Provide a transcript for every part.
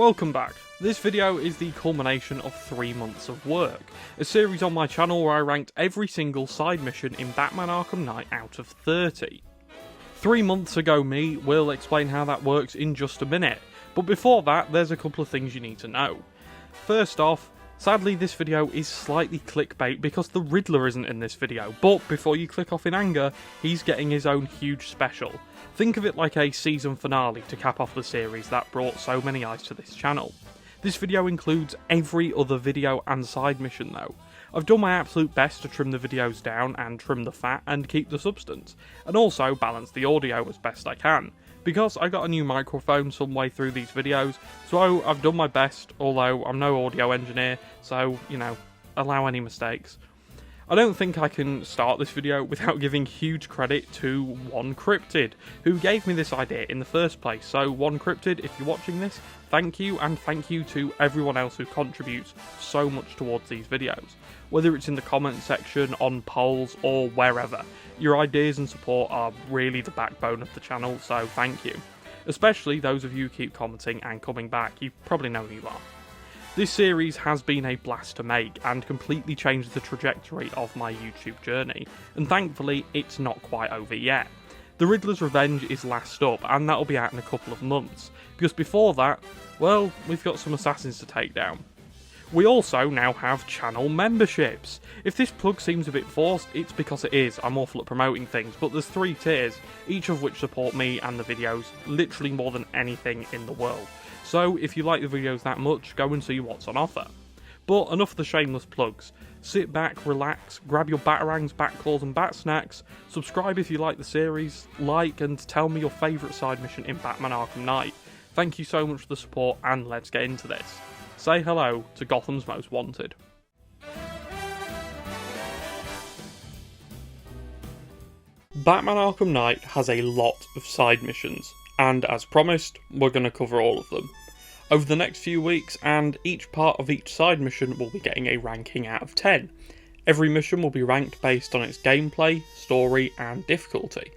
Welcome back. This video is the culmination of 3 months of work, a series on my channel where I ranked every single side mission in Batman Arkham Knight out of 30. 3 months ago me will explain how that works in just a minute, but before that there's a couple of things you need to know. First off, sadly this video is slightly clickbait because the Riddler isn't in this video, but before you click off in anger, he's getting his own huge special. Think of it like a season finale to cap off the series that brought so many eyes to this channel. This video includes every other video and side mission though. I've done my absolute best to trim the videos down and trim the fat and keep the substance, and also balance the audio as best I can, because I got a new microphone some way through these videos, so I've done my best, although I'm no audio engineer, so, you know, allow any mistakes. I don't think I can start this video without giving huge credit to One Cryptid, who gave me this idea in the first place. So One Cryptid, if you're watching this, thank you, and thank you to everyone else who contributes so much towards these videos. Whether it's in the comment section, on polls, or wherever, your ideas and support are really the backbone of the channel, so thank you. Especially those of you who keep commenting and coming back, you probably know who you are. This series has been a blast to make and completely changed the trajectory of my YouTube journey, and thankfully it's not quite over yet. The Riddler's Revenge is last up, and that'll be out in a couple of months, because before that, well, we've got some assassins to take down. We also now have channel memberships. If this plug seems a bit forced, it's because it is. I'm awful at promoting things, but there's 3 tiers, each of which support me and the videos literally more than anything in the world. So if you like the videos that much, go and see what's on offer. But enough of the shameless plugs. Sit back, relax, grab your batarangs, bat claws and bat snacks, subscribe if you like the series, like and tell me your favourite side mission in Batman Arkham Knight. Thank you so much for the support, and let's get into this. Say hello to Gotham's Most Wanted. Batman Arkham Knight has a lot of side missions, and as promised, we're going to cover all of them. Over the next few weeks, and each part of each side mission will be getting a ranking out of 10. Every mission will be ranked based on its gameplay, story and difficulty,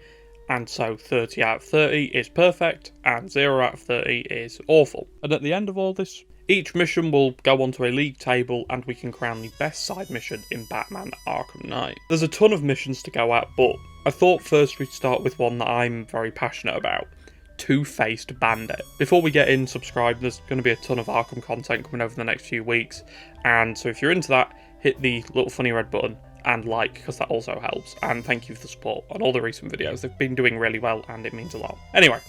and so 30 out of 30 is perfect, and 0 out of 30 is awful. And at the end of all this, each mission will go onto a league table and we can crown the best side mission in Batman Arkham Knight. There's a ton of missions to go at, but I thought first we'd start with one that I'm very passionate about. Two-Faced Bandit. Before we get in, subscribe, there's going to be a ton of Arkham content coming over the next few weeks, and so if you're into that, hit the little funny red button and like, because that also helps, and thank you for the support on all the recent videos. They've been doing really well and it means a lot. Anyway,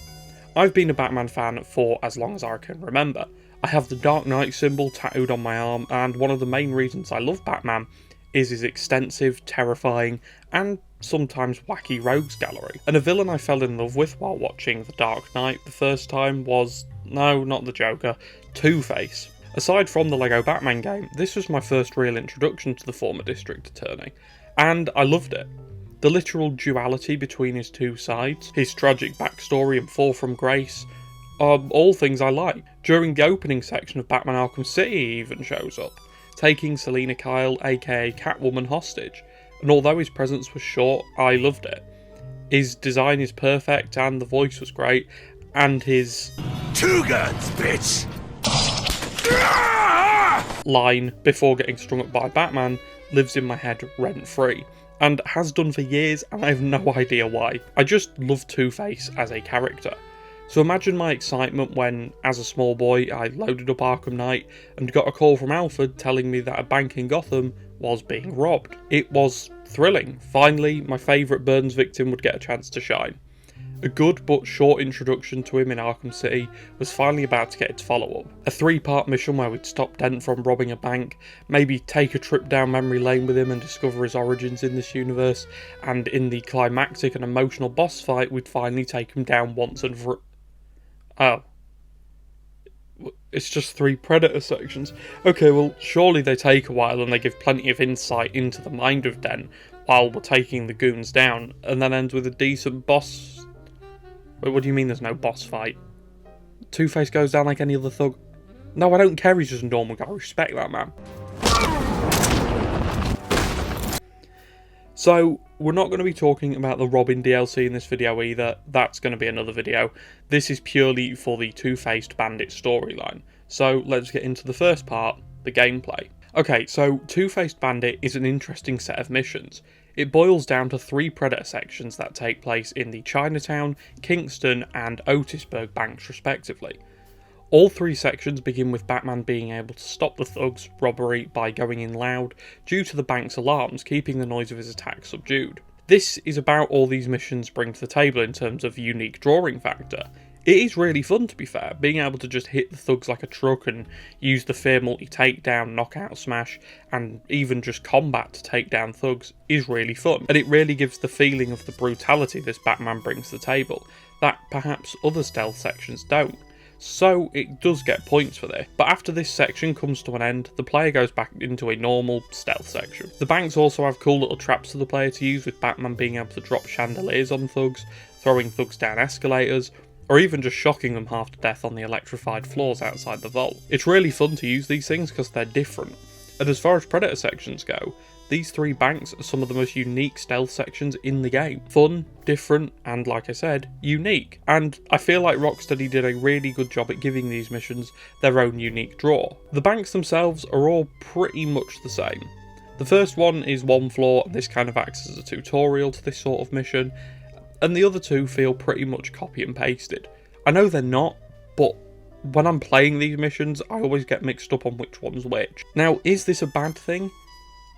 I've been a Batman fan for as long as I can remember. I have the Dark Knight symbol tattooed on my arm, and one of the main reasons I love Batman is his extensive, terrifying, and sometimes wacky rogues gallery. And a villain I fell in love with while watching The Dark Knight the first time was, no, not the Joker, Two-Face. Aside from the Lego Batman game, this was my first real introduction to the former District Attorney, and I loved it. The literal duality between his two sides, his tragic backstory and fall from grace, are all things I like. During the opening section of Batman Arkham City he even shows up, taking Selina Kyle aka Catwoman hostage, and although his presence was short, I loved it. His design is perfect and the voice was great, and his "Two guns, bitch!" line before getting strung up by Batman lives in my head rent-free, and has done for years, and I have no idea why. I just love Two-Face as a character. So imagine my excitement when, as a small boy, I loaded up Arkham Knight and got a call from Alfred telling me that a bank in Gotham was being robbed. It was thrilling. Finally, my favourite Burns victim would get a chance to shine. A good but short introduction to him in Arkham City was finally about to get its follow-up. A 3-part mission where we'd stop Dent from robbing a bank, maybe take a trip down memory lane with him and discover his origins in this universe, and in the climactic and emotional boss fight we'd finally take him down once and for... Oh. It's just 3 Predator sections. Okay, well, surely they take a while and they give plenty of insight into the mind of Dent while we're taking the goons down, and then ends with a decent boss... Wait, what do you mean there's no boss fight? Two-Face goes down like any other thug? No, I don't care, he's just a normal guy. I respect that man. So, we're not going to be talking about the Robin DLC in this video either, that's going to be another video. This is purely for the Two-Faced Bandit storyline. So, let's get into the first part, the gameplay. Okay, so Two-Faced Bandit is an interesting set of missions. It boils down to 3 Predator sections that take place in the Chinatown, Kingston and Otisburg banks respectively. All 3 sections begin with Batman being able to stop the thugs' robbery by going in loud due to the bank's alarms keeping the noise of his attack subdued. This is about all these missions bring to the table in terms of unique drawing factor. It is really fun, to be fair, being able to just hit the thugs like a truck and use the fear multi-takedown, knockout smash, and even just combat to take down thugs is really fun, and it really gives the feeling of the brutality this Batman brings to the table, that perhaps other stealth sections don't. So it does get points for this. But after this section comes to an end, the player goes back into a normal stealth section. The banks also have cool little traps for the player to use, with Batman being able to drop chandeliers on thugs, throwing thugs down escalators, or even just shocking them half to death on the electrified floors outside the vault. It's really fun to use these things because they're different. And as far as Predator sections go, these 3 banks are some of the most unique stealth sections in the game. Fun, different, and like I said, unique. And I feel like Rocksteady did a really good job at giving these missions their own unique draw. The banks themselves are all pretty much the same. The first one is 1 floor, and this kind of acts as a tutorial to this sort of mission, and the other 2 feel pretty much copy and pasted. I know they're not, but when I'm playing these missions, I always get mixed up on which one's which. Now, is this a bad thing?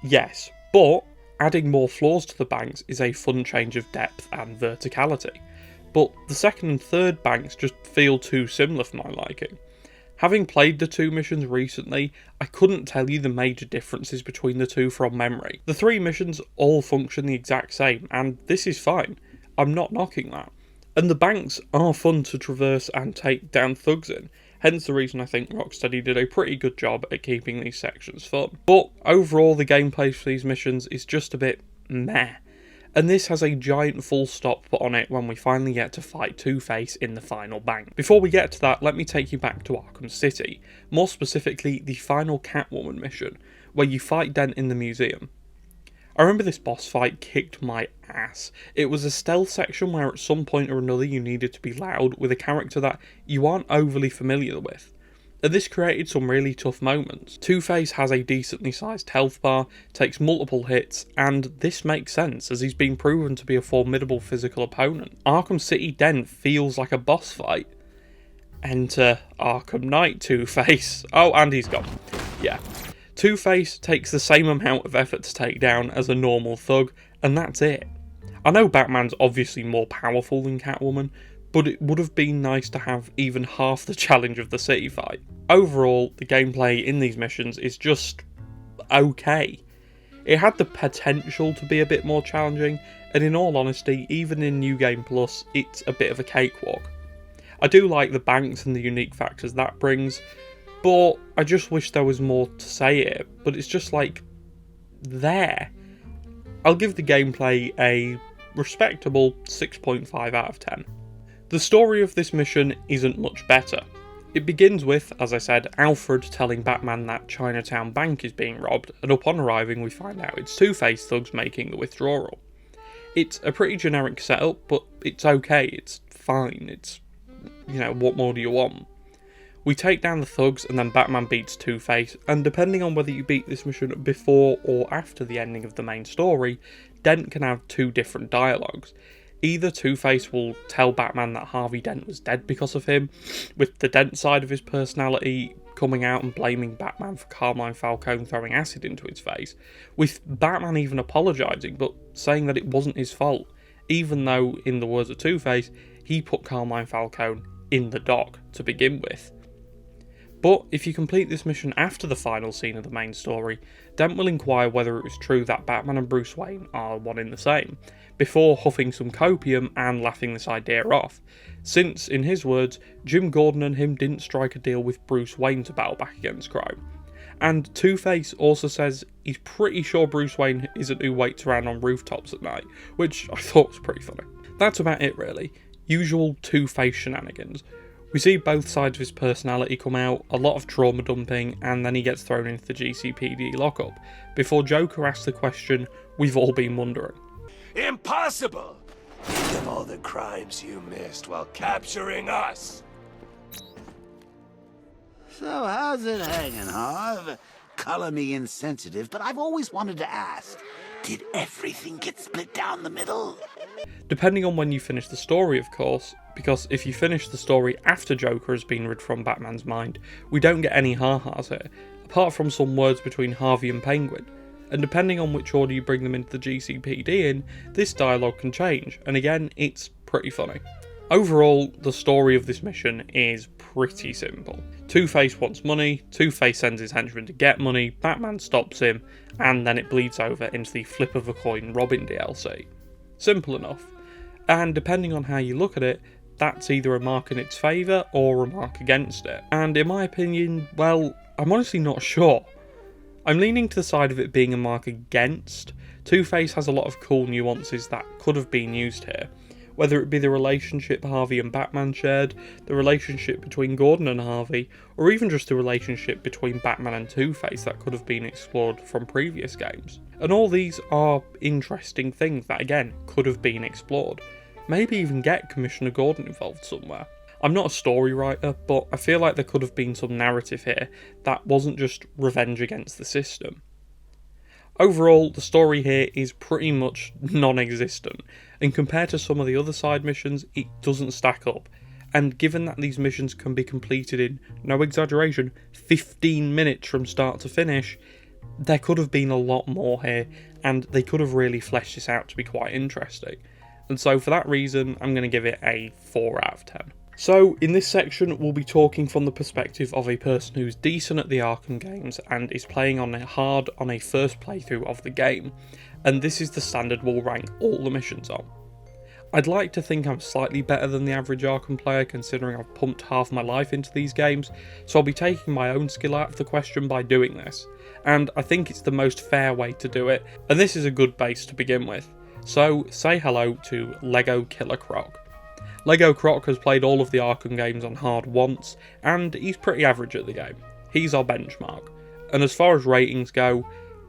Yes, but adding more floors to the banks is a fun change of depth and verticality. But the second and third banks just feel too similar for my liking. Having played the 2 missions recently, I couldn't tell you the major differences between the 2 from memory. The 3 missions all function the exact same, and this is fine. I'm not knocking that. And the banks are fun to traverse and take down thugs in, hence the reason I think Rocksteady did a pretty good job at keeping these sections fun. But overall, the gameplay for these missions is just a bit meh, and this has a giant full stop put on it when we finally get to fight Two-Face in the final bank. Before we get to that, let me take you back to Arkham City, more specifically the final Catwoman mission, where you fight Dent in the museum. I remember this boss fight kicked my ass. It was a stealth section where at some point or another you needed to be loud with a character that you aren't overly familiar with. And this created some really tough moments. Two-Face has a decently sized health bar, takes multiple hits, and this makes sense as he's been proven to be a formidable physical opponent. Arkham City Dent feels like a boss fight. Enter Arkham Knight Two-Face. Oh, and he's gone. Yeah. Two-Face takes the same amount of effort to take down as a normal thug, and that's it. I know Batman's obviously more powerful than Catwoman, but it would have been nice to have even half the challenge of the city fight. Overall, the gameplay in these missions is just okay. It had the potential to be a bit more challenging, and in all honesty, even in New Game Plus, it's a bit of a cakewalk. I do like the banks and the unique factors that brings, but I just wish there was more to say here, but it's just like, there. I'll give the gameplay a respectable 6.5 out of 10. The story of this mission isn't much better. It begins with, as I said, Alfred telling Batman that Chinatown Bank is being robbed, and upon arriving we find out it's Two-Face thugs making the withdrawal. It's a pretty generic setup, but it's okay, it's fine, it's, you know, what more do you want? We take down the thugs and then Batman beats Two-Face, and depending on whether you beat this mission before or after the ending of the main story, Dent can have 2 different dialogues. Either Two-Face will tell Batman that Harvey Dent was dead because of him, with the Dent side of his personality coming out and blaming Batman for Carmine Falcone throwing acid into his face, with Batman even apologising but saying that it wasn't his fault, even though, in the words of Two-Face, he put Carmine Falcone in the dock to begin with. But if you complete this mission after the final scene of the main story, Dent will inquire whether it was true that Batman and Bruce Wayne are one in the same, before huffing some copium and laughing this idea off, since, in his words, Jim Gordon and him didn't strike a deal with Bruce Wayne to battle back against crime. And Two-Face also says he's pretty sure Bruce Wayne isn't who waits around on rooftops at night, which I thought was pretty funny. That's about it really. Usual Two-Face shenanigans. We see both sides of his personality come out, a lot of trauma dumping, and then he gets thrown into the GCPD lockup, before Joker asks the question we've all been wondering. Impossible! Think of all the crimes you missed while capturing us! So how's it hanging, Harv? Color me insensitive, but I've always wanted to ask, did everything get split down the middle? Depending on when you finish the story, of course, because if you finish the story after Joker has been rid from Batman's mind, we don't get any ha-has here, apart from some words between Harvey and Penguin, and depending on which order you bring them into the GCPD in, this dialogue can change, and again, it's pretty funny. Overall, the story of this mission is pretty simple. Two-Face wants money, Two-Face sends his henchmen to get money, Batman stops him, and then it bleeds over into the flip of a coin Robin DLC. Simple enough. And depending on how you look at it, that's either a mark in its favour or a mark against it. And in my opinion, well, I'm honestly not sure. I'm leaning to the side of it being a mark against. Two-Face has a lot of cool nuances that could have been used here. Whether it be the relationship Harvey and Batman shared, the relationship between Gordon and Harvey, or even just the relationship between Batman and Two-Face that could have been explored from previous games. And all these are interesting things that, again, could have been explored. Maybe even get Commissioner Gordon involved somewhere. I'm not a story writer, but I feel like there could have been some narrative here that wasn't just revenge against the system. Overall, the story here is pretty much non-existent, and compared to some of the other side missions, it doesn't stack up. And given that these missions can be completed in, no exaggeration, 15 minutes from start to finish, there could have been a lot more here, and they could have really fleshed this out to be quite interesting. And so for that reason, I'm going to give it a 4 out of 10. So, in this section, we'll be talking from the perspective of a person who's decent at the Arkham games and is playing on hard on a first playthrough of the game, and this is the standard we'll rank all the missions on. I'd like to think I'm slightly better than the average Arkham player considering I've pumped half my life into these games, so I'll be taking my own skill out of the question by doing this, and I think it's the most fair way to do it, and this is a good base to begin with. So, say hello to Lego Killer Croc. Lego Croc has played all of the Arkham games on hard once, and he's pretty average at the game. He's our benchmark. And as far as ratings go,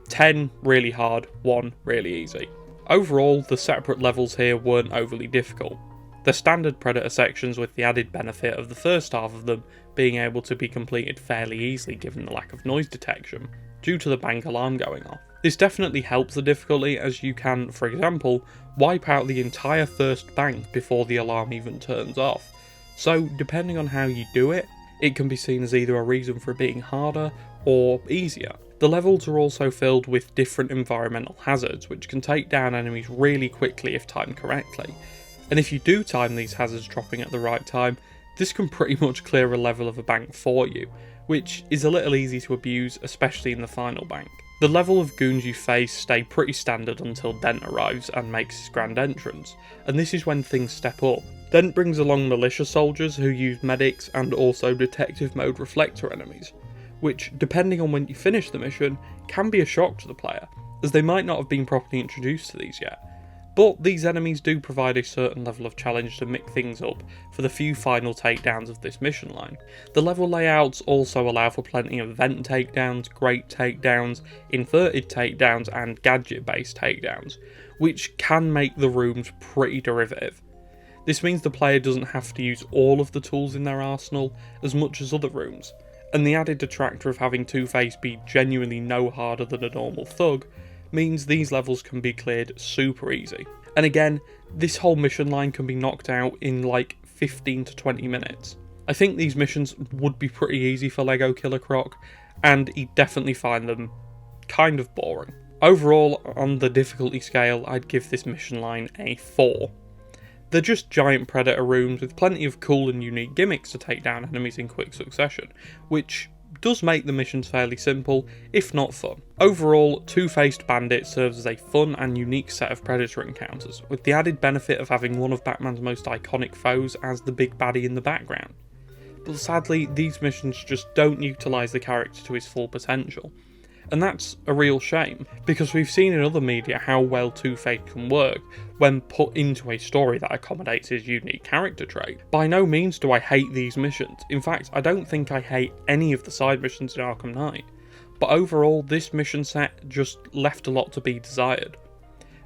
10 really hard, 1 really easy. Overall, the separate levels here weren't overly difficult. They're standard Predator sections with the added benefit of the first half of them being able to be completed fairly easily given the lack of noise detection, due to the bank alarm going off. This definitely helps the difficulty as you can, for example, wipe out the entire first bank before the alarm even turns off. So depending on how you do it, it can be seen as either a reason for it being harder or easier. The levels are also filled with different environmental hazards which can take down enemies really quickly if timed correctly. And if you do time these hazards dropping at the right time, this can pretty much clear a level of a bank for you, which is a little easy to abuse, especially in the final bank. The level of goons you face stay pretty standard until Dent arrives and makes his grand entrance, and this is when things step up. Dent brings along militia soldiers who use medics and also detective mode reflector enemies, which, depending on when you finish the mission, can be a shock to the player, as they might not have been properly introduced to these yet. But these enemies do provide a certain level of challenge to mix things up for the few final takedowns of this mission line. The level layouts also allow for plenty of vent takedowns, grate takedowns, inverted takedowns and gadget based takedowns, which can make the rooms pretty derivative. This means the player doesn't have to use all of the tools in their arsenal as much as other rooms, and the added detractor of having Two-Face be genuinely no harder than a normal thug means these levels can be cleared super easy. And again, this whole mission line can be knocked out in like 15 to 20 minutes. I think these missions would be pretty easy for Lego Killer Croc, and you'd definitely find them kind of boring. Overall, on the difficulty scale, I'd give this mission line a 4. They're just giant Predator rooms with plenty of cool and unique gimmicks to take down enemies in quick succession, which does make the missions fairly simple, if not fun. Overall, Two-Faced Bandit serves as a fun and unique set of Predator encounters, with the added benefit of having one of Batman's most iconic foes as the big baddie in the background. But sadly, these missions just don't utilise the character to his full potential, And that's a real shame, because we've seen in other media how well Two-Face can work when put into a story that accommodates his unique character trait. By no means do I hate these missions. In fact, I don't think I hate any of the side missions in Arkham Knight. But overall, this mission set just left a lot to be desired.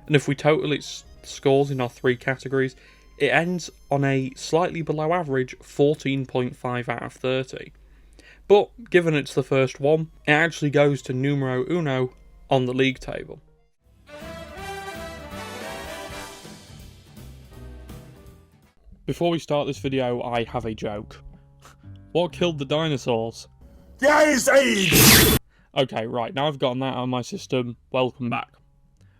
And if we total its scores in our 3 categories, it ends on a slightly below average 14.5 out of 30. But given it's the first one, it actually goes to numero uno on the league table. Before we start this video, I have a joke. What killed the dinosaurs? The Ice Age! Okay, right, now I've gotten that out of my system, welcome back.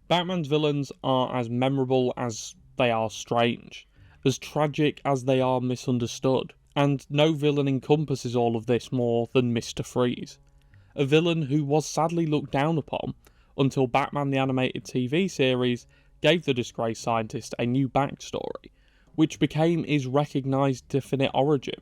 Batman's villains are as memorable as they are strange, as tragic as they are misunderstood, and no villain encompasses all of this more than Mr. Freeze. A villain who was sadly looked down upon until Batman the Animated TV series gave the disgraced scientist a new backstory, which became his recognised definite origin.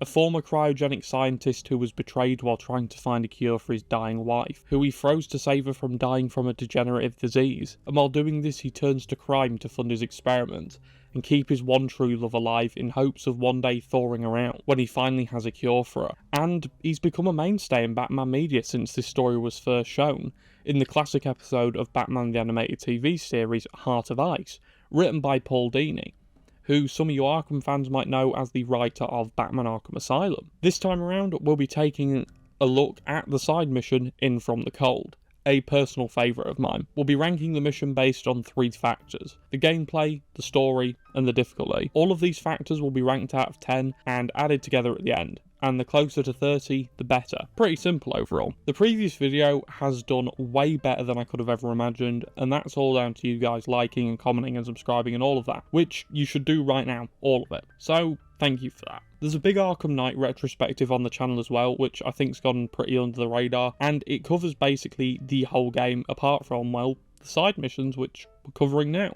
A former cryogenic scientist who was betrayed while trying to find a cure for his dying wife, who he froze to save her from dying from a degenerative disease, and while doing this he turns to crime to fund his experiment, and keep his one true love alive in hopes of one day thawing her out when he finally has a cure for her. And he's become a mainstay in Batman media since this story was first shown, in the classic episode of Batman the Animated TV series Heart of Ice, written by Paul Dini, who some of you Arkham fans might know as the writer of Batman Arkham Asylum. This time around, we'll be taking a look at the side mission In From the Cold, a personal favourite of mine. We'll be ranking the mission based on 3 factors: the gameplay, the story, and the difficulty. All of these factors will be ranked out of 10 and added together at the end, and the closer to 30, the better. Pretty simple overall. The previous video has done way better than I could have ever imagined, and that's all down to you guys liking and commenting and subscribing and all of that, which you should do right now, all of it. So, thank you for that. There's a big Arkham Knight retrospective on the channel as well, which I think's gone pretty under the radar, and it covers basically the whole game, apart from, well, the side missions, which we're covering now.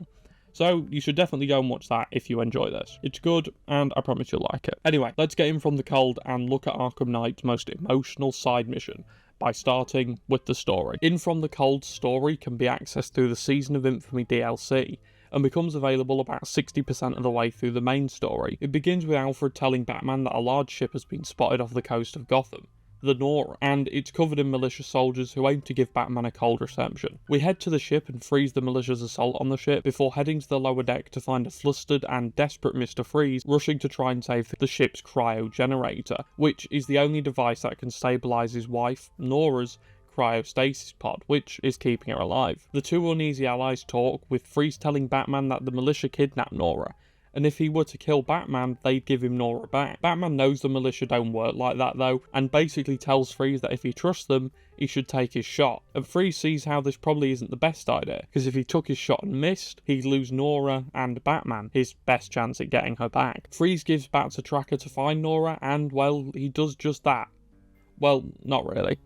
So you should definitely go and watch that if you enjoy this. It's good, and I promise you'll like it. Anyway, let's get in from the cold and look at Arkham Knight's most emotional side mission, by starting with the story. In From the Cold story can be accessed through the Season of Infamy DLC, and becomes available about 60% of the way through the main story. It begins with Alfred telling Batman that a large ship has been spotted off the coast of Gotham, the Nora, and it's covered in militia soldiers who aim to give Batman a cold reception. We head to the ship and freeze the militia's assault on the ship before heading to the lower deck to find a flustered and desperate Mr. Freeze rushing to try and save the ship's cryo-generator, which is the only device that can stabilise his wife, Nora's, cryostasis pod, which is keeping her alive. The 2 uneasy allies talk, with Freeze telling Batman that the militia kidnapped Nora, and if he were to kill Batman, they'd give him Nora back. Batman knows the militia don't work like that though, and basically tells Freeze that if he trusts them, he should take his shot. And Freeze sees how this probably isn't the best idea, because if he took his shot and missed, he'd lose Nora and Batman, his best chance at getting her back. Freeze gives Bats a tracker to find Nora, and, well, he does just that. Well, not really.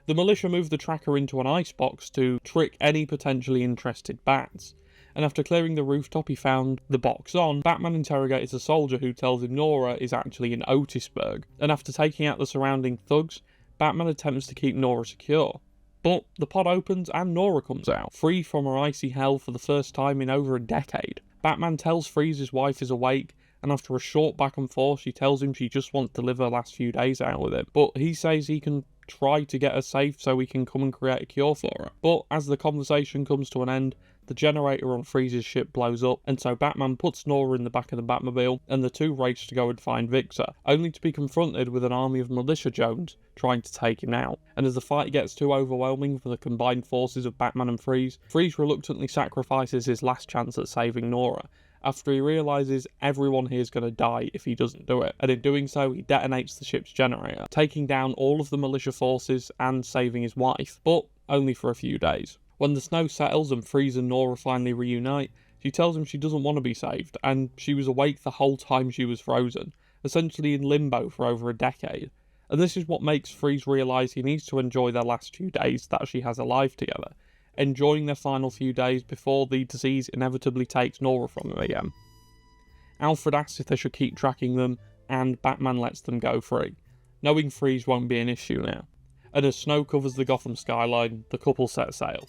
The militia move the tracker into an icebox to trick any potentially interested bats, and after clearing the rooftop he found the box on, Batman interrogates a soldier who tells him Nora is actually in Otisburg, and after taking out the surrounding thugs, Batman attempts to keep Nora secure. But the pod opens and Nora comes out, free from her icy hell for the first time in over a decade. Batman tells Freeze his wife is awake, and after a short back and forth she tells him she just wants to live her last few days out with him, but he says he can try to get her safe so he can come and create a cure for her. But as the conversation comes to an end, the generator on Freeze's ship blows up, and so Batman puts Nora in the back of the Batmobile, and the 2 race to go and find Victor, only to be confronted with an army of militia Jones trying to take him out. And as the fight gets too overwhelming for the combined forces of Batman and Freeze, Freeze reluctantly sacrifices his last chance at saving Nora, after he realises everyone here is going to die if he doesn't do it, and in doing so he detonates the ship's generator, taking down all of the militia forces and saving his wife, but only for a few days. When the snow settles and Freeze and Nora finally reunite, she tells him she doesn't want to be saved, and she was awake the whole time she was frozen, essentially in limbo for over a decade. And this is what makes Freeze realise he needs to enjoy their last few days that she has alive together, enjoying their final few days before the disease inevitably takes Nora from them again. Alfred asks if they should keep tracking them, and Batman lets them go free, knowing Freeze won't be an issue now. and as snow covers the Gotham skyline, the couple set sail.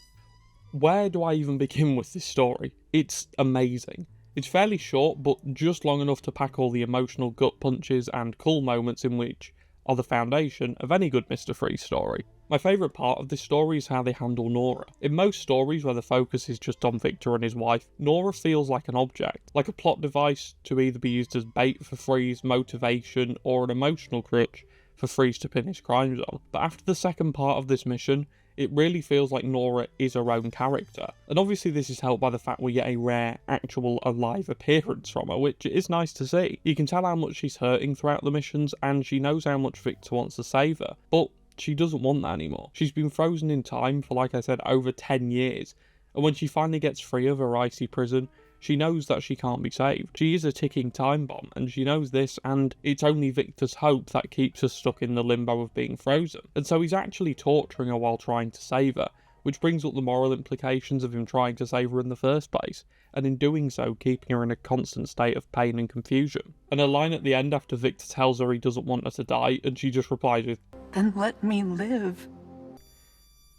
Where do I even begin with this story? It's amazing. It's fairly short, but just long enough to pack all the emotional gut punches and cool moments in which are the foundation of any good Mr. Freeze story. My favourite part of this story is how they handle Nora. In most stories where the focus is just on Victor and his wife, Nora feels like an object, like a plot device to either be used as bait for Freeze, motivation, or an emotional crutch for Freeze to pin his crimes on. But after the second part of this mission, it really feels like Nora is her own character. And obviously this is helped by the fact we get a rare, actual, alive appearance from her, which is nice to see. You can tell how much she's hurting throughout the missions, and she knows how much Victor wants to save her. But she doesn't want that anymore. She's been frozen in time for, like I said, over 10 years. And when she finally gets free of her icy prison, she knows that she can't be saved. She is a ticking time bomb, and she knows this, and it's only Victor's hope that keeps her stuck in the limbo of being frozen. And so he's actually torturing her while trying to save her, which brings up the moral implications of him trying to save her in the first place, and in doing so, keeping her in a constant state of pain and confusion. And a line at the end after Victor tells her he doesn't want her to die, and she just replies with, "Then let me live."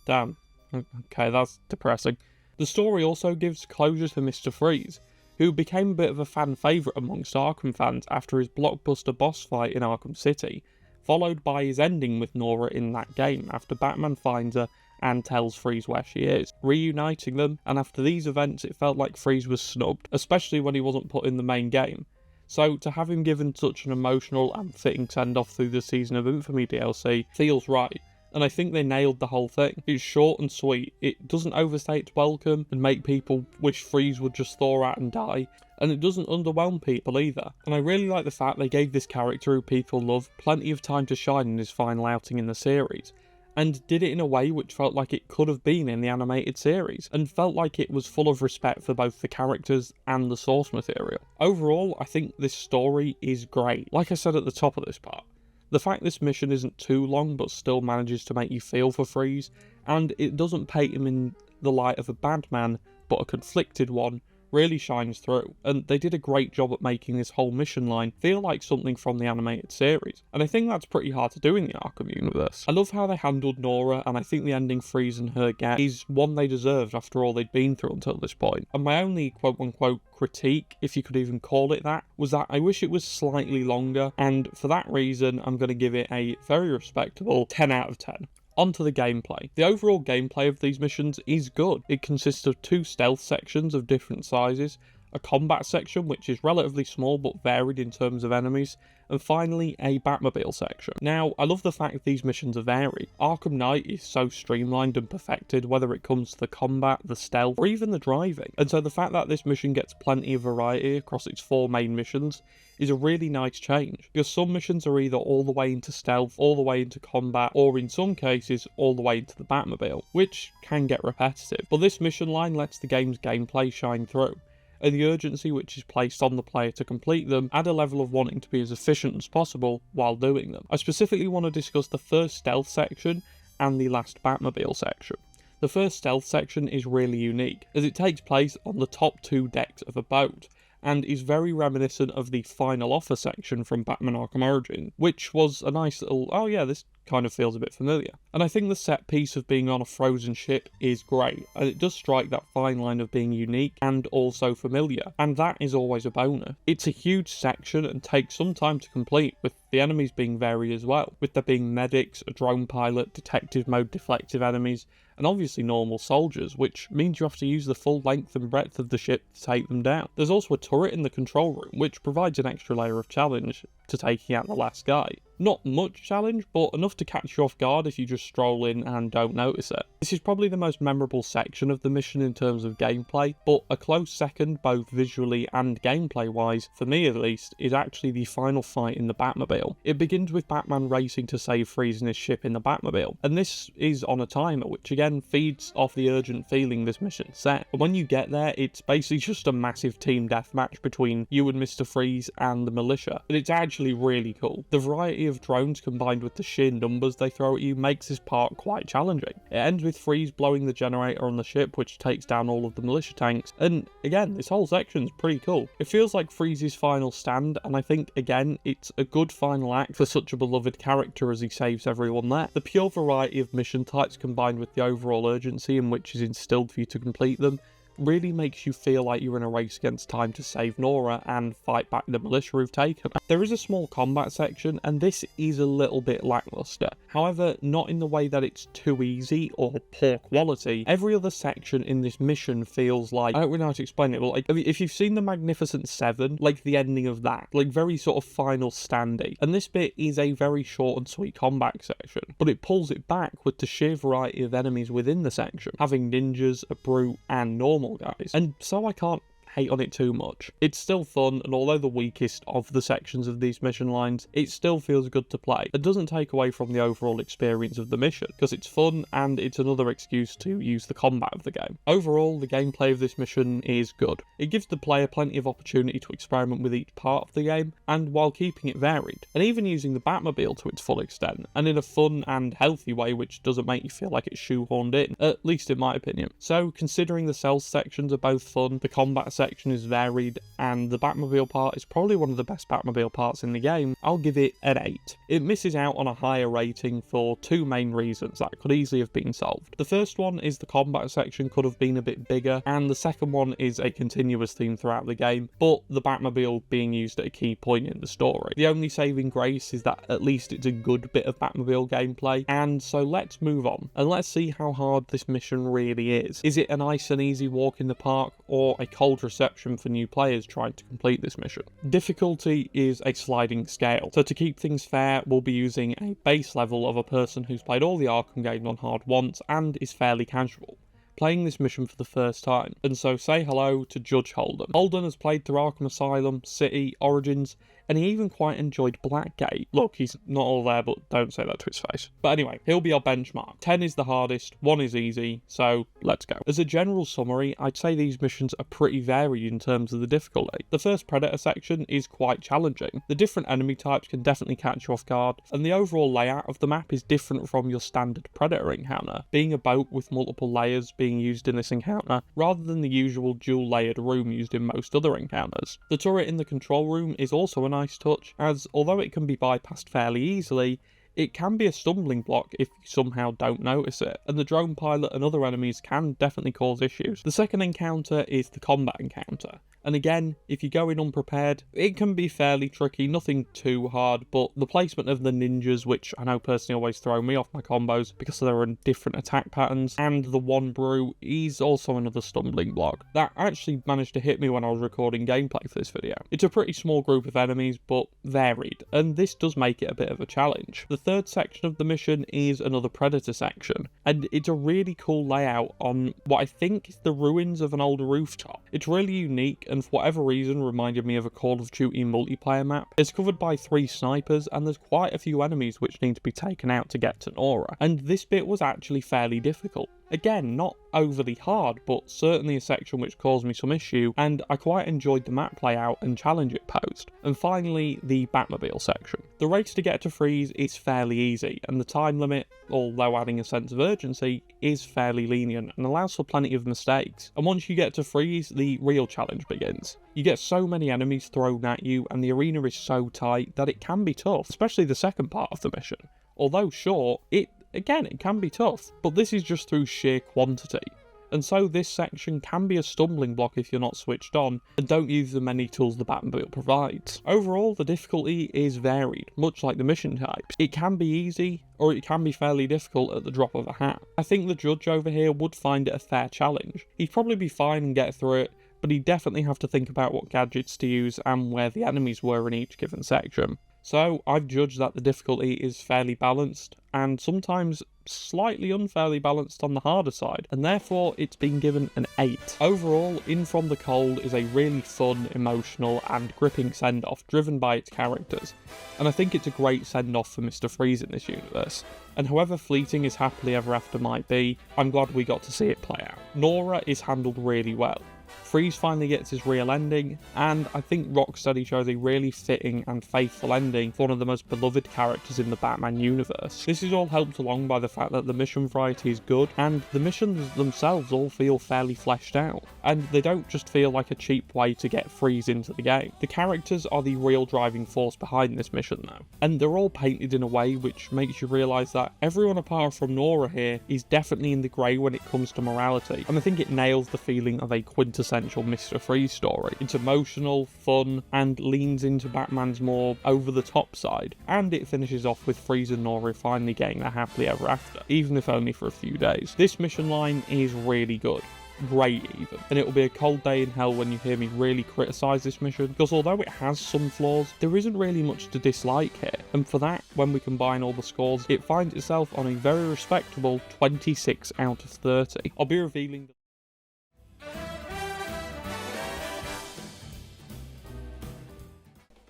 Damn. Okay, that's depressing. The story also gives closure to Mr. Freeze, who became a bit of a fan favourite amongst Arkham fans after his blockbuster boss fight in Arkham City, followed by his ending with Nora in that game after Batman finds her and tells Freeze where she is, reuniting them, and after these events it felt like Freeze was snubbed, especially when he wasn't put in the main game. So to have him given such an emotional and fitting send-off through the Season of Infamy DLC feels right. And I think they nailed the whole thing. It's short and sweet, it doesn't overstay its welcome and make people wish Freeze would just thaw out and die, and it doesn't underwhelm people either. And I really like the fact they gave this character who people love plenty of time to shine in his final outing in the series, and did it in a way which felt like it could have been in the animated series, and felt like it was full of respect for both the characters and the source material. Overall, I think this story is great. Like I said at the top of this part, the fact this mission isn't too long but still manages to make you feel for Freeze, and it doesn't paint him in the light of a bad man but a conflicted one, really shines through, and they did a great job at making this whole mission line feel like something from the animated series, and I think that's pretty hard to do in the Arkham universe. I love how they handled Nora, and I think the ending Freeze and her get is one they deserved after all they'd been through until this point. And my only quote-unquote critique, if you could even call it that, was that I wish it was slightly longer, and for that reason I'm going to give it a very respectable 10 out of 10. Onto the gameplay. The overall gameplay of these missions is good. It consists of 2 stealth sections of different sizes, a combat section which is relatively small but varied in terms of enemies, and finally a Batmobile section. Now, I love the fact that these missions are varied. Arkham Knight is so streamlined and perfected, whether it comes to the combat, the stealth, or even the driving. And so the fact that this mission gets plenty of variety across its 4 main missions is a really nice change, because some missions are either all the way into stealth, all the way into combat, or in some cases all the way into the Batmobile, which can get repetitive. But this mission line lets the game's gameplay shine through, and the urgency which is placed on the player to complete them add a level of wanting to be as efficient as possible while doing them. I specifically want to discuss the first stealth section and the last Batmobile section. The first stealth section is really unique, as it takes place on the top 2 decks of a boat, and is very reminiscent of the final offer section from Batman Arkham Origins, which was a nice little, oh yeah, this kind of feels a bit familiar. And I think the set piece of being on a frozen ship is great, and it does strike that fine line of being unique and also familiar, and that is always a bonus. It's a huge section and takes some time to complete, with the enemies being varied as well, with there being medics, a drone pilot, detective mode deflective enemies, and obviously normal soldiers, which means you have to use the full length and breadth of the ship to take them down. There's also a turret in the control room, which provides an extra layer of challenge to taking out the last guy. Not much challenge, but enough to catch you off guard if you just stroll in and don't notice it. This is probably the most memorable section of the mission in terms of gameplay, but a close second, both visually and gameplay wise, for me at least, is actually the final fight in the Batmobile. It begins with Batman racing to save Freeze and his ship in the Batmobile, and this is on a timer, which again feeds off the urgent feeling this mission set. And when you get there, it's basically just a massive team deathmatch between you and Mr. Freeze and the militia, and it's actually really cool. The variety of of drones combined with the sheer numbers they throw at you makes this part quite challenging. It ends with Freeze blowing the generator on the ship, which takes down all of the militia tanks, and again, this whole section's pretty cool. It feels like Freeze's final stand, and I think, again, it's a good final act for such a beloved character as he saves everyone there. The pure variety of mission types combined with the overall urgency in which is instilled for you to complete them really makes you feel like you're in a race against time to save Nora and fight back the militia who've taken her. There is a small combat section, and this is a little bit lackluster. However, not in the way that it's too easy or poor quality. Every other section in this mission feels like, I don't really know how to explain it, but like, if you've seen the Magnificent Seven, like the ending of that, like very sort of final standy. And this bit is a very short and sweet combat section, but it pulls it back with the sheer variety of enemies within the section, having ninjas, a brute, and normal guys, and so I can't hate on it too much. It's still fun, and although the weakest of the sections of these mission lines, it still feels good to play. It doesn't take away from the overall experience of the mission, because it's fun and it's another excuse to use the combat of the game. Overall, the gameplay of this mission is good. It gives the player plenty of opportunity to experiment with each part of the game, and while keeping it varied, and even using the Batmobile to its full extent, and in a fun and healthy way which doesn't make you feel like it's shoehorned in, at least in my opinion. So, considering the stealth sections are both fun, the combat section is varied, and the Batmobile part is probably one of the best Batmobile parts in the game, I'll give it an 8. It misses out on a higher rating for two main reasons that could easily have been solved. The first one is the combat section could have been a bit bigger, and the second one is a continuous theme throughout the game, but the Batmobile being used at a key point in the story. The only saving grace is that at least it's a good bit of Batmobile gameplay, and so let's move on, and let's see how hard this mission really is. Is it a nice and easy walk in the park, or a cold reception for new players trying to complete this mission? Difficulty is a sliding scale, so to keep things fair, we'll be using a base level of a person who's played all the Arkham games on hard once and is fairly casual, playing this mission for the first time. And so say hello to Judge Holden. Holden has played through Arkham Asylum, City, Origins, and he even quite enjoyed Blackgate. Look, he's not all there, but don't say that to his face. But anyway, he'll be our benchmark. 10 is the hardest, 1 is easy, so let's go. As a general summary, I'd say these missions are pretty varied in terms of the difficulty. The first Predator section is quite challenging. The different enemy types can definitely catch you off guard, and the overall layout of the map is different from your standard Predator encounter, being a boat with multiple layers being used in this encounter, rather than the usual dual-layered room used in most other encounters. The turret in the control room is also a nice touch, as although it can be bypassed fairly easily, it can be a stumbling block if you somehow don't notice it, and the drone pilot and other enemies can definitely cause issues. The second encounter is the combat encounter, and again, if you go in unprepared, it can be fairly tricky, nothing too hard, but the placement of the ninjas, which I know personally always throw me off my combos because they're in different attack patterns, and the one brew is also another stumbling block. That actually managed to hit me when I was recording gameplay for this video. It's a pretty small group of enemies, but varied, and this does make it a bit of a challenge. The third section of the mission is another Predator section, and it's a really cool layout on what I think is the ruins of an old rooftop. It's really unique, and for whatever reason reminded me of a Call of Duty multiplayer map. It's covered by 3 snipers, and there's quite a few enemies which need to be taken out to get to Nora, and this bit was actually fairly difficult. Again, not overly hard, but certainly a section which caused me some issue, and I quite enjoyed the map layout and challenge it posed. And finally, the Batmobile section. The race to get to Freeze is fairly easy, and the time limit, although adding a sense of urgency, is fairly lenient and allows for plenty of mistakes. And once you get to Freeze, the real challenge begins. You get so many enemies thrown at you, and the arena is so tight that it can be tough, especially the second part of the mission. Although short, it can be tough, but this is just through sheer quantity. And so this section can be a stumbling block if you're not switched on and don't use the many tools the Batmobile provides. Overall, the difficulty is varied, much like the mission types. It can be easy, or it can be fairly difficult at the drop of a hat. I think the judge over here would find it a fair challenge. He'd probably be fine and get through it, but he'd definitely have to think about what gadgets to use and where the enemies were in each given section. So I've judged that the difficulty is fairly balanced, and sometimes slightly unfairly balanced on the harder side, and therefore it's been given an 8. Overall, In From the Cold is a really fun, emotional and gripping send-off driven by its characters, and I think it's a great send-off for Mr. Freeze in this universe. And however fleeting his happily ever after might be, I'm glad we got to see it play out. Nora is handled really well. Freeze finally gets his real ending, and I think Rocksteady chose a really fitting and faithful ending for one of the most beloved characters in the Batman universe. This is all helped along by the fact that the mission variety is good, and the missions themselves all feel fairly fleshed out, and they don't just feel like a cheap way to get Freeze into the game. The characters are the real driving force behind this mission though, and they're all painted in a way which makes you realise that everyone apart from Nora here is definitely in the grey when it comes to morality, and I think it nails the feeling of a quintessential Mr. Freeze story. It's emotional, fun, and leans into Batman's more over-the-top side, and it finishes off with Freeze and Nora finally getting their happily ever after, even if only for a few days. This mission line is really good. Great even, and it will be a cold day in hell when you hear me really criticise this mission, because although it has some flaws, there isn't really much to dislike here, and for that, when we combine all the scores, it finds itself on a very respectable 26 out of 30. I'll be revealing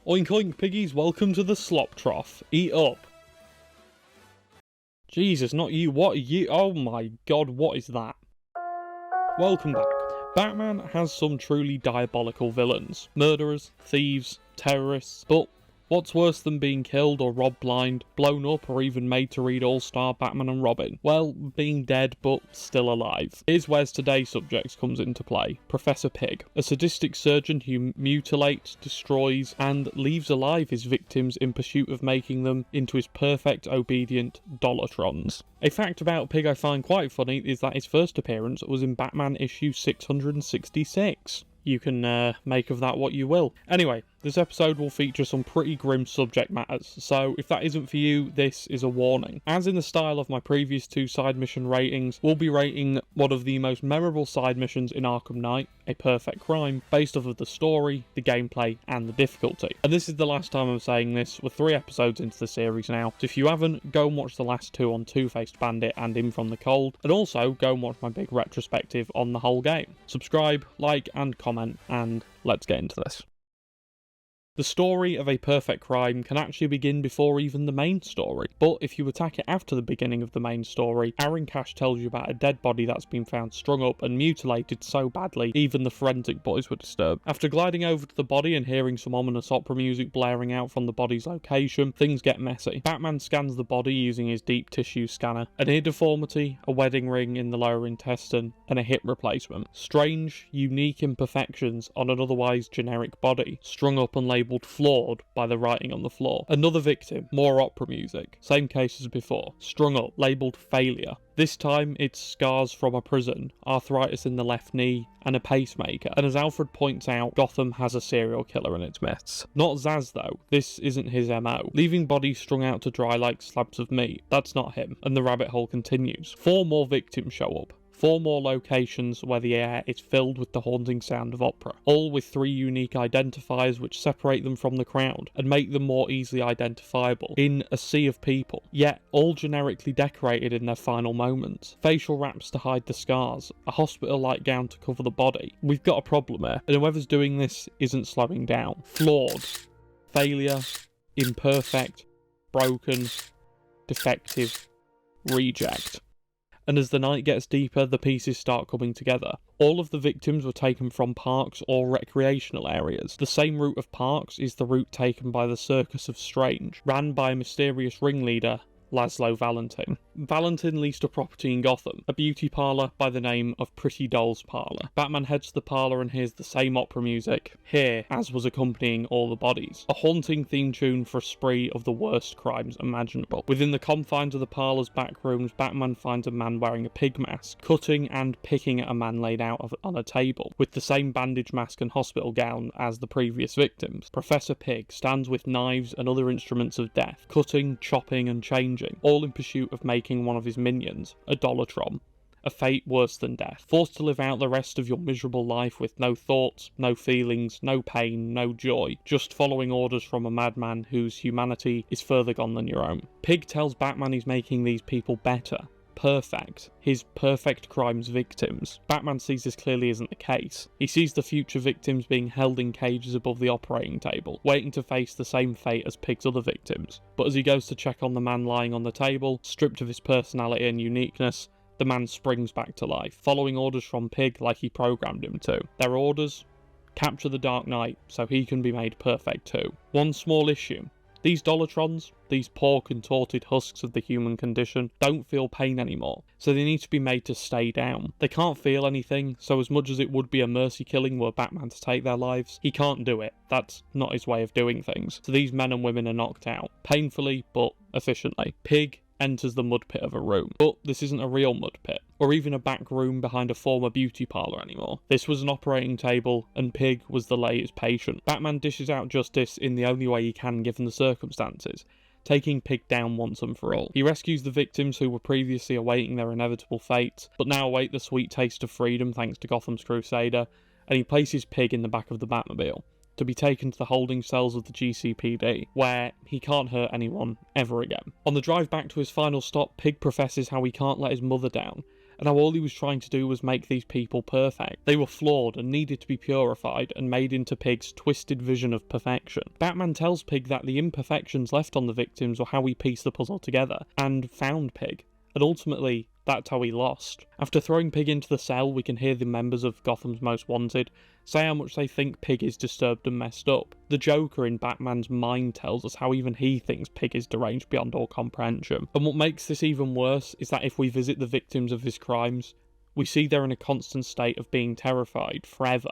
Oink oink piggies, welcome to the slop trough. Eat up. Jesus, not you, what are you? Oh my god, what is that? Welcome back. Batman has some truly diabolical villains. Murderers, thieves, terrorists, but what's worse than being killed or robbed blind, blown up, or even made to read All-Star Batman and Robin? Well, being dead but still alive. Here's where today's subject comes into play. Professor Pig, a sadistic surgeon who mutilates, destroys, and leaves alive his victims in pursuit of making them into his perfect, obedient Dollartrons. A fact about Pig I find quite funny is that his first appearance was in Batman issue 666. You can make of that what you will. Anyway, this episode will feature some pretty grim subject matters, so if that isn't for you, this is a warning. As in the style of my previous two side mission ratings, we'll be rating one of the most memorable side missions in Arkham Knight, A Perfect Crime, based off of the story, the gameplay, and the difficulty. And this is the last time I'm saying this. We're 3 episodes into the series now, so if you haven't, go and watch the last 2 on Two-Faced Bandit and In From the Cold, and also go and watch my big retrospective on the whole game. Subscribe, like, and comment, and let's get into this. The story of A Perfect Crime can actually begin before even the main story, but if you attack it after the beginning of the main story, Aaron Cash tells you about a dead body that's been found strung up and mutilated so badly even the forensic boys were disturbed. After gliding over to the body and hearing some ominous opera music blaring out from the body's location, things get messy. Batman scans the body using his deep tissue scanner. An ear deformity, a wedding ring in the lower intestine, and a hip replacement. Strange, unique imperfections on an otherwise generic body, strung up and labelled flawed by the writing on the floor. Another victim, more opera music, same case as before, strung up, labelled failure. This time it's scars from a prison, arthritis in the left knee, and a pacemaker. And as Alfred points out, Gotham has a serial killer in its midst. Not Zaz though, this isn't his MO. Leaving bodies strung out to dry like slabs of meat, that's not him, and the rabbit hole continues. 4 more victims show up. 4 more locations where the air is filled with the haunting sound of opera, all with 3 unique identifiers which separate them from the crowd and make them more easily identifiable in a sea of people, yet all generically decorated in their final moments. Facial wraps to hide the scars, a hospital-like gown to cover the body. We've got a problem here, and whoever's doing this isn't slowing down. Flawed, failure, imperfect, broken, defective, reject. And as the night gets deeper, the pieces start coming together. All of the victims were taken from parks or recreational areas. The same route of parks is the route taken by the Circus of Strange, ran by a mysterious ringleader, Laszlo Valentin. Valentin leased a property in Gotham, a beauty parlour by the name of Pretty Doll's Parlour. Batman heads to the parlour and hears the same opera music, here, as was accompanying all the bodies. A haunting theme tune for a spree of the worst crimes imaginable. Within the confines of the parlour's back rooms, Batman finds a man wearing a pig mask, cutting and picking at a man laid out on a table, with the same bandage mask and hospital gown as the previous victims. Professor Pig stands with knives and other instruments of death, cutting, chopping and changing, all in pursuit of making one of his minions, a Dollartron. A fate worse than death. Forced to live out the rest of your miserable life with no thoughts, no feelings, no pain, no joy, just following orders from a madman whose humanity is further gone than your own. Pig tells Batman he's making these people better. Perfect. His perfect crimes victims. Batman sees this clearly isn't the case. He sees the future victims being held in cages above the operating table, waiting to face the same fate as Pig's other victims. But as he goes to check on the man lying on the table, stripped of his personality and uniqueness, The man springs back to life, following orders from Pig like he programmed him to. Their orders? Capture the Dark Knight so he can be made perfect too. One small issue. These Dolatrons, these poor contorted husks of the human condition, don't feel pain anymore, so they need to be made to stay down. They can't feel anything, so as much as it would be a mercy killing were Batman to take their lives, he can't do it. That's not his way of doing things. So these men and women are knocked out, painfully but efficiently. Pig enters the mud pit of a room, but this isn't a real mud pit, or even a back room behind a former beauty parlour anymore. This was an operating table, and Pig was the latest patient. Batman dishes out justice in the only way he can given the circumstances, taking Pig down once and for all. He rescues the victims who were previously awaiting their inevitable fate, but now await the sweet taste of freedom thanks to Gotham's Crusader, and he places Pig in the back of the Batmobile, to be taken to the holding cells of the GCPD, where he can't hurt anyone ever again. On the drive back to his final stop, Pig professes how he can't let his mother down, and how all he was trying to do was make these people perfect. They were flawed and needed to be purified and made into Pig's twisted vision of perfection. Batman tells Pig that the imperfections left on the victims were how he pieced the puzzle together, and found Pig, and ultimately that's how he lost. After throwing Pig into the cell, we can hear the members of Gotham's Most Wanted say how much they think Pig is disturbed and messed up. The Joker in Batman's mind tells us how even he thinks Pig is deranged beyond all comprehension. And what makes this even worse is that if we visit the victims of his crimes, we see they're in a constant state of being terrified forever.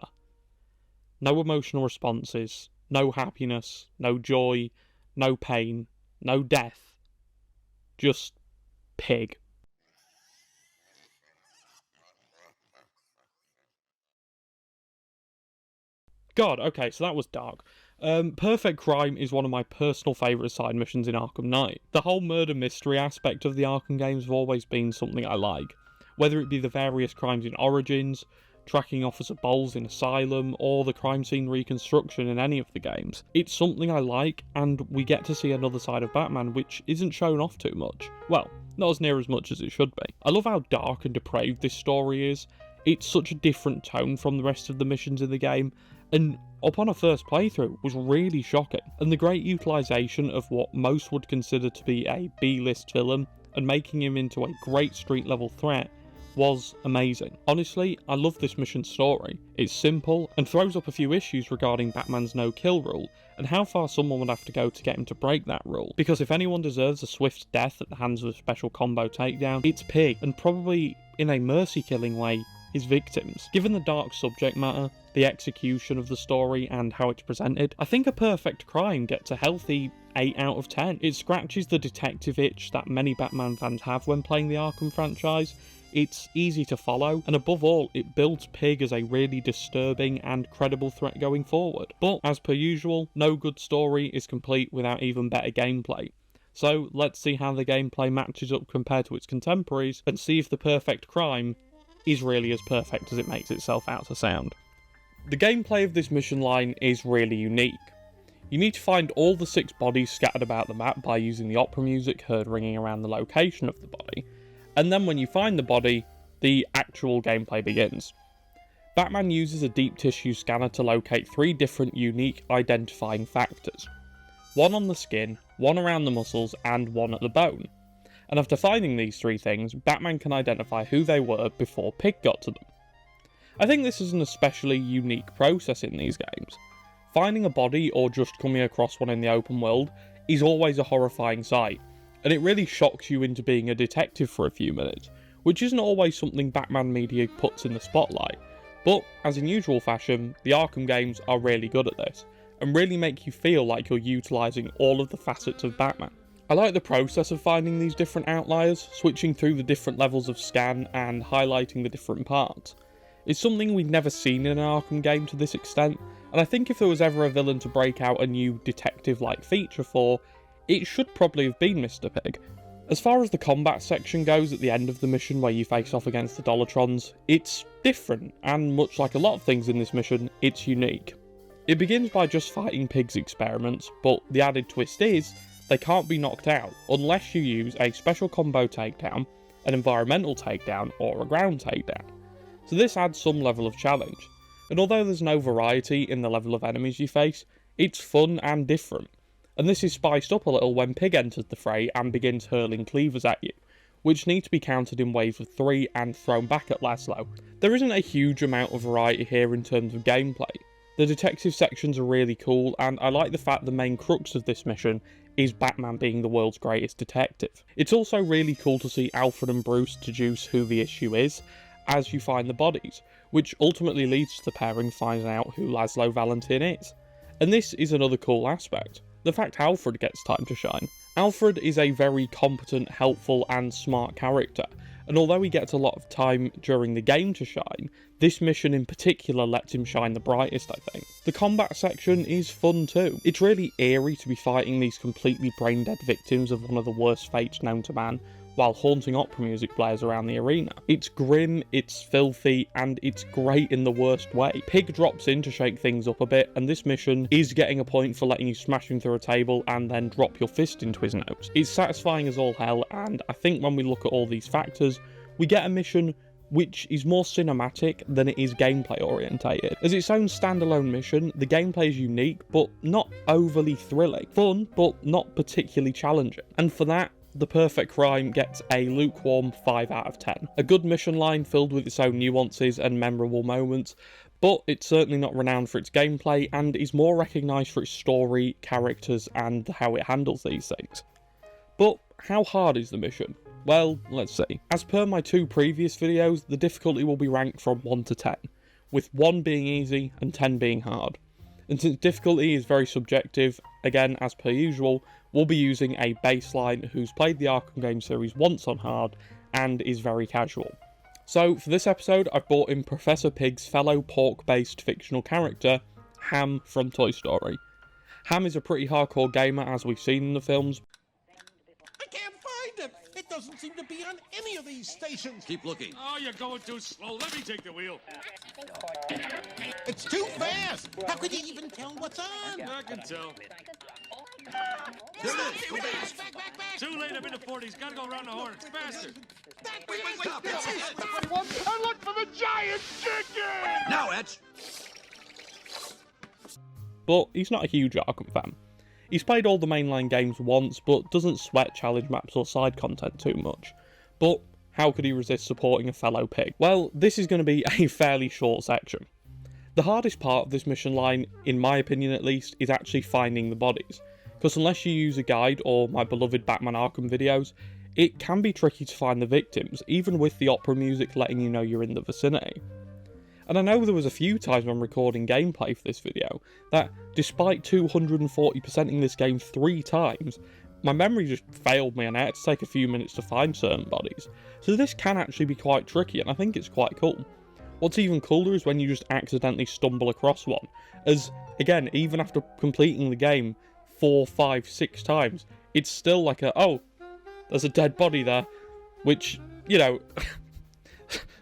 No emotional responses, no happiness, no joy, no pain, no death. Just Pig. God, okay, so that was dark. Perfect Crime is one of my personal favourite side missions in Arkham Knight. The whole murder mystery aspect of the Arkham games have always been something I like, whether it be the various crimes in Origins, tracking Officer Bowles in Asylum, or the crime scene reconstruction in any of the games. It's something I like, and we get to see another side of Batman which isn't shown off too much. Well, not as near as much as it should be. I love how dark and depraved this story is. It's such a different tone from the rest of the missions in the game, and upon a first playthrough was really shocking. And the great utilisation of what most would consider to be a B-list villain and making him into a great street level threat was amazing. Honestly, I love this mission's story. It's simple and throws up a few issues regarding Batman's no-kill rule and how far someone would have to go to get him to break that rule. Because if anyone deserves a swift death at the hands of a special combo takedown, it's Pig, and probably in a mercy-killing way, his victims. Given the dark subject matter, the execution of the story, and how it's presented, I think A Perfect Crime gets a healthy 8 out of 10. It scratches the detective itch that many Batman fans have when playing the Arkham franchise. It's easy to follow, and above all, it builds Pig as a really disturbing and credible threat going forward. But, as per usual, no good story is complete without even better gameplay. So, let's see how the gameplay matches up compared to its contemporaries, and see if The Perfect Crime is really as perfect as it makes itself out to sound. The gameplay of this mission line is really unique. You need to find all the 6 bodies scattered about the map by using the opera music heard ringing around the location of the body, and then when you find the body, the actual gameplay begins. Batman uses a deep tissue scanner to locate 3 different unique identifying factors. One on the skin, one around the muscles, and one at the bone. And after finding these 3 things, Batman can identify who they were before Pig got to them. I think this is an especially unique process in these games. Finding a body or just coming across one in the open world is always a horrifying sight, and it really shocks you into being a detective for a few minutes, which isn't always something Batman media puts in the spotlight. But, as in usual fashion, the Arkham games are really good at this, and really make you feel like you're utilising all of the facets of Batman. I like the process of finding these different outliers, switching through the different levels of scan and highlighting the different parts. It's something we've never seen in an Arkham game to this extent, and I think if there was ever a villain to break out a new detective-like feature for, it should probably have been Mr. Pig. As far as the combat section goes at the end of the mission where you face off against the Dolatrons, it's different, and much like a lot of things in this mission, it's unique. It begins by just fighting Pig's experiments, but the added twist is, they can't be knocked out unless you use a special combo takedown, an environmental takedown, or a ground takedown. So this adds some level of challenge, and although there's no variety in the level of enemies you face, it's fun and different. And this is spiced up a little when Pig enters the fray and begins hurling cleavers at you, which need to be counted in waves of 3 and thrown back at Laszlo. There isn't a huge amount of variety here in terms of gameplay. The detective sections are really cool, and I like the fact the main crux of this mission is Batman being the world's greatest detective. It's also really cool to see Alfred and Bruce deduce who the issue is as you find the bodies, which ultimately leads to the pairing finding out who Laszlo Valentin is. And this is another cool aspect, the fact Alfred gets time to shine. Alfred is a very competent, helpful and smart character, and although he gets a lot of time during the game to shine, this mission in particular lets him shine the brightest, I think. The combat section is fun too. It's really eerie to be fighting these completely brain-dead victims of one of the worst fates known to man, while haunting opera music blares around the arena. It's grim, it's filthy, and it's great in the worst way. Pig drops in to shake things up a bit, and this mission is getting a point for letting you smash him through a table and then drop your fist into his nose. It's satisfying as all hell, and I think when we look at all these factors, we get a mission which is more cinematic than it is gameplay orientated. As its own standalone mission, the gameplay is unique, but not overly thrilling. Fun, but not particularly challenging. And for that, The Perfect Crime gets a lukewarm 5 out of 10. A good mission line filled with its own nuances and memorable moments, but it's certainly not renowned for its gameplay and is more recognised for its story, characters, and how it handles these things. But how hard is the mission? Well, let's see. As per my 2 previous videos, the difficulty will be ranked from 1 to 10, with 1 being easy and 10 being hard. And since difficulty is very subjective, again, as per usual, we'll be using a baseline who's played the Arkham game series once on hard and is very casual. So for this episode, I've brought in Professor Pig's fellow pork-based fictional character, Ham from Toy Story. Ham is a pretty hardcore gamer, as we've seen in the films. I can't find it. It doesn't seem to be on any of these stations. Keep looking. Oh, you're going too slow. Let me take the wheel. It's too fast. How could you even tell what's on? I can tell. There it is. Go back. Back. Too late. I'm in the 40s. Gotta go around the horn. It's faster. Wait. Stop. This is the one. I look for the giant chicken. Now, Etch. But he's not a huge Arkham fan. He's played all the mainline games once, but doesn't sweat challenge maps or side content too much. But how could he resist supporting a fellow pig? Well, this is going to be a fairly short section. The hardest part of this mission line, in my opinion at least, is actually finding the bodies. Because unless you use a guide or my beloved Batman Arkham videos, it can be tricky to find the victims, even with the opera music letting you know you're in the vicinity. And I know there was a few times when recording gameplay for this video that, despite 240%ing this game 3 times, my memory just failed me and I had to take a few minutes to find certain bodies. So this can actually be quite tricky, and I think it's quite cool. What's even cooler is when you just accidentally stumble across one, as, again, even after completing the game 4, 5, 6 times, it's still like oh, there's a dead body there, which, you know...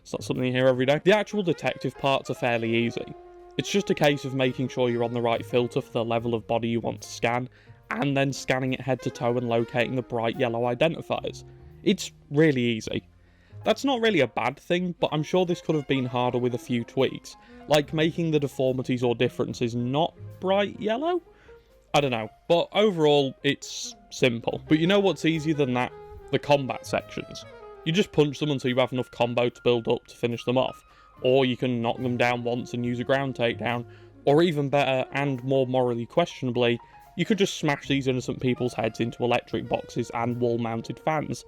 It's not something you hear every day. The actual detective parts are fairly easy. It's just a case of making sure you're on the right filter for the level of body you want to scan, and then scanning it head to toe and locating the bright yellow identifiers. It's really easy. That's not really a bad thing, but I'm sure this could have been harder with a few tweaks, like making the deformities or differences not bright yellow? I don't know, but overall, it's simple. But you know what's easier than that? The combat sections. You just punch them until you have enough combo to build up to finish them off, or you can knock them down once and use a ground takedown, or even better, and more morally questionably, you could just smash these innocent people's heads into electric boxes and wall-mounted fans,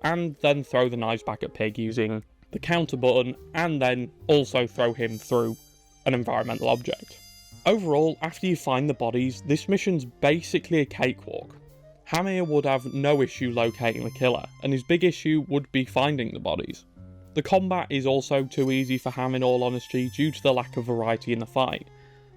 and then throw the knives back at Pig using the counter button, and then also throw him through an environmental object. Overall, after you find the bodies, this mission's basically a cakewalk. Ham here would have no issue locating the killer, and his big issue would be finding the bodies. The combat is also too easy for Ham in all honesty due to the lack of variety in the fight.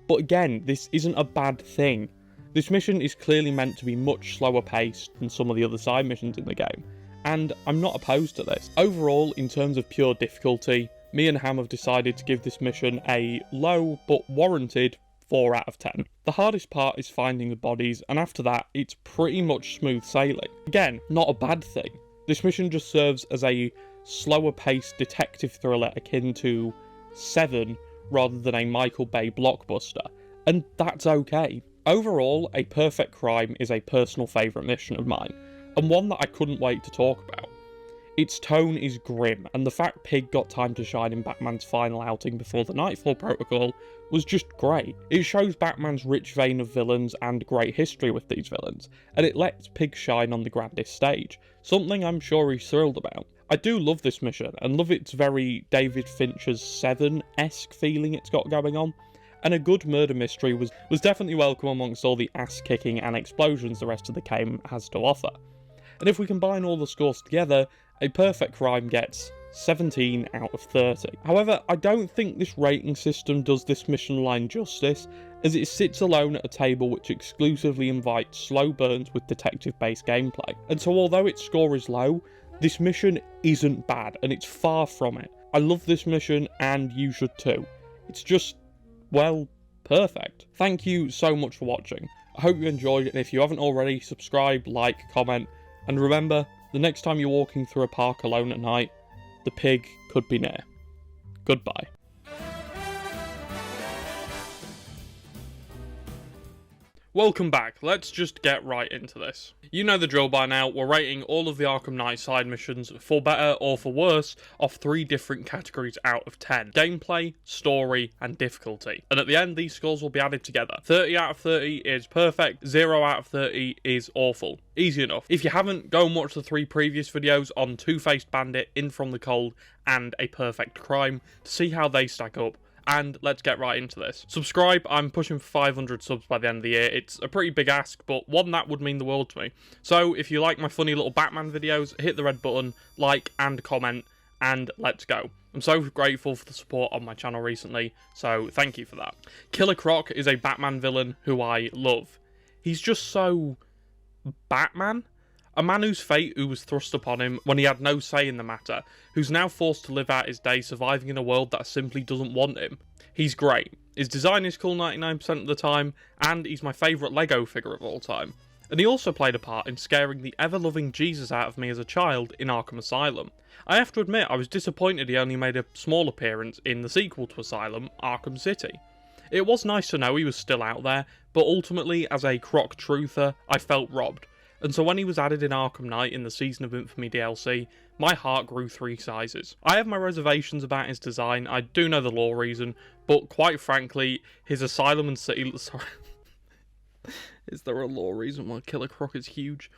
But again, this isn't a bad thing. This mission is clearly meant to be much slower paced than some of the other side missions in the game, and I'm not opposed to this. Overall, in terms of pure difficulty, me and Ham have decided to give this mission a low but warranted 4 out of 10. The hardest part is finding the bodies, and after that, it's pretty much smooth sailing. Again, not a bad thing. This mission just serves as a slower paced detective thriller akin to Seven rather than a Michael Bay blockbuster, and that's okay. Overall, A Perfect Crime is a personal favourite mission of mine, and one that I couldn't wait to talk about. Its tone is grim, and the fact Pig got time to shine in Batman's final outing before the Nightfall Protocol was just great. It shows Batman's rich vein of villains and great history with these villains, and it lets Pig shine on the grandest stage, something I'm sure he's thrilled about. I do love this mission, and love its very David Fincher's Seven-esque feeling it's got going on, and a good murder mystery was definitely welcome amongst all the ass-kicking and explosions the rest of the game has to offer. And if we combine all the scores together, a perfect crime gets 17 out of 30. However, I don't think this rating system does this mission line justice, as it sits alone at a table which exclusively invites slow burns with detective-based gameplay. And so although its score is low, this mission isn't bad, and it's far from it. I love this mission, and you should too. It's just, well, perfect. Thank you so much for watching. I hope you enjoyed it, and if you haven't already, subscribe, like, comment, and remember, the next time you're walking through a park alone at night, the pig could be near. Goodbye. Welcome back, let's just get right into this. You know the drill by now, we're rating all of the Arkham Knight side missions, for better or for worse, off 3 different categories out of 10. Gameplay, story, and difficulty. And at the end, these scores will be added together. 30 out of 30 is perfect, 0 out of 30 is awful. Easy enough. If you haven't, go and watch the 3 previous videos on Two-Faced Bandit, In From the Cold, and A Perfect Crime to see how they stack up. And let's get right into this. Subscribe, I'm pushing for 500 subs by the end of the year. It's a pretty big ask, but one that would mean the world to me. So if you like my funny little Batman videos, hit the red button, like and comment, and let's go. I'm so grateful for the support on my channel recently, so thank you for that. Killer Croc is a Batman villain who I love. He's just so Batman. A man whose fate was thrust upon him when he had no say in the matter, who's now forced to live out his day surviving in a world that simply doesn't want him. He's great. His design is cool 99% of the time, and he's my favourite Lego figure of all time. And he also played a part in scaring the ever-loving Jesus out of me as a child in Arkham Asylum. I have to admit, I was disappointed he only made a small appearance in the sequel to Asylum, Arkham City. It was nice to know he was still out there, but ultimately, as a Croc truther, I felt robbed. And so when he was added in Arkham Knight in the Season of Infamy DLC, my heart grew 3 sizes. I have my reservations about his design, I do know the lore reason, but quite frankly, his Asylum and City... Sorry. Is there a lore reason why Killer Croc is huge?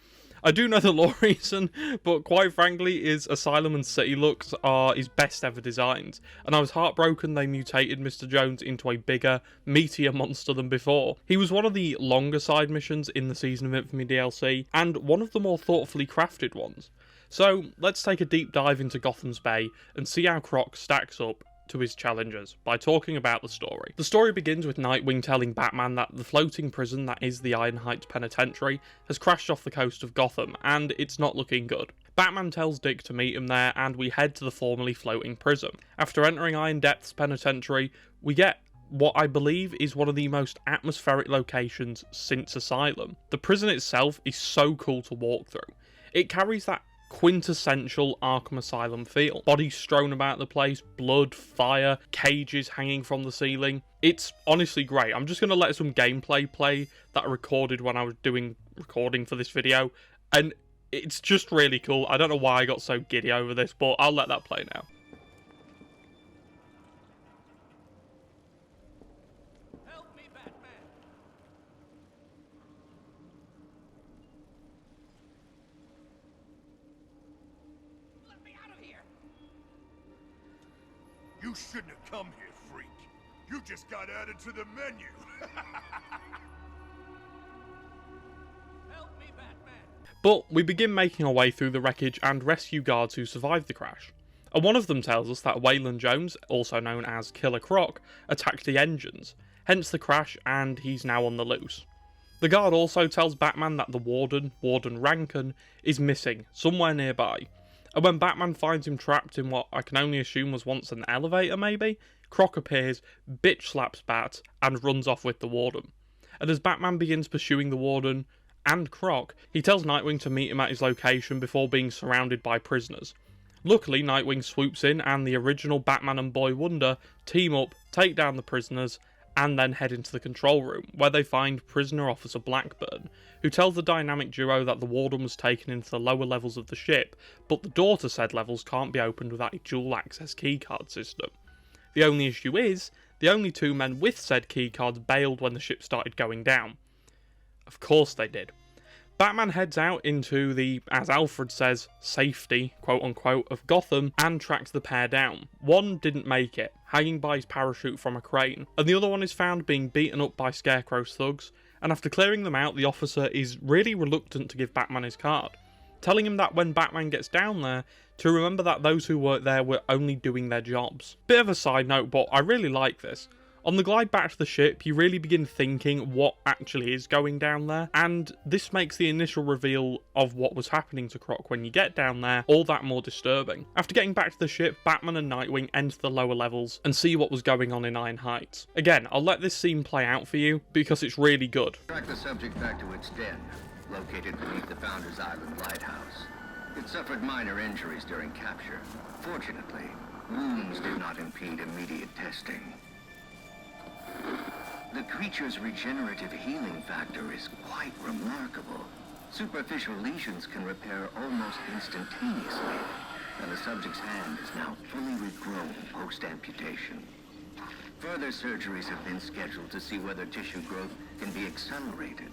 I do know the lore reason, but quite frankly, his Asylum and City looks are his best ever designs, and I was heartbroken they mutated Mr. Jones into a bigger, meatier monster than before. He was one of the longer side missions in the Season of Infamy DLC, and one of the more thoughtfully crafted ones. So, let's take a deep dive into Gotham's Bay, and see how Croc stacks up to his challengers by talking about the story. The story begins with Nightwing telling Batman that the floating prison that is the Iron Heights Penitentiary has crashed off the coast of Gotham, and it's not looking good. Batman tells Dick to meet him there, and we head to the formerly floating prison. After entering Iron Depths Penitentiary, we get what I believe is one of the most atmospheric locations since Asylum. The prison itself is so cool to walk through. It carries that quintessential Arkham Asylum feel. Bodies strewn about the place, blood, fire, cages hanging from the ceiling. It's honestly great. I'm just going to let some gameplay play that I recorded when I was doing recording for this video, and it's just really cool. I don't know why I got so giddy over this, but I'll let that play now. You shouldn't have come here, freak. You just got added to the menu. Help me, Batman. But we begin making our way through the wreckage and rescue guards who survived the crash. And one of them tells us that Waylon Jones, also known as Killer Croc, attacked the engines, hence the crash, and he's now on the loose. The guard also tells Batman that the Warden Rankin, is missing, somewhere nearby. And when Batman finds him trapped in what I can only assume was once an elevator maybe, Croc appears, bitch slaps Bat, and runs off with the Warden. And as Batman begins pursuing the Warden and Croc, he tells Nightwing to meet him at his location before being surrounded by prisoners. Luckily, Nightwing swoops in and the original Batman and Boy Wonder team up, take down the prisoners, and then head into the control room, where they find prisoner officer Blackburn, who tells the dynamic duo that the warden was taken into the lower levels of the ship, but the door to said levels can't be opened without a dual access keycard system. The only issue is, the only two men with said keycards bailed when the ship started going down. Of course they did. Batman heads out into the, as Alfred says, safety, quote-unquote, of Gotham and tracks the pair down. One didn't make it, hanging by his parachute from a crane, and the other one is found being beaten up by Scarecrow's thugs, and after clearing them out, the officer is really reluctant to give Batman his card, telling him that when Batman gets down there, to remember that those who worked there were only doing their jobs. Bit of a side note, but I really like this. On the glide back to the ship, you really begin thinking what actually is going down there, and this makes the initial reveal of what was happening to Croc when you get down there all that more disturbing. After getting back to the ship, Batman and Nightwing enter the lower levels and see what was going on in Iron Heights. Again, I'll let this scene play out for you because it's really good. Track the subject back to its den, located beneath the Founders Island lighthouse. It suffered minor injuries during capture. Fortunately, wounds did not impede immediate testing. The creature's regenerative healing factor is quite remarkable. Superficial lesions can repair almost instantaneously, and the subject's hand is now fully regrown post-amputation. Further surgeries have been scheduled to see whether tissue growth can be accelerated.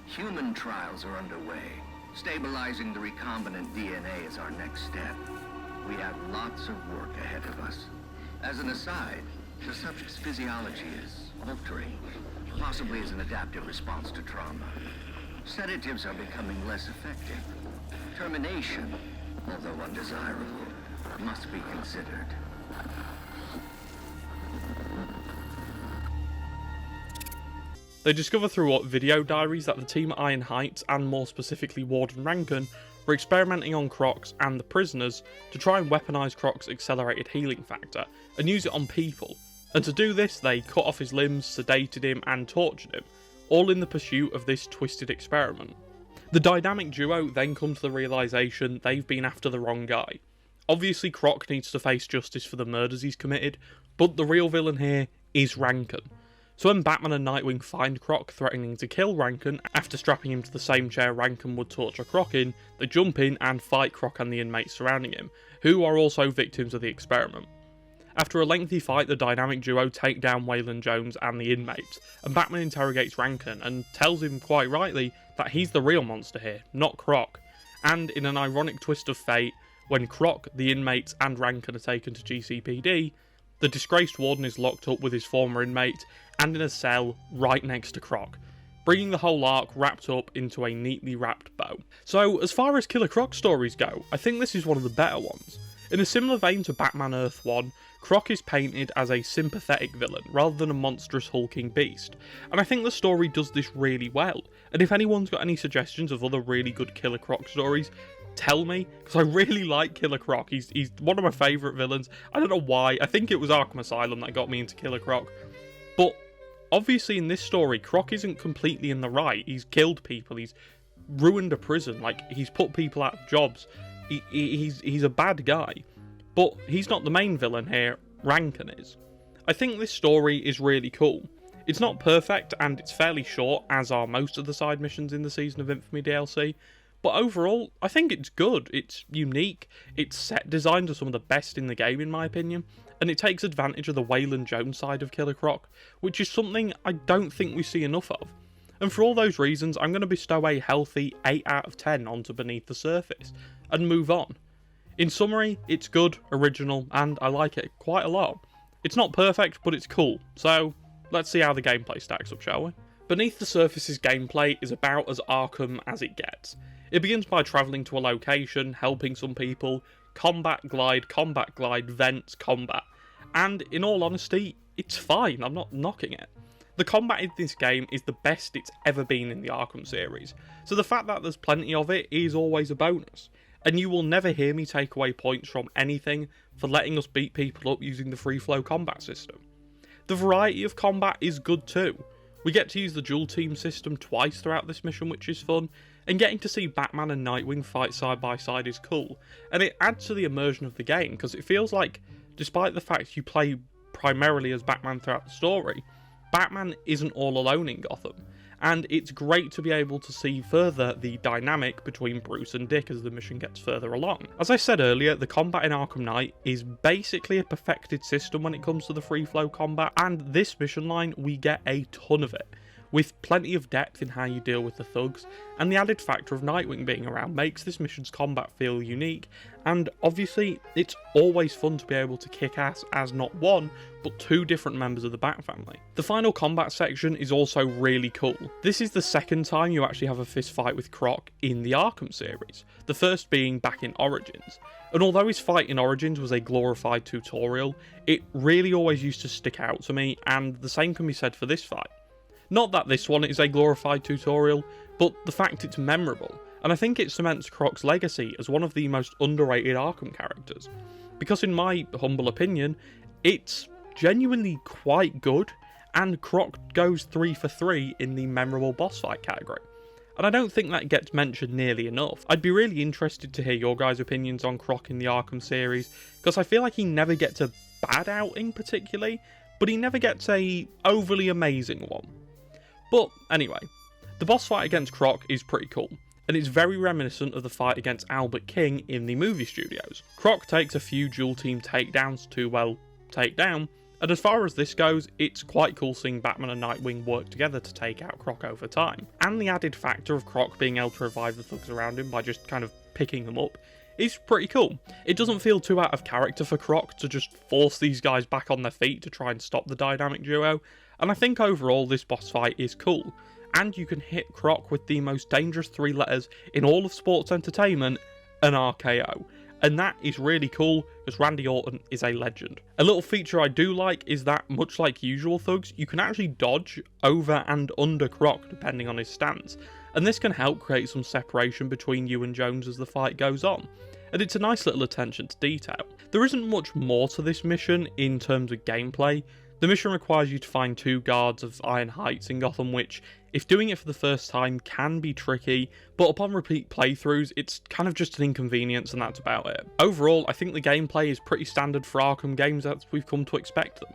Human trials are underway. Stabilizing the recombinant DNA is our next step. We have lots of work ahead of us. As an aside, the subject's physiology is altering, possibly as an adaptive response to trauma. Sedatives are becoming less effective. Termination, although undesirable, must be considered. They discover through video diaries that the team at Iron Heights, and more specifically Warden Rankin, were experimenting on Crocs and the prisoners to try and weaponize Croc's accelerated healing factor and use it on people. And to do this, they cut off his limbs, sedated him, and tortured him, all in the pursuit of this twisted experiment. The dynamic duo then come to the realisation they've been after the wrong guy. Obviously, Croc needs to face justice for the murders he's committed, but the real villain here is Rankin. So when Batman and Nightwing find Croc threatening to kill Rankin after strapping him to the same chair Rankin would torture Croc in, they jump in and fight Croc and the inmates surrounding him, who are also victims of the experiment. After a lengthy fight, the dynamic duo take down Waylon Jones and the inmates, and Batman interrogates Rankin and tells him quite rightly that he's the real monster here, not Croc. And in an ironic twist of fate, when Croc, the inmates and Rankin are taken to GCPD, the disgraced warden is locked up with his former inmate and in a cell right next to Croc, bringing the whole arc wrapped up into a neatly wrapped bow. So as far as Killer Croc stories go, I think this is one of the better ones. In a similar vein to Batman Earth 1, Croc is painted as a sympathetic villain rather than a monstrous hulking beast, and I think the story does this really well. And if anyone's got any suggestions of other really good Killer Croc stories, tell me, because I really like Killer Croc. He's one of my favourite villains. I don't know why. I think it was Arkham Asylum that got me into Killer Croc. But obviously in this story, Croc isn't completely in the right. He's killed people. He's ruined a prison. Like, he's put people out of jobs. He's a bad guy. But he's not the main villain here. Rankin is. I think this story is really cool. It's not perfect, and it's fairly short, as are most of the side missions in the Season of Infamy DLC. But overall, I think it's good, it's unique, its set designs are some of the best in the game in my opinion, and it takes advantage of the Waylon Jones side of Killer Croc, which is something I don't think we see enough of. And for all those reasons, I'm going to bestow a healthy 8 out of 10 onto Beneath the Surface, and move on. In summary, it's good, original, and I like it quite a lot. It's not perfect, but it's cool, so let's see how the gameplay stacks up, shall we? Beneath the Surface's gameplay is about as Arkham as it gets. It begins by travelling to a location, helping some people, combat, glide, vents, combat. And in all honesty, it's fine, I'm not knocking it. The combat in this game is the best it's ever been in the Arkham series, so the fact that there's plenty of it is always a bonus. And you will never hear me take away points from anything for letting us beat people up using the free flow combat system. The variety of combat is good too. We get to use the dual team system twice throughout this mission, which is fun, and getting to see Batman and Nightwing fight side by side is cool, and it adds to the immersion of the game, because it feels like, despite the fact you play primarily as Batman throughout the story, Batman isn't all alone in Gotham, and it's great to be able to see further the dynamic between Bruce and Dick as the mission gets further along. As I said earlier, the combat in Arkham Knight is basically a perfected system when it comes to the free flow combat, and this mission line, we get a ton of it, with plenty of depth in how you deal with the thugs, and the added factor of Nightwing being around makes this mission's combat feel unique, and obviously it's always fun to be able to kick ass as not one, but two different members of the Bat family. The final combat section is also really cool. This is the second time you actually have a fist fight with Croc in the Arkham series, the first being back in Origins, and although his fight in Origins was a glorified tutorial, it really always used to stick out to me, and the same can be said for this fight. Not that this one is a glorified tutorial, but the fact it's memorable, and I think it cements Croc's legacy as one of the most underrated Arkham characters, because in my humble opinion, it's genuinely quite good, and Croc goes 3 for 3 in the memorable boss fight category. And I don't think that gets mentioned nearly enough. I'd be really interested to hear your guys' opinions on Croc in the Arkham series, because I feel like he never gets a bad outing particularly, but he never gets a overly amazing one. But anyway, the boss fight against Croc is pretty cool, and it's very reminiscent of the fight against Albert King in the movie studios. Croc takes a few dual team takedowns to, well, take down, and as far as this goes, it's quite cool seeing Batman and Nightwing work together to take out Croc over time. And the added factor of Croc being able to revive the thugs around him by just kind of picking them up is pretty cool. It doesn't feel too out of character for Croc to just force these guys back on their feet to try and stop the dynamic duo, and I think overall this boss fight is cool, and you can hit Croc with the most dangerous 3 letters in all of sports entertainment, an RKO. And that is really cool, because Randy Orton is a legend. A little feature I do like is that, much like usual thugs, you can actually dodge over and under Croc depending on his stance, and this can help create some separation between you and Jones as the fight goes on. And it's a nice little attention to detail. There isn't much more to this mission in terms of gameplay. The mission requires you to find 2 guards of Iron Heights in Gotham, which, if doing it for the first time, can be tricky, but upon repeat playthroughs, it's kind of just an inconvenience and that's about it. Overall, I think the gameplay is pretty standard for Arkham games as we've come to expect them.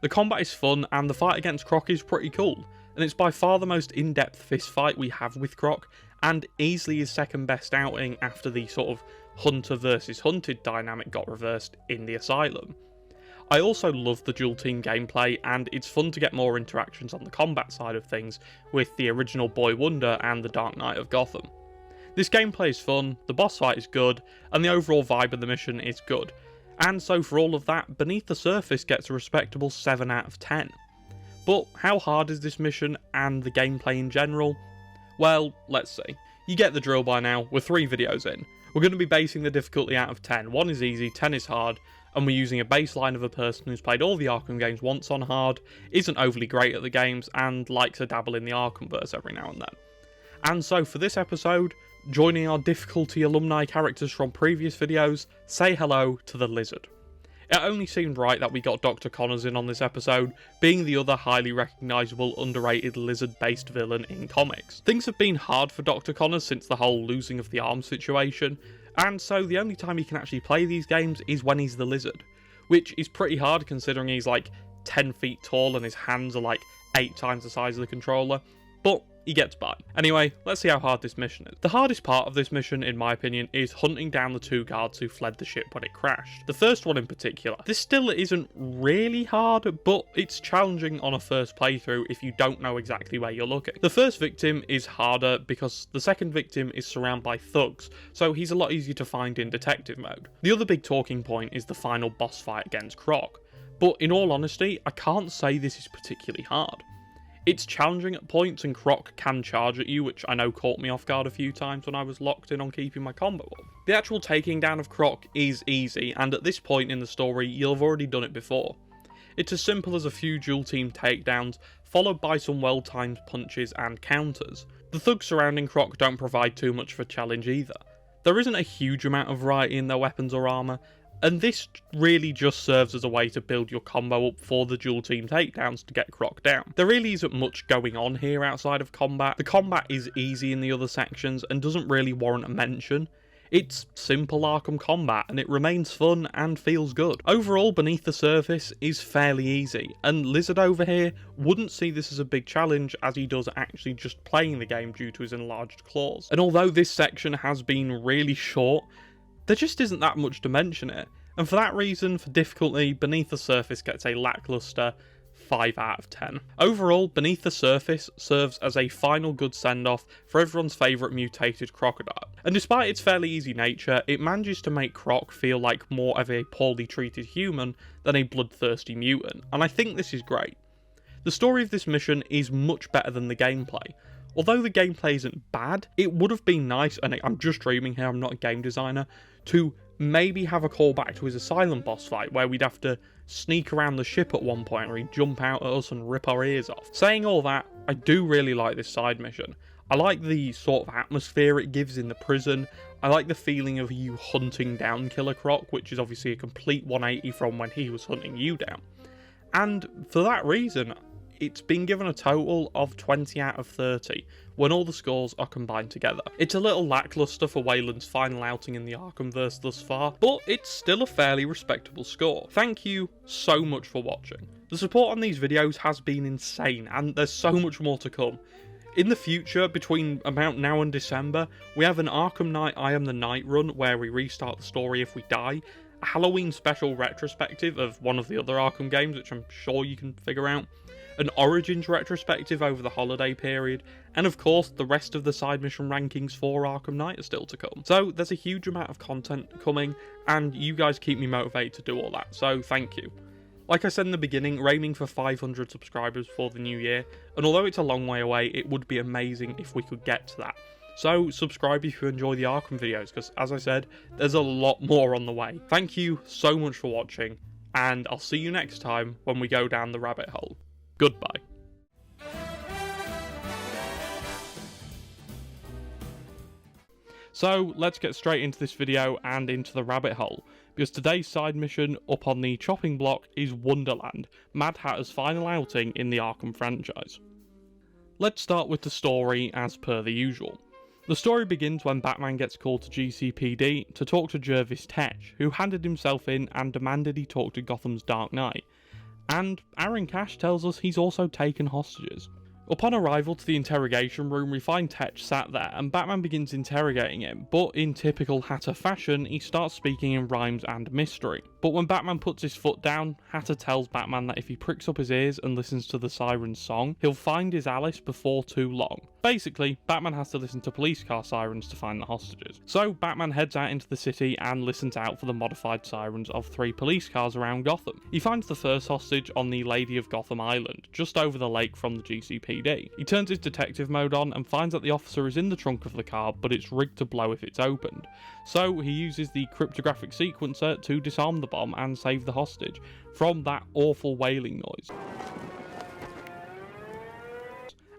The combat is fun, and the fight against Croc is pretty cool, and it's by far the most in-depth fist fight we have with Croc, and easily his second best outing after the sort of hunter versus hunted dynamic got reversed in the Asylum. I also love the dual team gameplay, and it's fun to get more interactions on the combat side of things with the original Boy Wonder and the Dark Knight of Gotham. This gameplay is fun, the boss fight is good, and the overall vibe of the mission is good, and so for all of that, Beneath the Surface gets a respectable 7 out of 10. But how hard is this mission and the gameplay in general? Well, let's see. You get the drill by now, we're 3 videos in. We're going to be basing the difficulty out of 10. 1 is easy, 10 is hard, and we're using a baseline of a person who's played all the Arkham games once on hard, isn't overly great at the games, and likes to dabble in the Arkhamverse every now and then. And so for this episode, joining our difficulty alumni characters from previous videos, say hello to the Lizard. It only seemed right that we got Dr. Connors in on this episode, being the other highly recognisable, underrated lizard-based villain in comics. Things have been hard for Dr. Connors since the whole losing of the arm situation, and so the only time he can actually play these games is when he's the Lizard, which is pretty hard considering he's like 10 feet tall and his hands are like 8 times the size of the controller, but he gets by. Anyway, let's see how hard this mission is. The hardest part of this mission, in my opinion, is hunting down the 2 guards who fled the ship when it crashed. The first one in particular. This still isn't really hard, but it's challenging on a first playthrough if you don't know exactly where you're looking. The first victim is harder because the second victim is surrounded by thugs, so he's a lot easier to find in detective mode. The other big talking point is the final boss fight against Croc, but in all honesty, I can't say this is particularly hard. It's challenging at points and Croc can charge at you, which I know caught me off guard a few times when I was locked in on keeping my combo up. The actual taking down of Croc is easy, and at this point in the story you'll have already done it before. It's as simple as a few dual team takedowns, followed by some well timed punches and counters. The thugs surrounding Croc don't provide too much of a challenge either. There isn't a huge amount of variety in their weapons or armour, and this really just serves as a way to build your combo up for the dual team takedowns to get Croc down. There really isn't much going on here outside of combat. The combat is easy in the other sections and doesn't really warrant a mention. It's simple Arkham combat, and it remains fun and feels good. Overall, Beneath the Surface is fairly easy, and Lizard over here wouldn't see this as a big challenge as he does actually just playing the game due to his enlarged claws. And although this section has been really short, there just isn't that much to mention it. And for that reason, for difficulty, Beneath the Surface gets a lackluster 5 out of 10. Overall, Beneath the Surface serves as a final good send-off for everyone's favourite mutated crocodile. And despite its fairly easy nature, it manages to make Croc feel like more of a poorly treated human than a bloodthirsty mutant, and I think this is great. The story of this mission is much better than the gameplay. Although the gameplay isn't bad, it would have been nice, and I'm just dreaming here, I'm not a game designer, to maybe have a callback to his Asylum boss fight where we'd have to sneak around the ship at one point or he'd jump out at us and rip our ears off. Saying all that, I do really like this side mission. I like the sort of atmosphere it gives in the prison. I like the feeling of you hunting down Killer Croc, which is obviously a complete 180 from when he was hunting you down. And for that reason, it's been given a total of 20 out of 30 when all the scores are combined together. It's a little lackluster for Wayland's final outing in the Arkhamverse thus far, but it's still a fairly respectable score. Thank you so much for watching. The support on these videos has been insane, and there's so much more to come. In the future, between about now and December, we have an Arkham Knight I Am the Night run where we restart the story if we die, a Halloween special retrospective of one of the other Arkham games, which I'm sure you can figure out, an Origins retrospective over the holiday period, and of course the rest of the side mission rankings for Arkham Knight are still to come. So there's a huge amount of content coming, and you guys keep me motivated to do all that, so thank you. Like I said in the beginning, we're aiming for 500 subscribers for the new year, and although it's a long way away, it would be amazing if we could get to that. So subscribe if you enjoy the Arkham videos, because as I said, there's a lot more on the way. Thank you so much for watching, and I'll see you next time when we go down the rabbit hole. Goodbye. So let's get straight into this video and into the rabbit hole, because today's side mission up on the chopping block is Wonderland, Mad Hatter's final outing in the Arkham franchise. Let's start with the story as per the usual. The story begins when Batman gets called to GCPD to talk to Jervis Tetch, who handed himself in and demanded he talk to Gotham's Dark Knight. And Aaron Cash tells us he's also taken hostages. Upon arrival to the interrogation room, we find Tetch sat there, and Batman begins interrogating him, but in typical Hatter fashion, he starts speaking in rhymes and mystery. But when Batman puts his foot down, Hatter tells Batman that if he pricks up his ears and listens to the siren's song, he'll find his Alice before too long. Basically, Batman has to listen to police car sirens to find the hostages. So Batman heads out into the city and listens out for the modified sirens of 3 police cars around Gotham. He finds the first hostage on the Lady of Gotham Island, just over the lake from the GCPD. He turns his detective mode on and finds that the officer is in the trunk of the car, but it's rigged to blow if it's opened. So he uses the cryptographic sequencer to disarm the bomb and save the hostage from that awful wailing noise.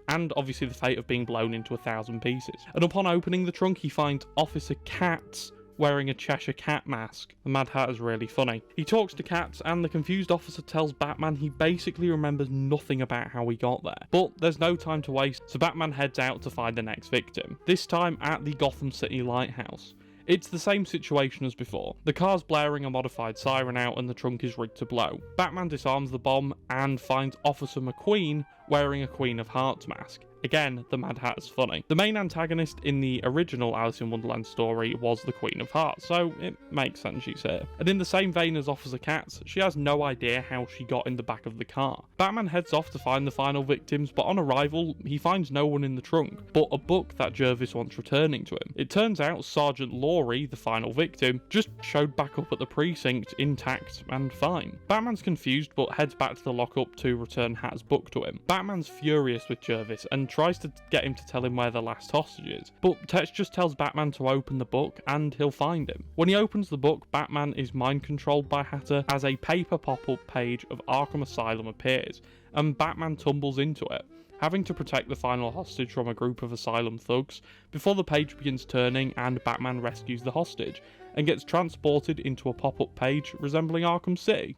And obviously the fate of being blown into 1,000 pieces. And upon opening the trunk, he finds Officer Katz wearing a Cheshire Cat mask. The Mad Hatter's really funny. He talks to Katz, and the confused officer tells Batman he basically remembers nothing about how he got there. But there's no time to waste, so Batman heads out to find the next victim, this time at the Gotham City Lighthouse. It's the same situation as before. The car's blaring a modified siren out and the trunk is rigged to blow. Batman disarms the bomb and finds Officer McQueen wearing a Queen of Hearts mask. Again, the Mad Hatter's funny. The main antagonist in the original Alice in Wonderland story was the Queen of Hearts, so it makes sense she's here. And in the same vein as Officer Katz, she has no idea how she got in the back of the car. Batman heads off to find the final victims, but on arrival, he finds no one in the trunk, but a book that Jervis wants returning to him. It turns out Sergeant Laurie, the final victim, just showed back up at the precinct intact and fine. Batman's confused, but heads back to the lockup to return Hat's book to him. Batman's furious with Jervis and tries to get him to tell him where the last hostage is, but Tetch just tells Batman to open the book and he'll find him. When he opens the book, Batman is mind controlled by Hatter as a paper pop-up page of Arkham Asylum appears, and Batman tumbles into it, having to protect the final hostage from a group of Asylum thugs before the page begins turning and Batman rescues the hostage and gets transported into a pop-up page resembling Arkham City.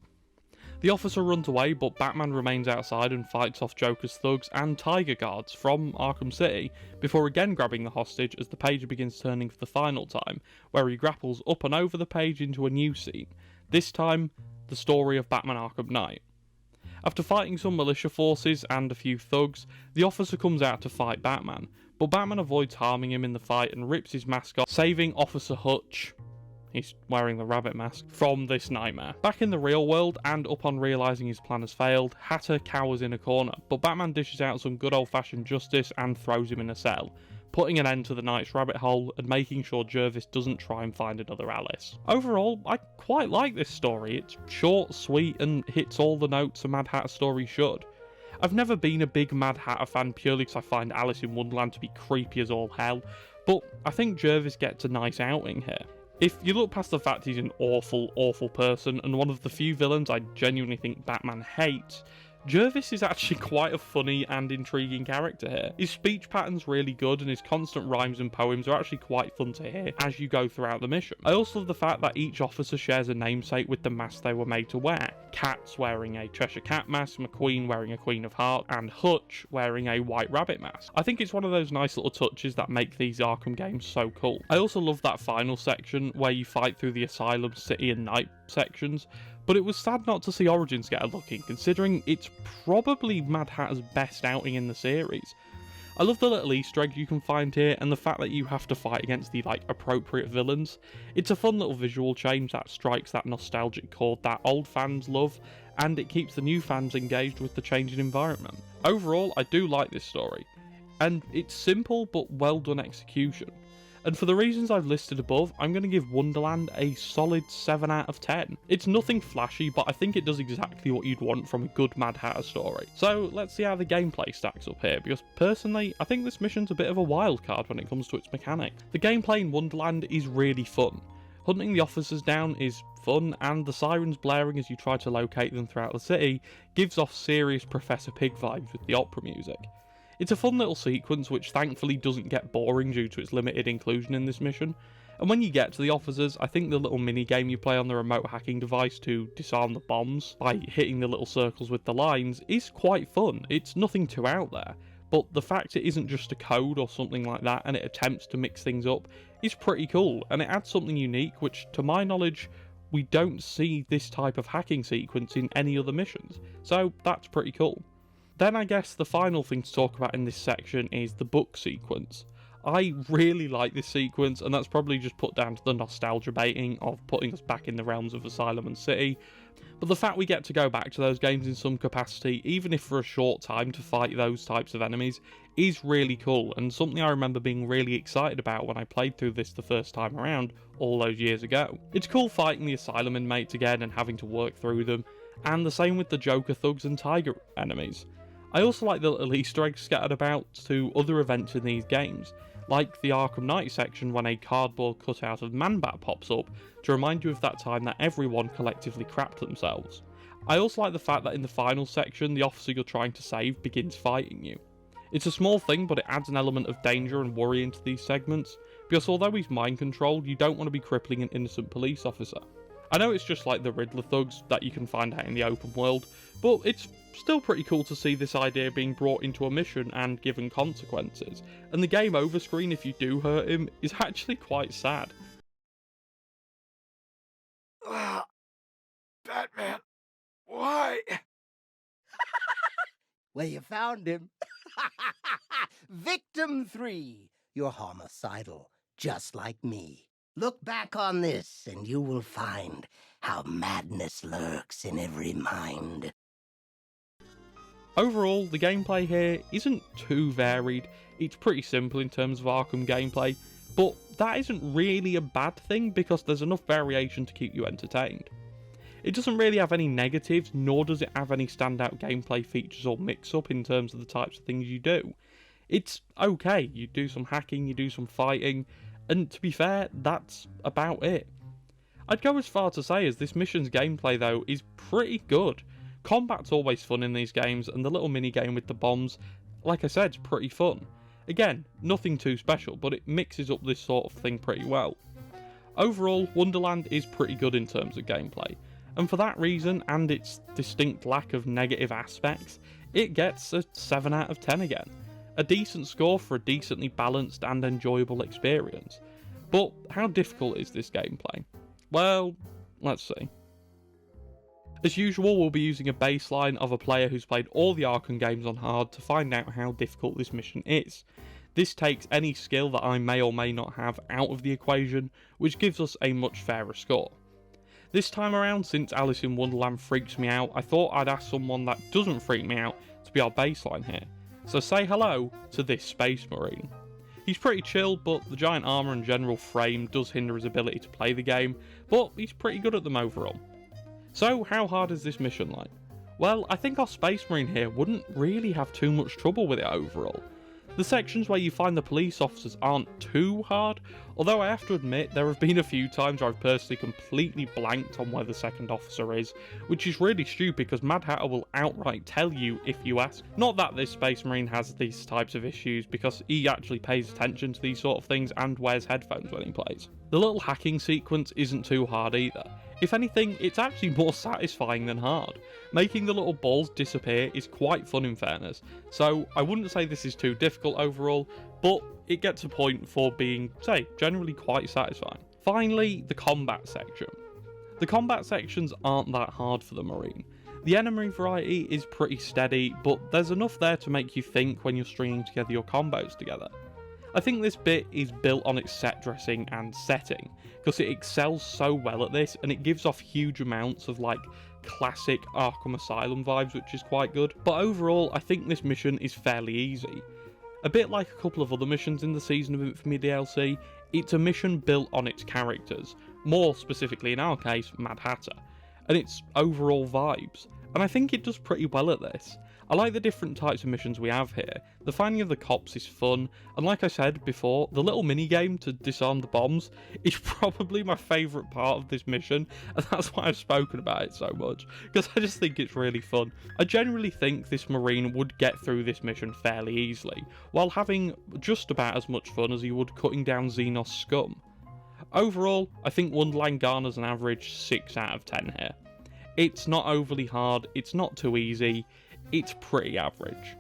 The officer runs away, but Batman remains outside and fights off Joker's thugs and Tiger Guards from Arkham City, before again grabbing the hostage as the page begins turning for the final time, where he grapples up and over the page into a new scene, this time the story of Batman Arkham Knight. After fighting some militia forces and a few thugs, the officer comes out to fight Batman, but Batman avoids harming him in the fight and rips his mask off, saving Officer Hutch, he's wearing the rabbit mask, from this nightmare. Back in the real world, and upon realising his plan has failed, Hatter cowers in a corner, but Batman dishes out some good old-fashioned justice and throws him in a cell, putting an end to the Knight's rabbit hole and making sure Jervis doesn't try and find another Alice. Overall, I quite like this story. It's short, sweet, and hits all the notes a Mad Hatter story should. I've never been a big Mad Hatter fan purely because I find Alice in Wonderland to be creepy as all hell, but I think Jervis gets a nice outing here. If you look past the fact he's an awful, awful person and one of the few villains I genuinely think Batman hates, Jervis is actually quite a funny and intriguing character here. His speech pattern's really good and his constant rhymes and poems are actually quite fun to hear as you go throughout the mission. I also love the fact that each officer shares a namesake with the mask they were made to wear. Cat's wearing a Cheshire Cat mask, McQueen wearing a Queen of Hearts, and Hutch wearing a White Rabbit mask. I think it's one of those nice little touches that make these Arkham games so cool. I also love that final section where you fight through the Asylum, City and Night sections, but it was sad not to see Origins get a look in, considering it's probably Mad Hatter's best outing in the series. I love the little Easter eggs you can find here, and the fact that you have to fight against the appropriate villains. It's a fun little visual change that strikes that nostalgic chord that old fans love, and it keeps the new fans engaged with the changing environment. Overall, I do like this story, and it's simple but well done execution. And for the reasons I've listed above, I'm going to give Wonderland a solid 7 out of 10. It's nothing flashy, but I think it does exactly what you'd want from a good Mad Hatter story. So let's see how the gameplay stacks up here, because personally, I think this mission's a bit of a wild card when it comes to its mechanic. The gameplay in Wonderland is really fun. Hunting the officers down is fun, and the sirens blaring as you try to locate them throughout the city gives off serious Professor Pig vibes with the opera music. It's a fun little sequence which thankfully doesn't get boring due to its limited inclusion in this mission, and when you get to the officers, I think the little mini game you play on the remote hacking device to disarm the bombs by hitting the little circles with the lines is quite fun. It's nothing too out there, but the fact it isn't just a code or something like that and it attempts to mix things up is pretty cool, and it adds something unique which, to my knowledge, we don't see this type of hacking sequence in any other missions, so that's pretty cool. Then I guess the final thing to talk about in this section is the book sequence. I really like this sequence, and that's probably just put down to the nostalgia baiting of putting us back in the realms of Asylum and City, but the fact we get to go back to those games in some capacity, even if for a short time, to fight those types of enemies, is really cool, and something I remember being really excited about when I played through this the first time around all those years ago. It's cool fighting the Asylum inmates again and having to work through them, and the same with the Joker thugs and Tiger enemies. I also like the little Easter eggs scattered about to other events in these games, like the Arkham Knight section when a cardboard cutout of Man-Bat pops up to remind you of that time that everyone collectively crapped themselves. I also like the fact that in the final section, the officer you're trying to save begins fighting you. It's a small thing, but it adds an element of danger and worry into these segments, because although he's mind-controlled, you don't want to be crippling an innocent police officer. I know it's just like the Riddler thugs that you can find out in the open world, but it's still pretty cool to see this idea being brought into a mission and given consequences, and the game over screen if you do hurt him is actually quite sad. Batman, why? Well, you found him. Victim 3. You're homicidal, just like me. Look back on this, and you will find how madness lurks in every mind. Overall, the gameplay here isn't too varied. It's pretty simple in terms of Arkham gameplay, but that isn't really a bad thing because there's enough variation to keep you entertained. It doesn't really have any negatives, nor does it have any standout gameplay features or mix-up in terms of the types of things you do. It's okay, you do some hacking, you do some fighting, and to be fair, that's about it. I'd go as far to say as this mission's gameplay though is pretty good. Combat's always fun in these games, and the little mini-game with the bombs, like I said, is pretty fun. Again, nothing too special, but it mixes up this sort of thing pretty well. Overall, Wonderland is pretty good in terms of gameplay, and for that reason, and its distinct lack of negative aspects, it gets a 7 out of 10 again. A decent score for a decently balanced and enjoyable experience. But how difficult is this gameplay? Well, let's see. As usual, we'll be using a baseline of a player who's played all the Arkham games on hard to find out how difficult this mission is. This takes any skill that I may or may not have out of the equation, which gives us a much fairer score. This time around, since Alice in Wonderland freaks me out, I thought I'd ask someone that doesn't freak me out to be our baseline here. So say hello to this Space Marine. He's pretty chill, but the giant armour and general frame does hinder his ability to play the game, but he's pretty good at them overall. So how hard is this mission like? Well, I think our Space Marine here wouldn't really have too much trouble with it overall. The sections where you find the police officers aren't too hard, although I have to admit there have been a few times where I've personally completely blanked on where the second officer is, which is really stupid because Mad Hatter will outright tell you if you ask. Not that this Space Marine has these types of issues, because he actually pays attention to these sort of things and wears headphones when he plays. The little hacking sequence isn't too hard either. If anything, it's actually more satisfying than hard. Making the little balls disappear is quite fun in fairness, so I wouldn't say this is too difficult overall, but it gets a point for being, say, generally quite satisfying. Finally, the combat section. The combat sections aren't that hard for the Marine. The enemy variety is pretty steady, but there's enough there to make you think when you're stringing together your combos together. I think this bit is built on its set dressing and setting, because it excels so well at this, and it gives off huge amounts of like classic Arkham Asylum vibes, which is quite good. But overall, I think this mission is fairly easy. A bit like a couple of other missions in the Season of Infamy DLC, it's a mission built on its characters, more specifically in our case, Mad Hatter, and its overall vibes, and I think it does pretty well at this. I like the different types of missions we have here. The finding of the cops is fun, and like I said before, the little mini-game to disarm the bombs is probably my favourite part of this mission, and that's why I've spoken about it so much, because I just think it's really fun. I generally think this Marine would get through this mission fairly easily, while having just about as much fun as he would cutting down Xenos scum. Overall, I think Wonderland garners an average 6 out of 10 here. It's not overly hard, it's not too easy, it's pretty average.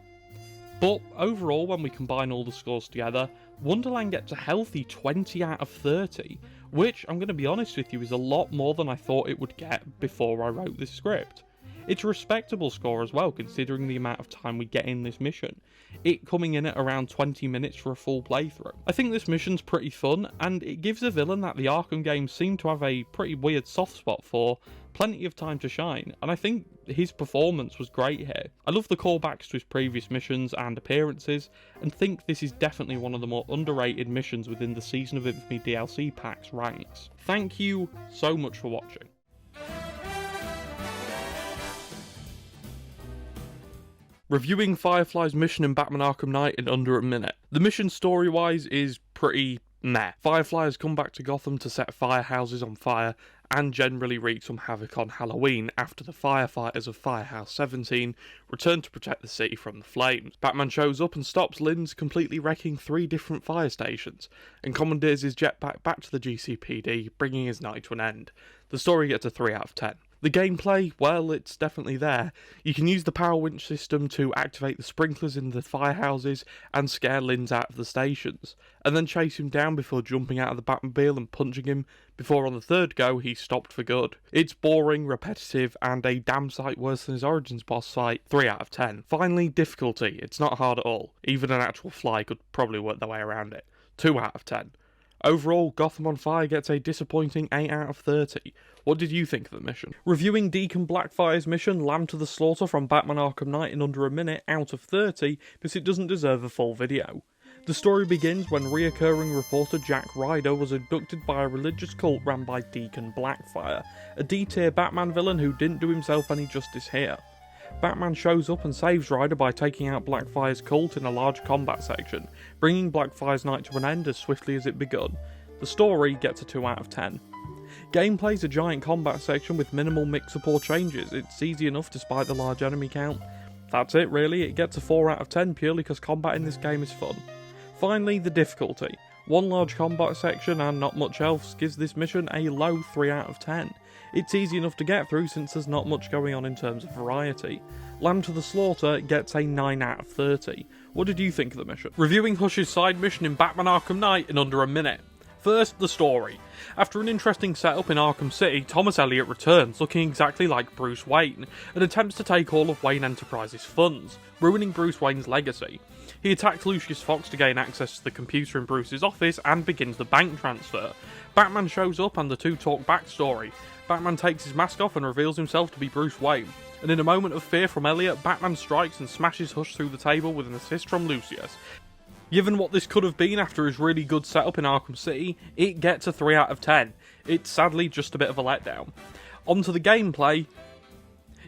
But overall, when we combine all the scores together, Wonderland gets a healthy 20 out of 30, which, I'm going to be honest with you, is a lot more than I thought it would get before I wrote this script. It's a respectable score as well, considering the amount of time we get in this mission, it coming in at around 20 minutes for a full playthrough. I think this mission's pretty fun, and it gives a villain that the Arkham games seem to have a pretty weird soft spot for plenty of time to shine, and I think his performance was great here. I love the callbacks to his previous missions and appearances, and think this is definitely one of the more underrated missions within the Season of Infamy DLC pack's ranks. Thank you so much for watching. Reviewing Firefly's mission in Batman Arkham Knight in under a minute. The mission story-wise is pretty meh. Firefly has come back to Gotham to set firehouses on fire and generally wreak some havoc on Halloween after the firefighters of Firehouse 17 return to protect the city from the flames. Batman shows up and stops Lynn's completely wrecking 3 different fire stations and commandeers his jetpack back to the GCPD, bringing his night to an end. The story gets a 3 out of 10. The gameplay, well, it's definitely there. You can use the power winch system to activate the sprinklers in the firehouses and scare Linz out of the stations, and then chase him down before jumping out of the Batmobile and punching him, before on the third go he stopped for good. It's boring, repetitive, and a damn sight worse than his Origins boss fight. 3 out of 10. Finally, difficulty. It's not hard at all. Even an actual fly could probably work their way around it. 2 out of 10. Overall, Gotham on Fire gets a disappointing 8 out of 30. What did you think of the mission? Reviewing Deacon Blackfire's mission, Lamb to the Slaughter from Batman Arkham Knight in under a minute out of 30, because it doesn't deserve a full video. The story begins when reoccurring reporter Jack Ryder was abducted by a religious cult ran by Deacon Blackfire, a D-tier Batman villain who didn't do himself any justice here. Batman shows up and saves Ryder by taking out Blackfire's cult in a large combat section, bringing Blackfire's night to an end as swiftly as it begun. The story gets a 2 out of 10. Gameplay's a giant combat section with minimal mix-up or changes. It's easy enough despite the large enemy count. That's it really, it gets a 4 out of 10 purely because combat in this game is fun. Finally, the difficulty. One large combat section and not much else gives this mission a low 3 out of 10. It's easy enough to get through since there's not much going on in terms of variety. Lamb to the Slaughter gets a 9 out of 30. What did you think of the mission? Reviewing Hush's side mission in Batman Arkham Knight in under a minute. First, the story. After an interesting setup in Arkham City, Thomas Elliot returns looking exactly like Bruce Wayne and attempts to take all of Wayne Enterprises' funds, ruining Bruce Wayne's legacy. He attacks Lucius Fox to gain access to the computer in Bruce's office and begins the bank transfer. Batman shows up and the two talk backstory. Batman takes his mask off and reveals himself to be Bruce Wayne, and in a moment of fear from Elliot, Batman strikes and smashes Hush through the table with an assist from Lucius. Given what this could have been after his really good setup in Arkham City, it gets a 3 out of 10. It's sadly just a bit of a letdown. Onto the gameplay,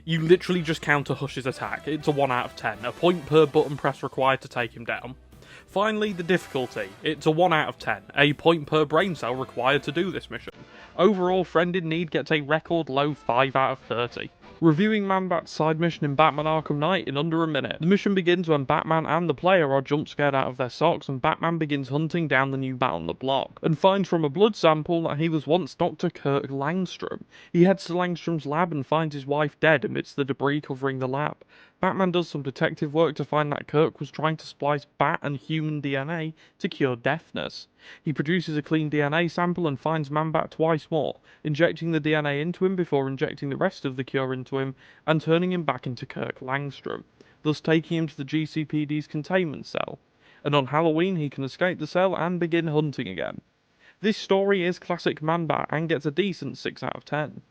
you literally just counter Hush's attack. It's a 1 out of 10, a point per button press required to take him down. Finally, the difficulty. It's a 1 out of 10, a point per brain cell required to do this mission. Overall, Friend in Need gets a record low 5 out of 30. Reviewing Man-Bat's side mission in Batman Arkham Knight in under a minute. The mission begins when Batman and the player are jump scared out of their socks and Batman begins hunting down the new Bat on the block, and finds from a blood sample that he was once Dr. Kirk Langstrom. He heads to Langstrom's lab and finds his wife dead amidst the debris covering the lab. Batman does some detective work to find that Kirk was trying to splice bat and human DNA to cure deafness. He produces a clean DNA sample and finds Man-Bat twice more, injecting the DNA into him before injecting the rest of the cure into him and turning him back into Kirk Langstrom, thus taking him to the GCPD's containment cell. And on Halloween he can escape the cell and begin hunting again. This story is classic Man-Bat and gets a decent 6 out of 10.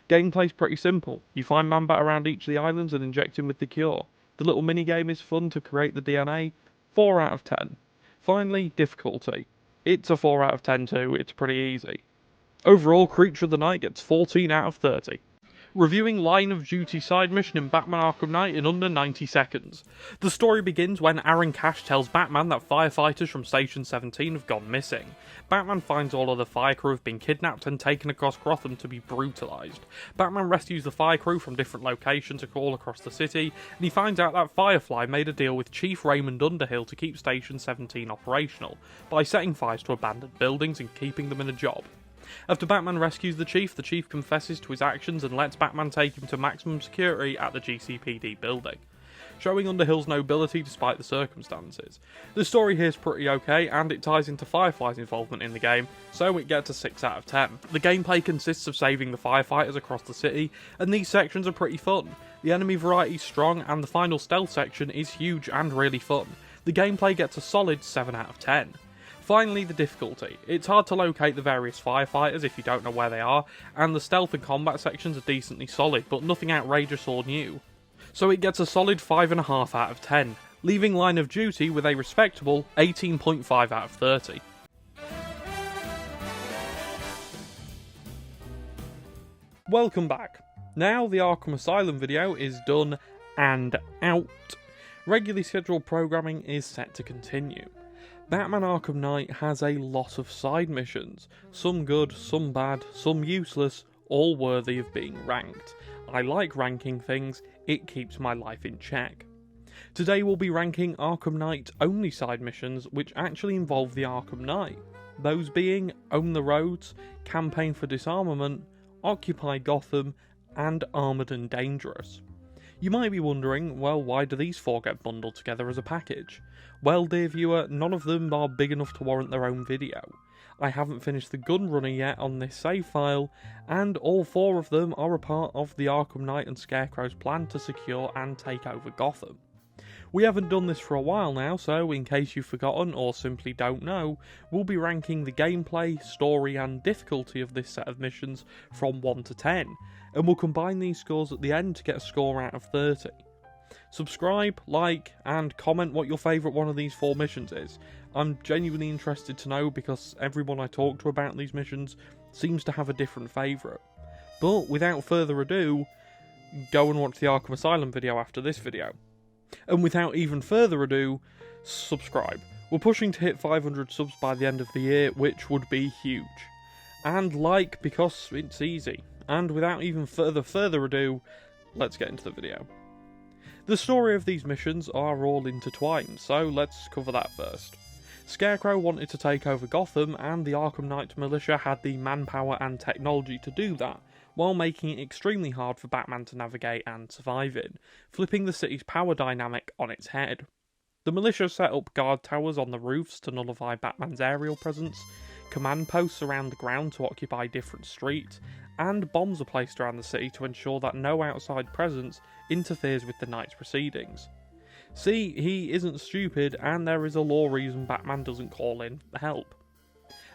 Gameplay's pretty simple. You find Man-Bat around each of the islands and inject him with the cure. The little minigame is fun to create the DNA. 4 out of 10. Finally, difficulty. It's a 4 out of 10 too, it's pretty easy. Overall, Creature of the Night gets 14 out of 30. Reviewing Line of Duty side mission in Batman Arkham Knight in under 90 seconds. The story begins when Aaron Cash tells Batman that firefighters from Station 17 have gone missing. Batman finds all of the fire crew have been kidnapped and taken across Gotham to be brutalised. Batman rescues the fire crew from different locations all across the city, and he finds out that Firefly made a deal with Chief Raymond Underhill to keep Station 17 operational, by setting fires to abandoned buildings and keeping them in a job. After Batman rescues the Chief confesses to his actions and lets Batman take him to maximum security at the GCPD building, showing Underhill's nobility despite the circumstances. The story here is pretty okay, and it ties into Firefly's involvement in the game, so it gets a 6 out of 10. The gameplay consists of saving the firefighters across the city, and these sections are pretty fun. The enemy variety is strong, and the final stealth section is huge and really fun. The gameplay gets a solid 7 out of 10. Finally, the difficulty. It's hard to locate the various firefighters if you don't know where they are, and the stealth and combat sections are decently solid, but nothing outrageous or new. So it gets a solid 5.5 out of 10, leaving Line of Duty with a respectable 18.5 out of 30. Welcome back. Now the Arkham Asylum video is done and out. Regularly scheduled programming is set to continue. Batman Arkham Knight has a lot of side missions, some good, some bad, some useless, all worthy of being ranked. I like ranking things, it keeps my life in check. Today we'll be ranking Arkham Knight only side missions which actually involve the Arkham Knight, those being Own the Roads, Campaign for Disarmament, Occupy Gotham, and Armoured and Dangerous. You might be wondering, well, why do these four get bundled together as a package? Well, dear viewer, none of them are big enough to warrant their own video. I haven't finished the gun runner yet on this save file, and all four of them are a part of the Arkham Knight and Scarecrow's plan to secure and take over Gotham. We haven't done this for a while now, so in case you've forgotten or simply don't know, we'll be ranking the gameplay, story and difficulty of this set of missions from 1 to 10, and we'll combine these scores at the end to get a score out of 30. Subscribe, like, and comment what your favourite one of these four missions is. I'm genuinely interested to know because everyone I talk to about these missions seems to have a different favourite. But without further ado, go and watch the Arkham Asylum video after this video. And without even further ado, subscribe. We're pushing to hit 500 subs by the end of the year, which would be huge. And like, because it's easy. And without even further ado, let's get into the video. The story of these missions are all intertwined, so let's cover that first. Scarecrow wanted to take over Gotham, and the Arkham Knight militia had the manpower and technology to do that, while making it extremely hard for Batman to navigate and survive in, flipping the city's power dynamic on its head. The militia set up guard towers on the roofs to nullify Batman's aerial presence, command posts around the ground to occupy different streets, and bombs are placed around the city to ensure that no outside presence interferes with the Knight's proceedings. See, he isn't stupid, and there is a law reason Batman doesn't call in help.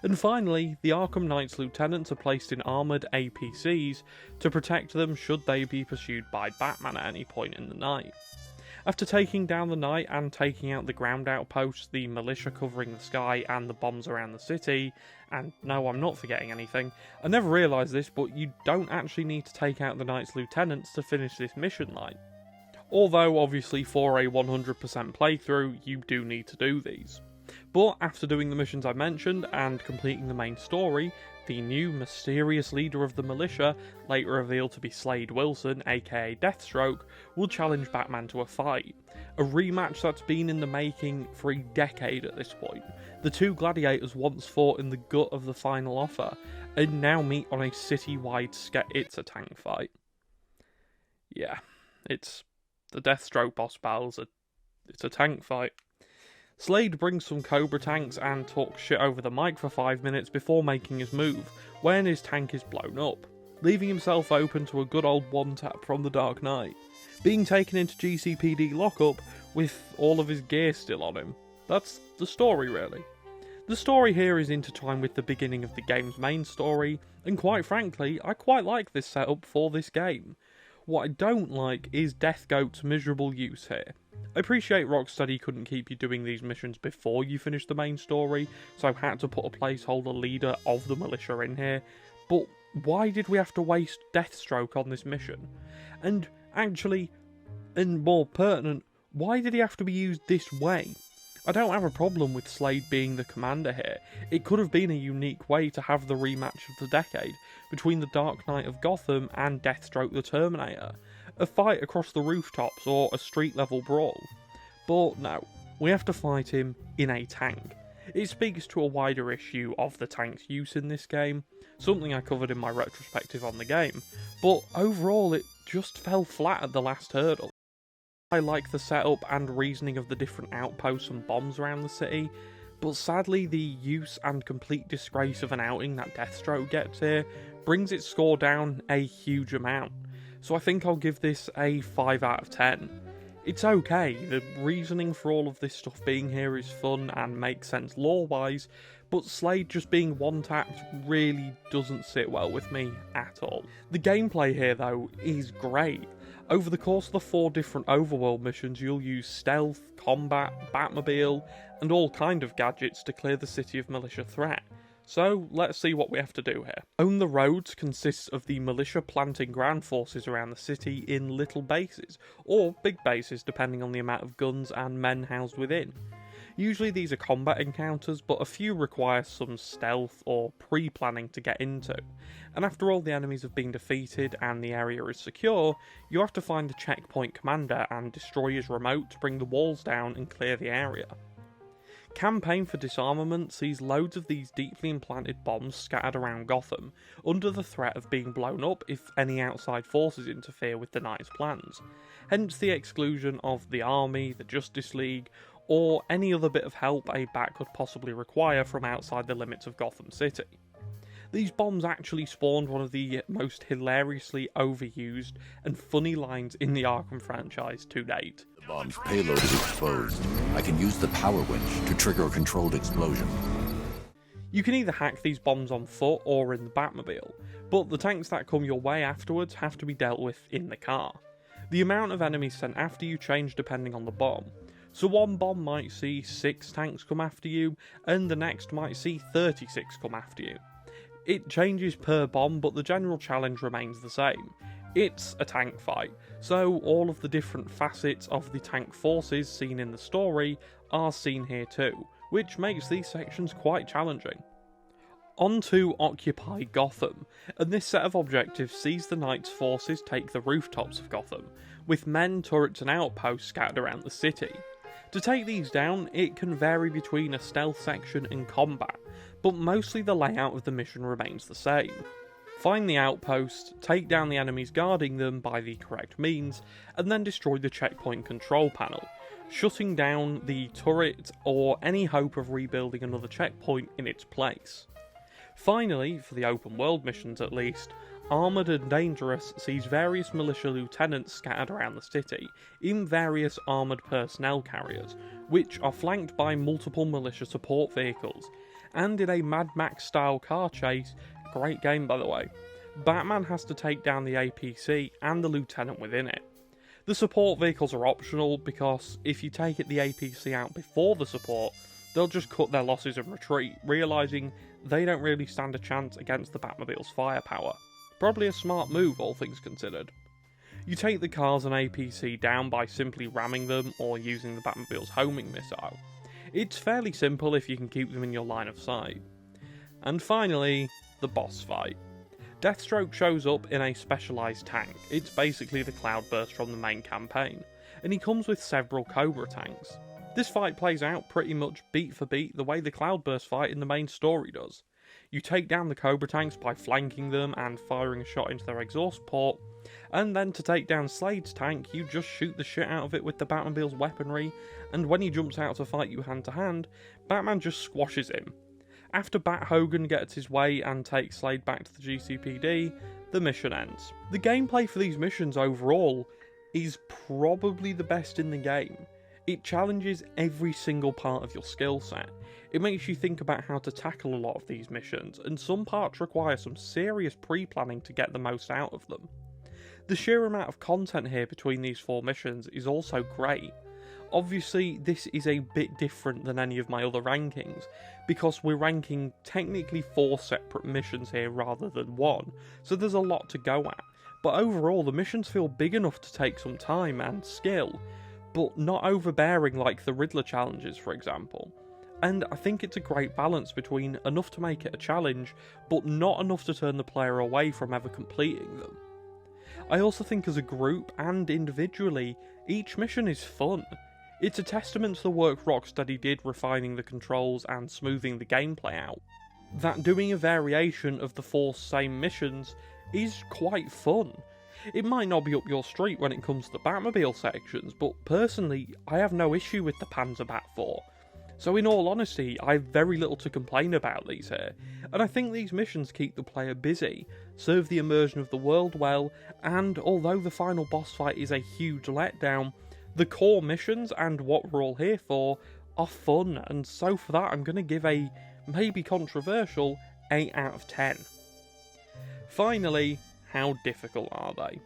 And finally, the Arkham Knight's lieutenants are placed in armoured APCs to protect them should they be pursued by Batman at any point in the night. After taking down the Knight and taking out the ground outposts, the militia covering the sky, and the bombs around the city, and no, I'm not forgetting anything, I never realised this, but you don't actually need to take out the Knight's lieutenants to finish this mission line. Although, obviously, for a 100% playthrough, you do need to do these. But after doing the missions I mentioned and completing the main story, the new mysterious leader of the militia, later revealed to be Slade Wilson, aka Deathstroke, will challenge Batman to a fight. A rematch that's been in the making for a decade at this point. The two gladiators once fought in the gut of the final offer, and now meet on a city-wide It's a tank fight. Yeah, it's the Deathstroke boss battles, it's a tank fight. Slade brings some Cobra tanks and talks shit over the mic for 5 minutes before making his move, when his tank is blown up, leaving himself open to a good old one-tap from the Dark Knight, being taken into GCPD lockup with all of his gear still on him. That's the story, really. The story here is intertwined with the beginning of the game's main story, and quite frankly, I quite like this setup for this game. What I don't like is Deathgoat's miserable use here. I appreciate Rocksteady couldn't keep you doing these missions before you finished the main story, so I had to put a placeholder leader of the militia in here, but why did we have to waste Deathstroke on this mission? And actually, and more pertinent, why did he have to be used this way? I don't have a problem with Slade being the commander here. It could have been a unique way to have the rematch of the decade between the Dark Knight of Gotham and Deathstroke the Terminator. A fight across the rooftops or a street level brawl. But no, we have to fight him in a tank. It speaks to a wider issue of the tank's use in this game, something I covered in my retrospective on the game, but overall it just fell flat at the last hurdle. I like the setup and reasoning of the different outposts and bombs around the city, but sadly the use and complete disgrace of an outing that Deathstroke gets here brings its score down a huge amount. So I think I'll give this a 5 out of 10. It's okay, the reasoning for all of this stuff being here is fun and makes sense lore-wise, but Slade just being one-tapped really doesn't sit well with me at all. The gameplay here though is great. Over the course of the 4 different overworld missions you'll use stealth, combat, Batmobile, and all kind of gadgets to clear the city of militia threat. So, let's see what we have to do here. Own the Roads consists of the militia planting ground forces around the city in little bases, or big bases depending on the amount of guns and men housed within. Usually these are combat encounters, but a few require some stealth or pre-planning to get into. And after all the enemies have been defeated and the area is secure, you have to find the checkpoint commander and destroy his remote to bring the walls down and clear the area. Campaign for Disarmament sees loads of these deeply implanted bombs scattered around Gotham, under the threat of being blown up if any outside forces interfere with the Knight's plans, hence the exclusion of the Army, the Justice League, or any other bit of help a Bat could possibly require from outside the limits of Gotham City. These bombs actually spawned one of the most hilariously overused and funny lines in the Arkham franchise to date. The bomb's payload is exposed. I can use the power winch to trigger a controlled explosion. You can either hack these bombs on foot or in the Batmobile, but the tanks that come your way afterwards have to be dealt with in the car. The amount of enemies sent after you change depending on the bomb. So one bomb might see 6 tanks come after you, and the next might see 36 come after you. It changes per bomb, but the general challenge remains the same. It's a tank fight, so all of the different facets of the tank forces seen in the story are seen here too, which makes these sections quite challenging. On to Occupy Gotham, and this set of objectives sees the Knight's forces take the rooftops of Gotham, with men, turrets and outposts scattered around the city. To take these down, it can vary between a stealth section and combat, but mostly the layout of the mission remains the same. Find the outpost, take down the enemies guarding them by the correct means, and then destroy the checkpoint control panel, shutting down the turret or any hope of rebuilding another checkpoint in its place. Finally, for the open world missions at least, Armoured and Dangerous sees various militia lieutenants scattered around the city in various armoured personnel carriers, which are flanked by multiple militia support vehicles, and in a Mad Max style car chase, great game by the way, Batman has to take down the APC and the lieutenant within it. The support vehicles are optional because if you take the APC out before the support, they'll just cut their losses and retreat, realising they don't really stand a chance against the Batmobile's firepower. Probably a smart move, all things considered. You take the cars and APC down by simply ramming them or using the Batmobile's homing missile. It's fairly simple if you can keep them in your line of sight. And finally, the boss fight. Deathstroke shows up in a specialised tank. It's basically the Cloudburst from the main campaign, and he comes with several Cobra tanks. This fight plays out pretty much beat for beat the way the Cloudburst fight in the main story does. You take down the Cobra tanks by flanking them and firing a shot into their exhaust port, and then to take down Slade's tank, you just shoot the shit out of it with the Batmobile's weaponry, and when he jumps out to fight you hand to hand, Batman just squashes him. After Bat Hogan gets his way and takes Slade back to the GCPD, the mission ends. The gameplay for these missions overall is probably the best in the game. It challenges every single part of your skill set. It makes you think about how to tackle a lot of these missions, and some parts require some serious pre-planning to get the most out of them. The sheer amount of content here between these 4 missions is also great. Obviously, this is a bit different than any of my other rankings, because we're ranking technically 4 separate missions here rather than 1, so there's a lot to go at. But overall, the missions feel big enough to take some time and skill, but not overbearing like the Riddler challenges, for example. And I think it's a great balance between enough to make it a challenge, but not enough to turn the player away from ever completing them. I also think as a group and individually, each mission is fun. It's a testament to the work Rocksteady did refining the controls and smoothing the gameplay out, that doing a variation of the 4 same missions is quite fun. It might not be up your street when it comes to the Batmobile sections, but personally, I have no issue with the Panzer Bat 4. So in all honesty, I have very little to complain about these here, and I think these missions keep the player busy, serve the immersion of the world well, and although the final boss fight is a huge letdown, the core missions and what we're all here for are fun, and so for that I'm going to give a, maybe controversial, 8 out of 10. Finally, how difficult are they?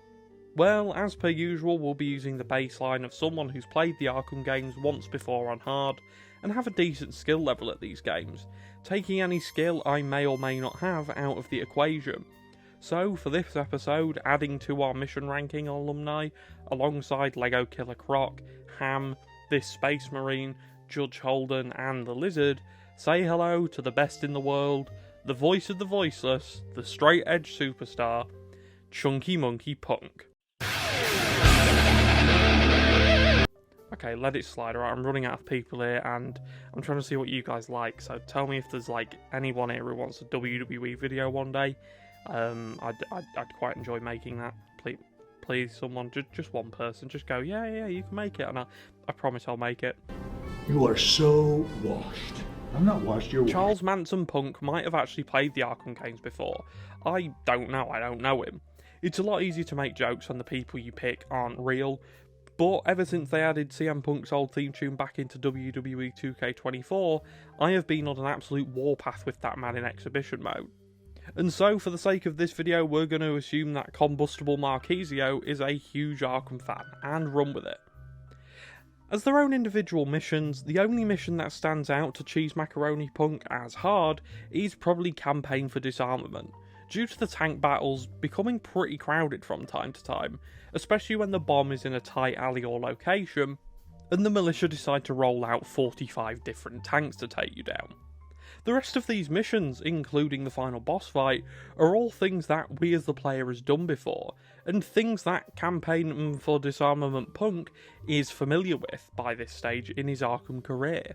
Well, as per usual, we'll be using the baseline of someone who's played the Arkham games once before on hard, and have a decent skill level at these games, taking any skill I may or may not have out of the equation. So, for this episode, adding to our mission ranking alumni, alongside Lego Killer Croc, Ham, this Space Marine, Judge Holden, and the Lizard, say hello to the best in the world, the voice of the voiceless, the straight-edge superstar, Chunky Monkey Punk. Okay, let it slide, alright, I'm running out of people here, and I'm trying to see what you guys like, so tell me if there's, like, anyone here who wants a WWE video one day. I'd quite enjoy making that. Please, someone, just one person, just go, yeah, you can make it, and I promise I'll make it. You are so washed. I'm not washed, you're washed. Charles Manson Punk might have actually played the Arkham games before. I don't know him. It's a lot easier to make jokes when the people you pick aren't real, but ever since they added CM Punk's old theme tune back into WWE 2K24, I have been on an absolute warpath with that man in exhibition mode. And so, for the sake of this video, we're going to assume that Combustible Marquisio is a huge Arkham fan, and run with it. As their own individual missions, the only mission that stands out to Cheese Macaroni Punk as hard is probably Campaign for Disarmament, due to the tank battles becoming pretty crowded from time to time, especially when the bomb is in a tight alley or location, and the militia decide to roll out 45 different tanks to take you down. The rest of these missions, including the final boss fight, are all things that we as the player has done before, and things that Campaign for Disarmament Punk is familiar with by this stage in his Arkham career.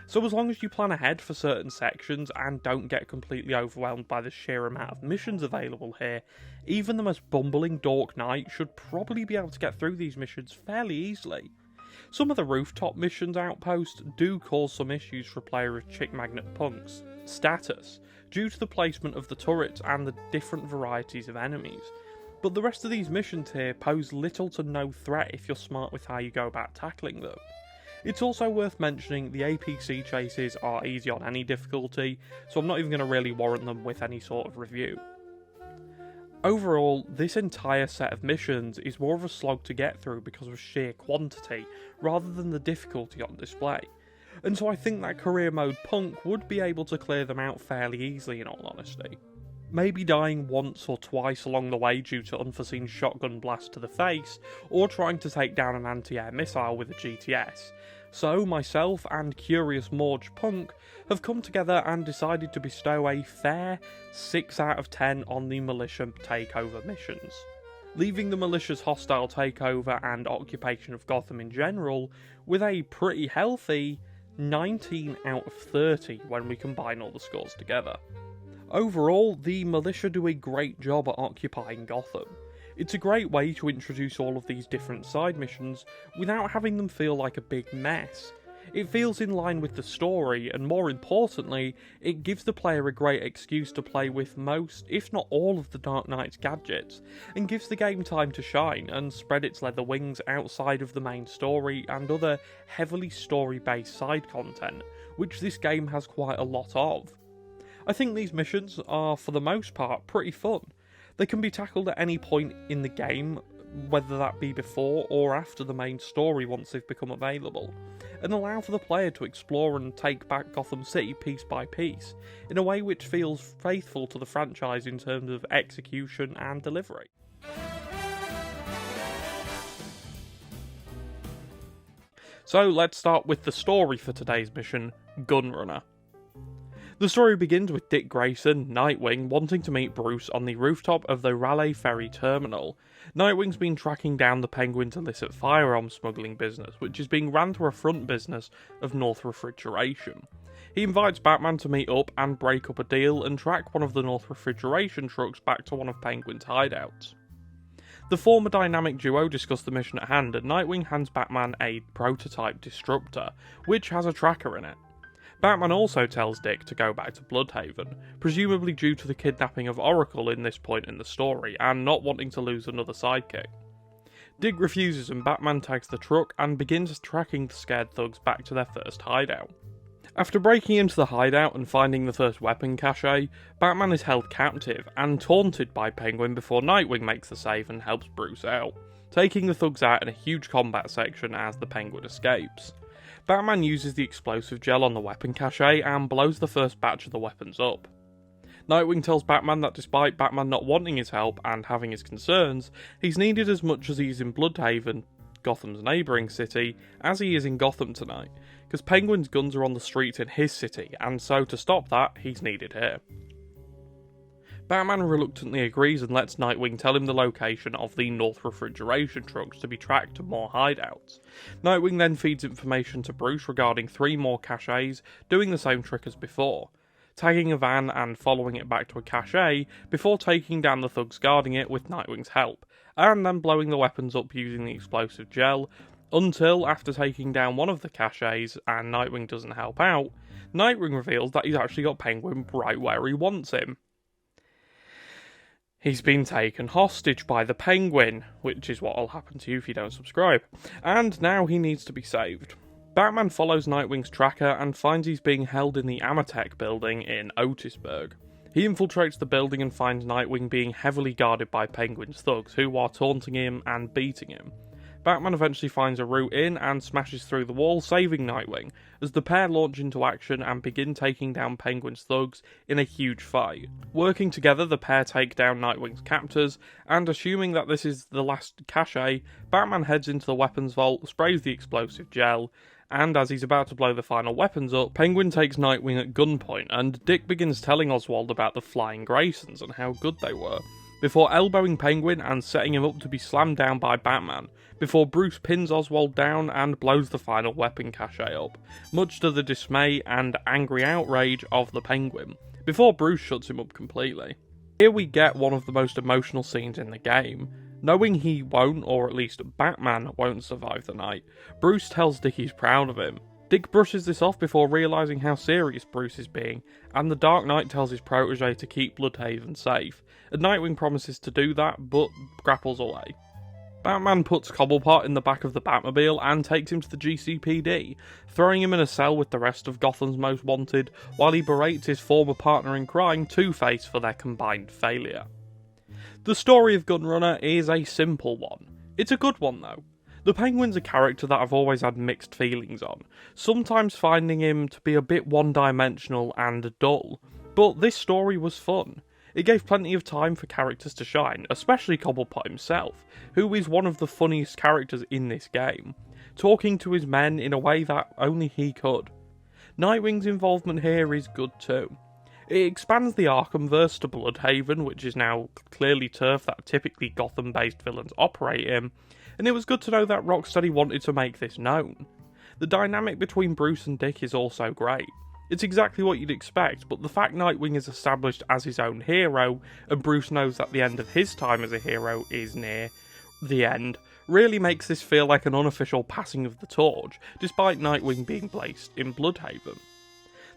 So as long as you plan ahead for certain sections and don't get completely overwhelmed by the sheer amount of missions available here, even the most bumbling dork knight should probably be able to get through these missions fairly easily. Some of the rooftop missions outposts do cause some issues for a player of Chick Magnet Punk's status, due to the placement of the turrets and the different varieties of enemies. But the rest of these missions here pose little to no threat if you're smart with how you go about tackling them. It's also worth mentioning the APC chases are easy on any difficulty, so I'm not even going to really warrant them with any sort of review. Overall, this entire set of missions is more of a slog to get through because of sheer quantity, rather than the difficulty on display. And so I think that career mode Punk would be able to clear them out fairly easily in all honesty. Maybe dying once or twice along the way due to unforeseen shotgun blast to the face, or trying to take down an anti-air missile with a GTS. So myself and Curious Morge Punk have come together and decided to bestow a fair 6 out of 10 on the militia takeover missions, leaving the militia's hostile takeover and occupation of Gotham in general with a pretty healthy 19 out of 30 when we combine all the scores together. Overall, the militia do a great job at occupying Gotham. It's a great way to introduce all of these different side missions without having them feel like a big mess. It feels in line with the story, and more importantly, it gives the player a great excuse to play with most, if not all, of the Dark Knight's gadgets, and gives the game time to shine and spread its leather wings outside of the main story and other heavily story-based side content, which this game has quite a lot of. I think these missions are, for the most part, pretty fun. They can be tackled at any point in the game, whether that be before or after the main story once they've become available, and allow for the player to explore and take back Gotham City piece by piece, in a way which feels faithful to the franchise in terms of execution and delivery. So let's start with the story for today's mission, Gunrunner. The story begins with Dick Grayson, Nightwing, wanting to meet Bruce on the rooftop of the Raleigh Ferry Terminal. Nightwing's been tracking down the Penguin's illicit firearms smuggling business, which is being ran through a front business of North Refrigeration. He invites Batman to meet up and break up a deal and track one of the North Refrigeration trucks back to one of Penguin's hideouts. The former dynamic duo discuss the mission at hand, and Nightwing hands Batman a prototype disruptor, which has a tracker in it. Batman also tells Dick to go back to Bloodhaven, presumably due to the kidnapping of Oracle in this point in the story, and not wanting to lose another sidekick. Dick refuses and Batman tags the truck and begins tracking the scared thugs back to their first hideout. After breaking into the hideout and finding the first weapon cache, Batman is held captive and taunted by Penguin before Nightwing makes the save and helps Bruce out, taking the thugs out in a huge combat section as the Penguin escapes. Batman uses the explosive gel on the weapon cache and blows the first batch of the weapons up. Nightwing tells Batman that despite Batman not wanting his help and having his concerns, he's needed as much as he is in Bloodhaven, Gotham's neighbouring city, as he is in Gotham tonight, because Penguin's guns are on the streets in his city, and so to stop that, he's needed here. Batman reluctantly agrees and lets Nightwing tell him the location of the North Refrigeration trucks to be tracked to more hideouts. Nightwing then feeds information to Bruce regarding 3 more caches, doing the same trick as before, tagging a van and following it back to a cache before taking down the thugs guarding it with Nightwing's help, and then blowing the weapons up using the explosive gel, until after taking down one of the caches and Nightwing doesn't help out, Nightwing reveals that he's actually got Penguin right where he wants him. He's been taken hostage by the Penguin, which is what will happen to you if you don't subscribe, and now he needs to be saved. Batman follows Nightwing's tracker and finds he's being held in the Amatec building in Otisburg. He infiltrates the building and finds Nightwing being heavily guarded by Penguin's thugs, who are taunting him and beating him. Batman eventually finds a route in and smashes through the wall, saving Nightwing, as the pair launch into action and begin taking down Penguin's thugs in a huge fight. Working together, the pair take down Nightwing's captors, and assuming that this is the last cache, Batman heads into the weapons vault, sprays the explosive gel, and as he's about to blow the final weapons up, Penguin takes Nightwing at gunpoint, and Dick begins telling Oswald about the Flying Graysons and how good they were, before elbowing Penguin and setting him up to be slammed down by Batman, before Bruce pins Oswald down and blows the final weapon cache up, much to the dismay and angry outrage of the Penguin, before Bruce shuts him up completely. Here we get one of the most emotional scenes in the game. Knowing he won't, or at least Batman won't survive the night, Bruce tells Dick he's proud of him. Dick brushes this off before realising how serious Bruce is being, and the Dark Knight tells his protege to keep Bloodhaven safe, and Nightwing promises to do that, but grapples away. Batman puts Cobblepot in the back of the Batmobile and takes him to the GCPD, throwing him in a cell with the rest of Gotham's Most Wanted, while he berates his former partner in crime, Two-Face, for their combined failure. The story of Gunrunner is a simple one. It's a good one though. The Penguin's a character that I've always had mixed feelings on, sometimes finding him to be a bit one-dimensional and dull, but this story was fun. It gave plenty of time for characters to shine, especially Cobblepot himself, who is one of the funniest characters in this game, talking to his men in a way that only he could. Nightwing's involvement here is good too. It expands the Arkhamverse to Bloodhaven, which is now clearly turf that typically Gotham-based villains operate in, and it was good to know that Rocksteady wanted to make this known. The dynamic between Bruce and Dick is also great. It's exactly what you'd expect, but the fact Nightwing is established as his own hero, and Bruce knows that the end of his time as a hero is near the end, really makes this feel like an unofficial passing of the torch, despite Nightwing being placed in Bloodhaven.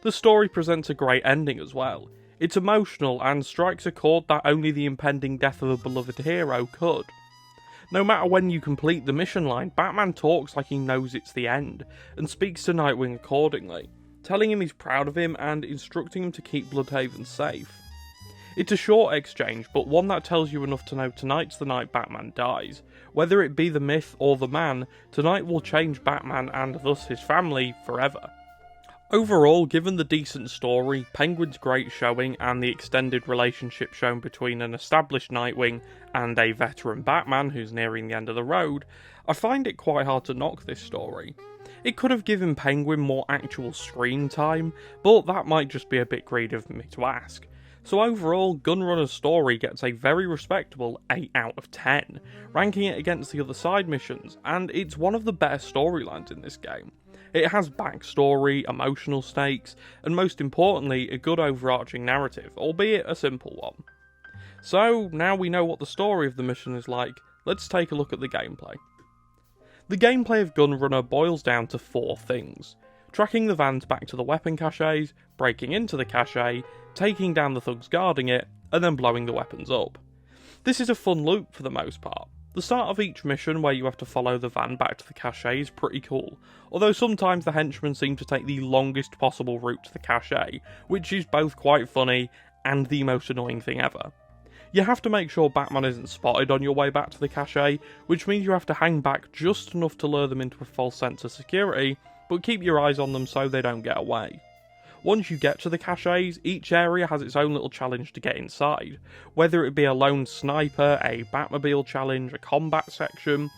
The story presents a great ending as well. It's emotional and strikes a chord that only the impending death of a beloved hero could. No matter when you complete the mission line, Batman talks like he knows it's the end, and speaks to Nightwing accordingly, telling him he's proud of him and instructing him to keep Bloodhaven safe. It's a short exchange, but one that tells you enough to know tonight's the night Batman dies. Whether it be the myth or the man, tonight will change Batman and thus his family forever. Overall, given the decent story, Penguin's great showing, and the extended relationship shown between an established Nightwing and a veteran Batman who's nearing the end of the road, I find it quite hard to knock this story. It could have given Penguin more actual screen time, but that might just be a bit greedy of me to ask. So overall, Gunrunner's story gets a very respectable 8 out of 10, ranking it against the other side missions, and it's one of the better storylines in this game. It has backstory, emotional stakes, and most importantly, a good overarching narrative, albeit a simple one. So, now we know what the story of the mission is like, let's take a look at the gameplay. The gameplay of Gunrunner boils down to 4 things: tracking the vans back to the weapon caches, breaking into the cache, taking down the thugs guarding it, and then blowing the weapons up. This is a fun loop for the most part. The start of each mission where you have to follow the van back to the cache is pretty cool, although sometimes the henchmen seem to take the longest possible route to the cache, which is both quite funny and the most annoying thing ever. You have to make sure Batman isn't spotted on your way back to the cache, which means you have to hang back just enough to lure them into a false sense of security, but keep your eyes on them so they don't get away. Once you get to the caches, each area has its own little challenge to get inside, whether it be a lone sniper, a Batmobile challenge, a combat section,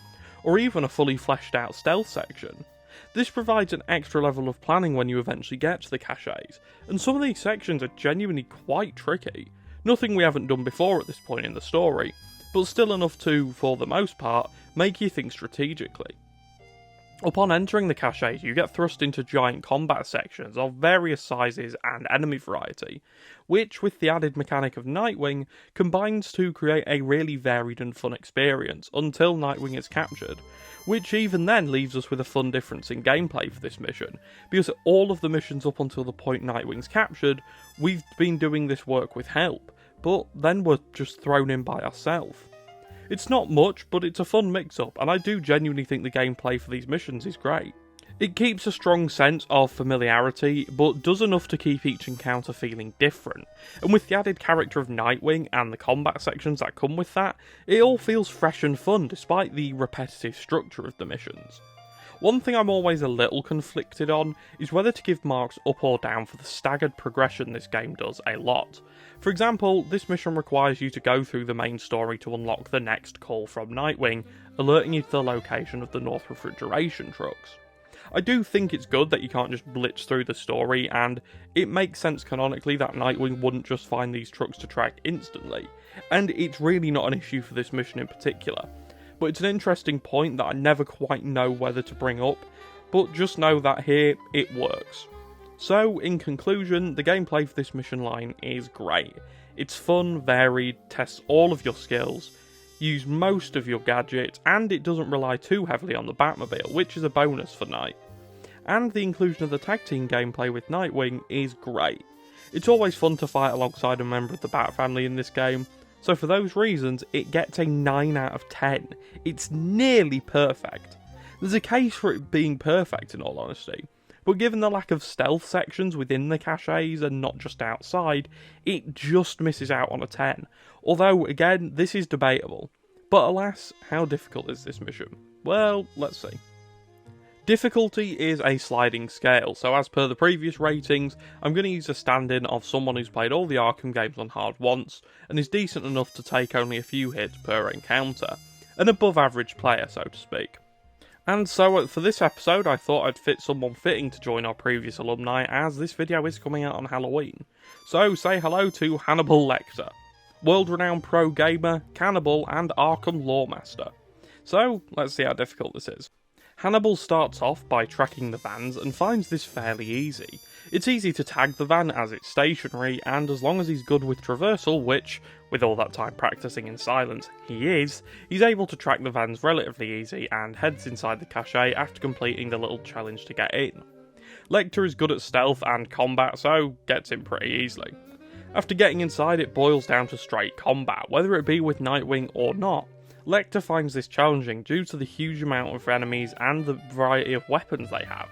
or even a fully fleshed out stealth section. This provides an extra level of planning when you eventually get to the caches, and some of these sections are genuinely quite tricky. Nothing we haven't done before at this point in the story, but still enough to, for the most part, make you think strategically. Upon entering the caches, you get thrust into giant combat sections of various sizes and enemy variety, which, with the added mechanic of Nightwing, combines to create a really varied and fun experience until Nightwing is captured, which even then leaves us with a fun difference in gameplay for this mission, because all of the missions up until the point Nightwing's captured, we've been doing this work with help, but then we're just thrown in by ourselves. It's not much, but it's a fun mix-up, and I do genuinely think the gameplay for these missions is great. It keeps a strong sense of familiarity, but does enough to keep each encounter feeling different, and with the added character of Nightwing and the combat sections that come with that, it all feels fresh and fun despite the repetitive structure of the missions. One thing I'm always a little conflicted on is whether to give marks up or down for the staggered progression this game does a lot. For example, this mission requires you to go through the main story to unlock the next call from Nightwing, alerting you to the location of the North refrigeration trucks. I do think it's good that you can't just blitz through the story, and it makes sense canonically that Nightwing wouldn't just find these trucks to track instantly, and it's really not an issue for this mission in particular. But it's an interesting point that I never quite know whether to bring up, but just know that here, it works. So, in conclusion, the gameplay for this mission line is great. It's fun, varied, tests all of your skills, use most of your gadgets, and it doesn't rely too heavily on the Batmobile, which is a bonus for Night. And the inclusion of the tag team gameplay with Nightwing is great. It's always fun to fight alongside a member of the Bat family in this game, so for those reasons, it gets a 9 out of 10. It's nearly perfect. There's a case for it being perfect in all honesty, but given the lack of stealth sections within the caches and not just outside, it just misses out on a 10. Although, again, this is debatable. But alas, how difficult is this mission? Well, let's see. Difficulty is a sliding scale, so as per the previous ratings, I'm going to use a stand-in of someone who's played all the Arkham games on hard once, and is decent enough to take only a few hits per encounter. An above average player, so to speak. And so for this episode, I thought I'd fit someone fitting to join our previous alumni, as this video is coming out on Halloween. So say hello to Hannibal Lecter, world-renowned pro gamer, cannibal, and Arkham lawmaster. So let's see how difficult this is. Hannibal starts off by tracking the vans and finds this fairly easy. It's easy to tag the van as it's stationary, and as long as he's good with traversal, which, with all that time practicing in silence, he's able to track the vans relatively easy and heads inside the cache after completing the little challenge to get in. Lecter is good at stealth and combat, so gets in pretty easily. After getting inside, it boils down to straight combat, whether it be with Nightwing or not. Lecter finds this challenging due to the huge amount of enemies and the variety of weapons they have,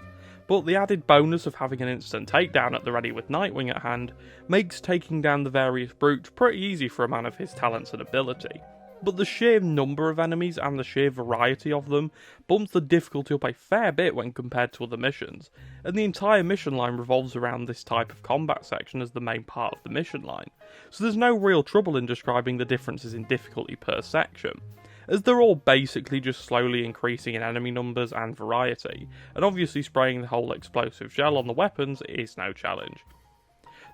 but the added bonus of having an instant takedown at the ready with Nightwing at hand makes taking down the various brutes pretty easy for a man of his talents and ability. But the sheer number of enemies and the sheer variety of them bumps the difficulty up a fair bit when compared to other missions, and the entire mission line revolves around this type of combat section as the main part of the mission line, so there's no real trouble in describing the differences in difficulty per section, as they're all basically just slowly increasing in enemy numbers and variety, and obviously spraying the whole explosive gel on the weapons is no challenge.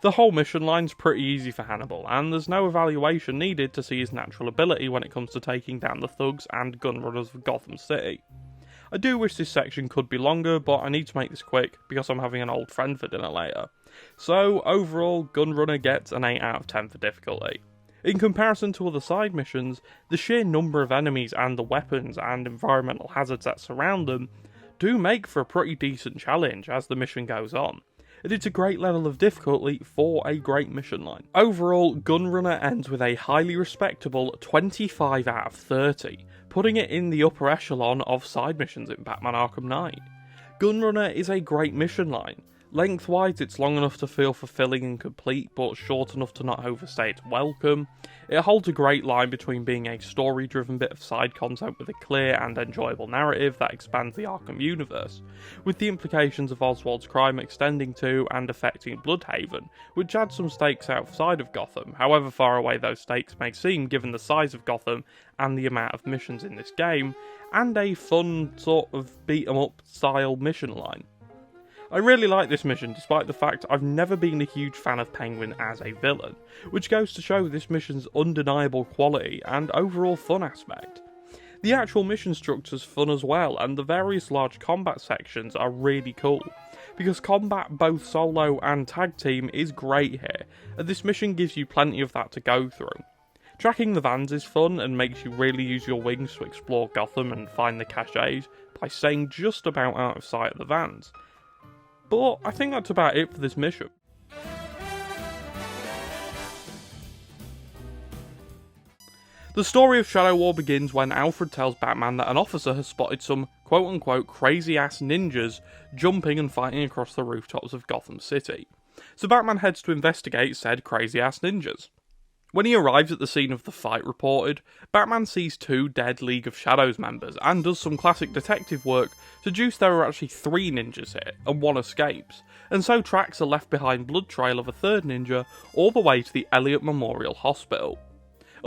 The whole mission line's pretty easy for Hannibal, and there's no evaluation needed to see his natural ability when it comes to taking down the thugs and gun runners of Gotham City. I do wish this section could be longer, but I need to make this quick because I'm having an old friend for dinner later. So overall, Gunrunner gets an 8 out of 10 for difficulty. In comparison to other side missions, the sheer number of enemies and the weapons and environmental hazards that surround them do make for a pretty decent challenge as the mission goes on, and it's a great level of difficulty for a great mission line. Overall, Gunrunner ends with a highly respectable 25 out of 30, putting it in the upper echelon of side missions in Batman Arkham Knight. Gunrunner is a great mission line. Lengthwise, it's long enough to feel fulfilling and complete, but short enough to not overstay its welcome. It holds a great line between being a story-driven bit of side content with a clear and enjoyable narrative that expands the Arkham universe, with the implications of Oswald's crime extending to and affecting Bloodhaven, which adds some stakes outside of Gotham, however far away those stakes may seem given the size of Gotham and the amount of missions in this game, and a fun sort of beat-em-up style mission line. I really like this mission, despite the fact I've never been a huge fan of Penguin as a villain, which goes to show this mission's undeniable quality and overall fun aspect. The actual mission structure's fun as well, and the various large combat sections are really cool, because combat both solo and tag team is great here, and this mission gives you plenty of that to go through. Tracking the vans is fun and makes you really use your wings to explore Gotham and find the caches by staying just about out of sight of the vans. But I think that's about it for this mission. The story of Shadow War begins when Alfred tells Batman that an officer has spotted some quote-unquote crazy-ass ninjas jumping and fighting across the rooftops of Gotham City. So Batman heads to investigate said crazy-ass ninjas. When he arrives at the scene of the fight reported, Batman sees 2 dead League of Shadows members and does some classic detective work to deduce there are actually 3 ninjas here, and 1 escapes, and so tracks a left behind blood trail of a 3rd ninja all the way to the Elliott Memorial Hospital.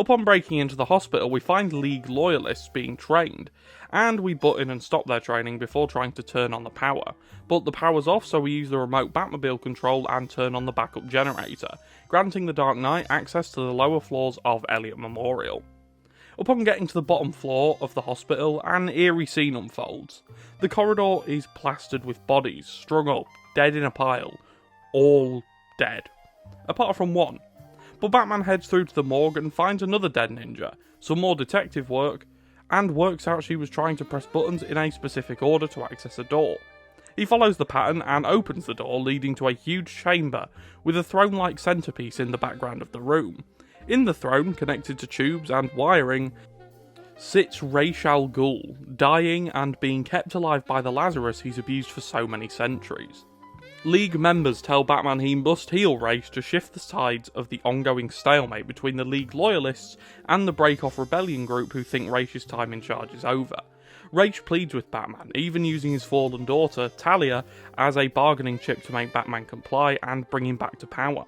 Upon breaking into the hospital, we find League loyalists being trained, and we butt in and stop their training before trying to turn on the power. But the power's off, so we use the remote Batmobile control and turn on the backup generator, granting the Dark Knight access to the lower floors of Elliot Memorial. Upon getting to the bottom floor of the hospital, an eerie scene unfolds. The corridor is plastered with bodies, strung up, dead in a pile. All dead. Apart from one. But Batman heads through to the morgue and finds another dead ninja, some more detective work, and works out she was trying to press buttons in a specific order to access a door. He follows the pattern and opens the door, leading to a huge chamber with a throne-like centerpiece in the background of the room. In the throne, connected to tubes and wiring, sits Ra's al Ghul, dying and being kept alive by the Lazarus he's abused for so many centuries. League members tell Batman he must heal Ra's to shift the sides of the ongoing stalemate between the League loyalists and the break-off rebellion group who think Ra's time in charge is over. Ra's pleads with Batman, even using his fallen daughter, Talia, as a bargaining chip to make Batman comply and bring him back to power.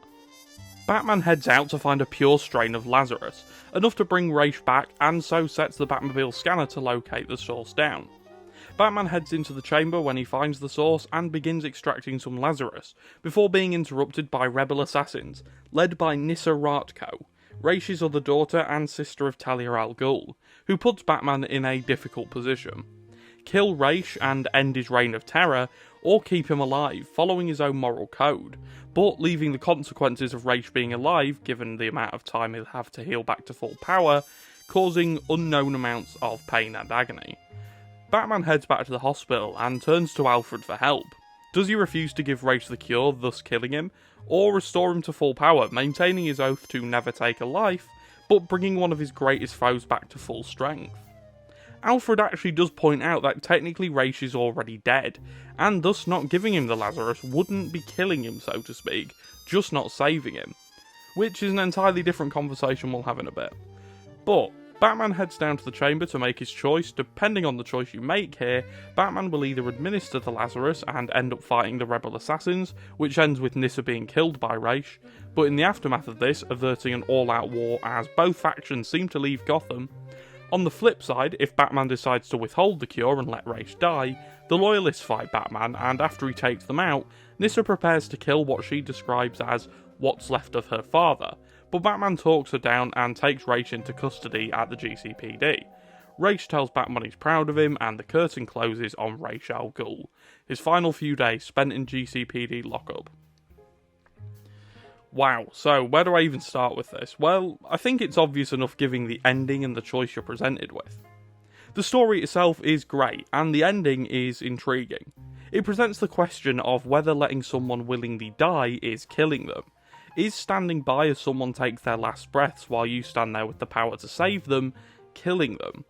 Batman heads out to find a pure strain of Lazarus, enough to bring Ra's back, and so sets the Batmobile scanner to locate the source down. Batman heads into the chamber when he finds the source and begins extracting some Lazarus, before being interrupted by rebel assassins, led by Nyssa Ratko, Ra's other daughter and sister of Talia al Ghul, who puts Batman in a difficult position. Kill Ra's and end his reign of terror, or keep him alive, following his own moral code, but leaving the consequences of Ra's being alive, given the amount of time he'll have to heal back to full power, causing unknown amounts of pain and agony. Batman heads back to the hospital and turns to Alfred for help. Does he refuse to give Ra's the cure, thus killing him, or restore him to full power, maintaining his oath to never take a life, but bringing one of his greatest foes back to full strength? Alfred actually does point out that technically Ra's is already dead, and thus not giving him the Lazarus wouldn't be killing him, so to speak, just not saving him, which is an entirely different conversation we'll have in a bit. But Batman heads down to the chamber to make his choice. Depending on the choice you make here, Batman will either administer the Lazarus and end up fighting the rebel assassins, which ends with Nyssa being killed by Ra's, but in the aftermath of this, averting an all-out war as both factions seem to leave Gotham. On the flip side, if Batman decides to withhold the cure and let Ra's die, the Loyalists fight Batman, and after he takes them out, Nyssa prepares to kill what she describes as what's left of her father, but Batman talks her down and takes Ra's into custody at the GCPD. Ra's tells Batman he's proud of him, and the curtain closes on Ra's al Ghul, his final few days spent in GCPD lockup. Wow, so where do I even start with this? Well, I think it's obvious enough given the ending and the choice you're presented with. The story itself is great, and the ending is intriguing. It presents the question of whether letting someone willingly die is killing them. Is standing by as someone takes their last breaths while you stand there with the power to save them, killing them?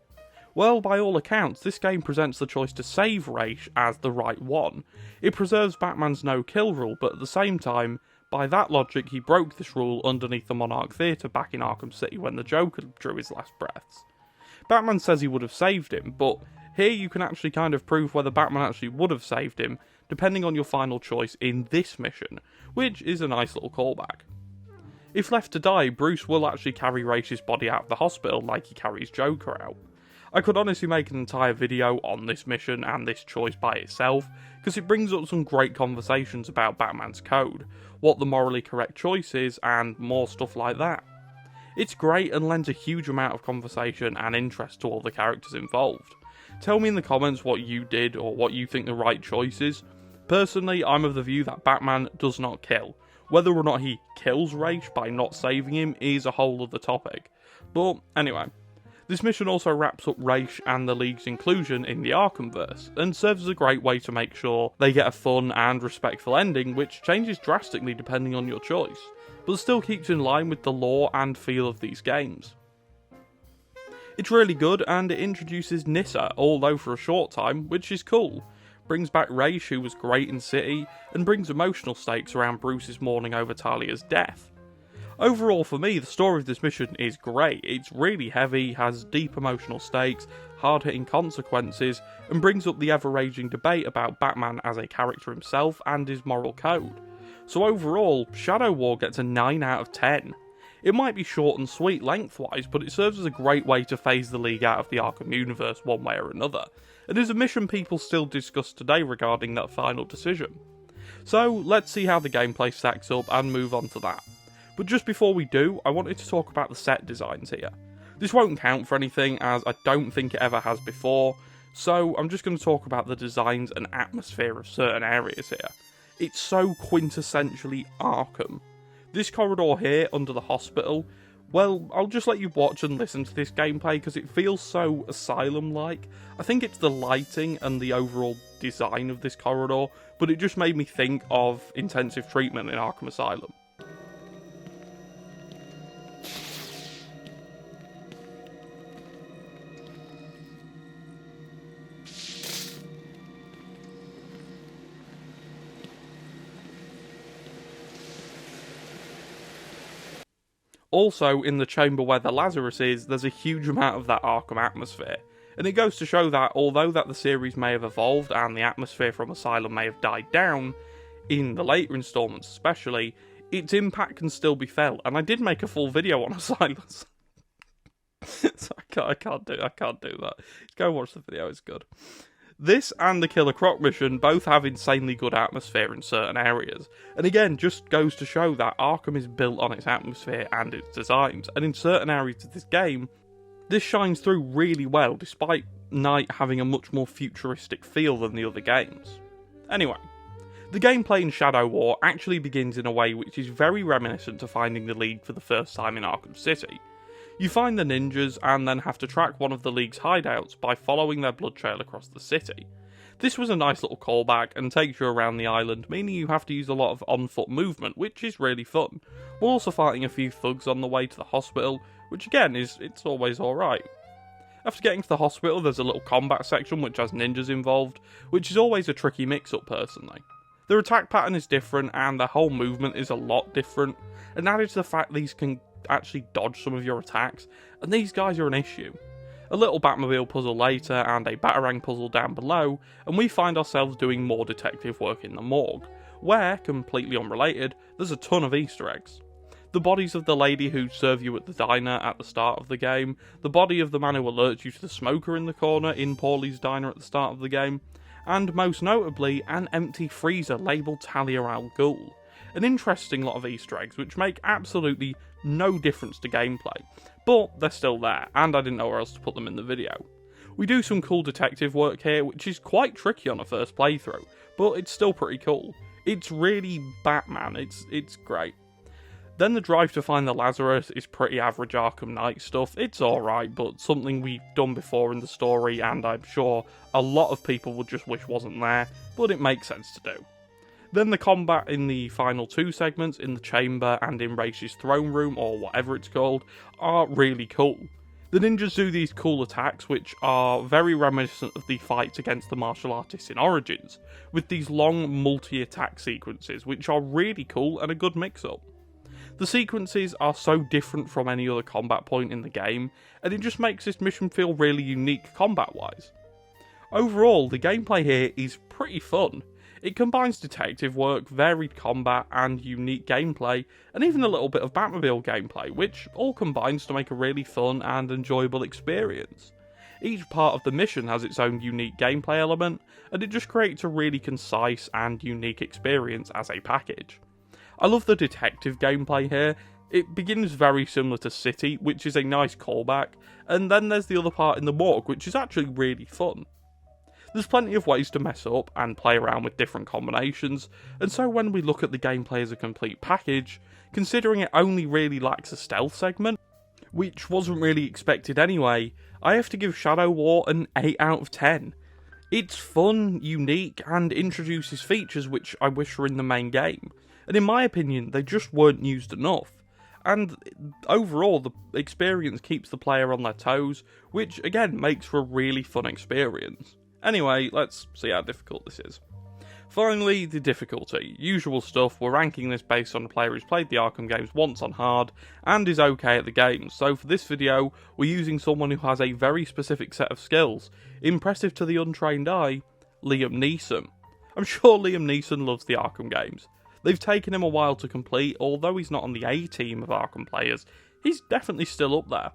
Well, by all accounts, this game presents the choice to save Ra's as the right one. It preserves Batman's no-kill rule, but at the same time, by that logic, he broke this rule underneath the Monarch Theatre back in Arkham City when the Joker drew his last breaths. Batman says he would have saved him, but here you can actually kind of prove whether Batman actually would have saved him, depending on your final choice in this mission, which is a nice little callback. If left to die, Bruce will actually carry Ra's body out of the hospital like he carries Joker out. I could honestly make an entire video on this mission and this choice by itself, because it brings up some great conversations about Batman's code, what the morally correct choice is, and more stuff like that. It's great and lends a huge amount of conversation and interest to all the characters involved. Tell me in the comments what you did or what you think the right choice is. Personally, I'm of the view that Batman does not kill. Whether or not he kills Ra's by not saving him is a whole other topic. But anyway, this mission also wraps up Ra's and the League's inclusion in the Arkhamverse, and serves as a great way to make sure they get a fun and respectful ending, which changes drastically depending on your choice, but still keeps in line with the lore and feel of these games. It's really good, and it introduces Nyssa, although for a short time, which is cool. Brings back Ra's, who was great in City, and brings emotional stakes around Bruce's mourning over Talia's death. Overall, for me, the story of this mission is great. It's really heavy, has deep emotional stakes, hard-hitting consequences, and brings up the ever-raging debate about Batman as a character himself and his moral code. So overall, Shadow War gets a 9 out of 10. It might be short and sweet lengthwise, but it serves as a great way to phase the League out of the Arkham universe one way or another, and is a mission people still discuss today regarding that final decision. So let's see how the gameplay stacks up and move on to that. But just before we do, I wanted to talk about the set designs here. This won't count for anything, as I don't think it ever has before, so I'm just going to talk about the designs and atmosphere of certain areas here. It's so quintessentially Arkham. This corridor here, under the hospital, well, I'll just let you watch and listen to this gameplay because it feels so Asylum-like. I think it's the lighting and the overall design of this corridor, but it just made me think of intensive treatment in Arkham Asylum. Also, in the chamber where the Lazarus is, there's a huge amount of that Arkham atmosphere. And it goes to show that, although that the series may have evolved and the atmosphere from Asylum may have died down, in the later installments especially, its impact can still be felt. And I did make a full video on Asylum. So I can't do that. Just go watch the video, it's good. This and the Killer Croc mission both have insanely good atmosphere in certain areas, and again just goes to show that Arkham is built on its atmosphere and its designs, and in certain areas of this game, this shines through really well despite Night having a much more futuristic feel than the other games. Anyway, the gameplay in Shadow War actually begins in a way which is very reminiscent to finding the League for the first time in Arkham City. You find the ninjas and then have to track one of the League's hideouts by following their blood trail across the city. This was a nice little callback and takes you around the island, meaning you have to use a lot of on-foot movement, which is really fun. We're also fighting a few thugs on the way to the hospital, which again it's always alright. After getting to the hospital, there's a little combat section which has ninjas involved, which is always a tricky mix-up personally. Their attack pattern is different and their whole movement is a lot different, and added to the fact these can actually dodge some of your attacks, and these guys are an issue. A little Batmobile puzzle later and a Batarang puzzle down below, and we find ourselves doing more detective work in the morgue, where, completely unrelated, there's a ton of Easter eggs. The bodies of the lady who serve you at the diner at the start of the game, the body of the man who alerts you to the smoker in the corner in Paulie's diner at the start of the game, and most notably, an empty freezer labelled Talia al Ghul. An interesting lot of Easter eggs which make absolutely no difference to gameplay, but they're still there, and I didn't know where else to put them in the video. We do some cool detective work here, which is quite tricky on a first playthrough, but it's still pretty cool. It's really Batman, it's great. Then the drive to find the Lazarus is pretty average Arkham Knight stuff. It's alright, but something we've done before in the story, and I'm sure a lot of people would just wish wasn't there, but it makes sense to do. Then the combat in the final two segments, in the chamber and in Race's throne room, or whatever it's called, are really cool. The ninjas do these cool attacks which are very reminiscent of the fights against the martial artists in Origins, with these long multi-attack sequences which are really cool and a good mix-up. The sequences are so different from any other combat point in the game, and it just makes this mission feel really unique combat-wise. Overall, the gameplay here is pretty fun. It combines detective work, varied combat, and unique gameplay, and even a little bit of Batmobile gameplay, which all combines to make a really fun and enjoyable experience. Each part of the mission has its own unique gameplay element, and it just creates a really concise and unique experience as a package. I love the detective gameplay here. It begins very similar to City, which is a nice callback, and then there's the other part in the morgue, which is actually really fun. There's plenty of ways to mess up and play around with different combinations, and so when we look at the gameplay as a complete package, considering it only really lacks a stealth segment, which wasn't really expected anyway, I have to give Shadow War an 8 out of 10. It's fun, unique, and introduces features which I wish were in the main game, and in my opinion they just weren't used enough. And overall, the experience keeps the player on their toes, which again makes for a really fun experience. Anyway, let's see how difficult this is. Finally, the difficulty. Usual stuff, we're ranking this based on a player who's played the Arkham games once on hard, and is okay at the games, so for this video, we're using someone who has a very specific set of skills. Impressive to the untrained eye, Liam Neeson. I'm sure Liam Neeson loves the Arkham games. They've taken him a while to complete, although he's not on the A team of Arkham players, he's definitely still up there.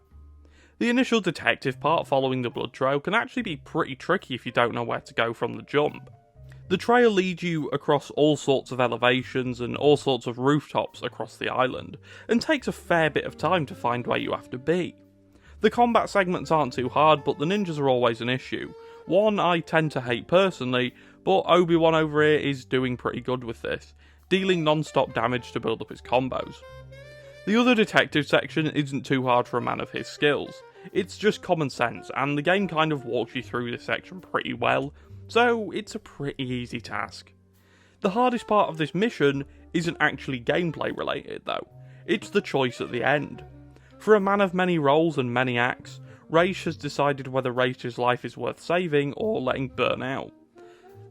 The initial detective part following the blood trail can actually be pretty tricky if you don't know where to go from the jump. The trail leads you across all sorts of elevations and all sorts of rooftops across the island, and takes a fair bit of time to find where you have to be. The combat segments aren't too hard, but the ninjas are always an issue. One I tend to hate personally, but Obi-Wan over here is doing pretty good with this, dealing non-stop damage to build up his combos. The other detective section isn't too hard for a man of his skills. It's just common sense, and the game kind of walks you through this section pretty well, so it's a pretty easy task. The hardest part of this mission isn't actually gameplay related though, it's the choice at the end. For a man of many roles and many acts, Raish has decided whether Raish's life is worth saving or letting burn out.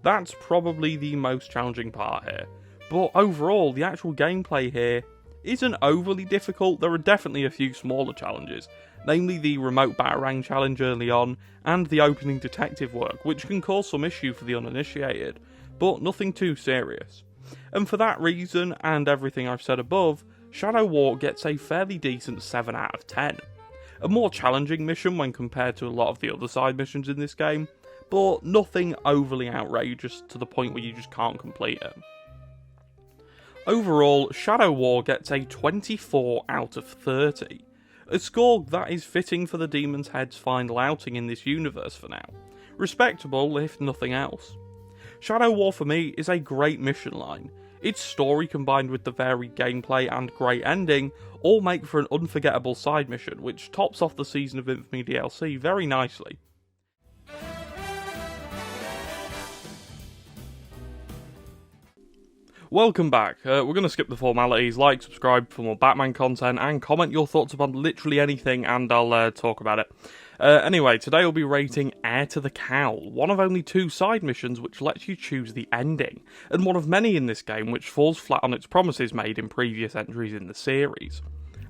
That's probably the most challenging part here, but overall the actual gameplay here isn't overly difficult. There are definitely a few smaller challenges, namely the remote batarang challenge early on, and the opening detective work, which can cause some issue for the uninitiated, but nothing too serious. And for that reason, and everything I've said above, Shadow War gets a fairly decent 7 out of 10. A more challenging mission when compared to a lot of the other side missions in this game, but nothing overly outrageous to the point where you just can't complete it. Overall, Shadow War gets a 24 out of 30. A score that is fitting for the Demon's Head's final outing in this universe for now. Respectable, if nothing else. Shadow War for me is a great mission line. Its story combined with the varied gameplay and great ending all make for an unforgettable side mission, which tops off the Season of Infamy DLC very nicely. Welcome back. We're going to skip the formalities, like, subscribe for more Batman content, and comment your thoughts upon literally anything, and I'll talk about it. Anyway, today we'll be rating Heir to the Cowl, one of only 2 side missions which lets you choose the ending, and one of many in this game which falls flat on its promises made in previous entries in the series.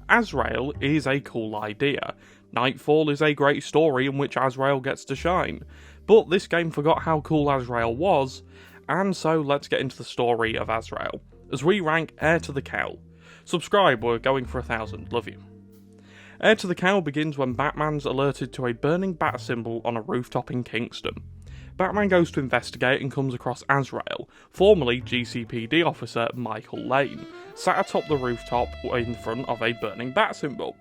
Azrael is a cool idea. Nightfall is a great story in which Azrael gets to shine, but this game forgot how cool Azrael was, and so let's get into the story of Azrael, as we rank Heir to the Cowl. Subscribe, we're going for 1,000, love you. Heir to the Cowl begins when Batman's alerted to a burning bat symbol on a rooftop in Kingston. Batman goes to investigate and comes across Azrael, formerly GCPD officer Michael Lane, sat atop the rooftop in front of a burning bat symbol.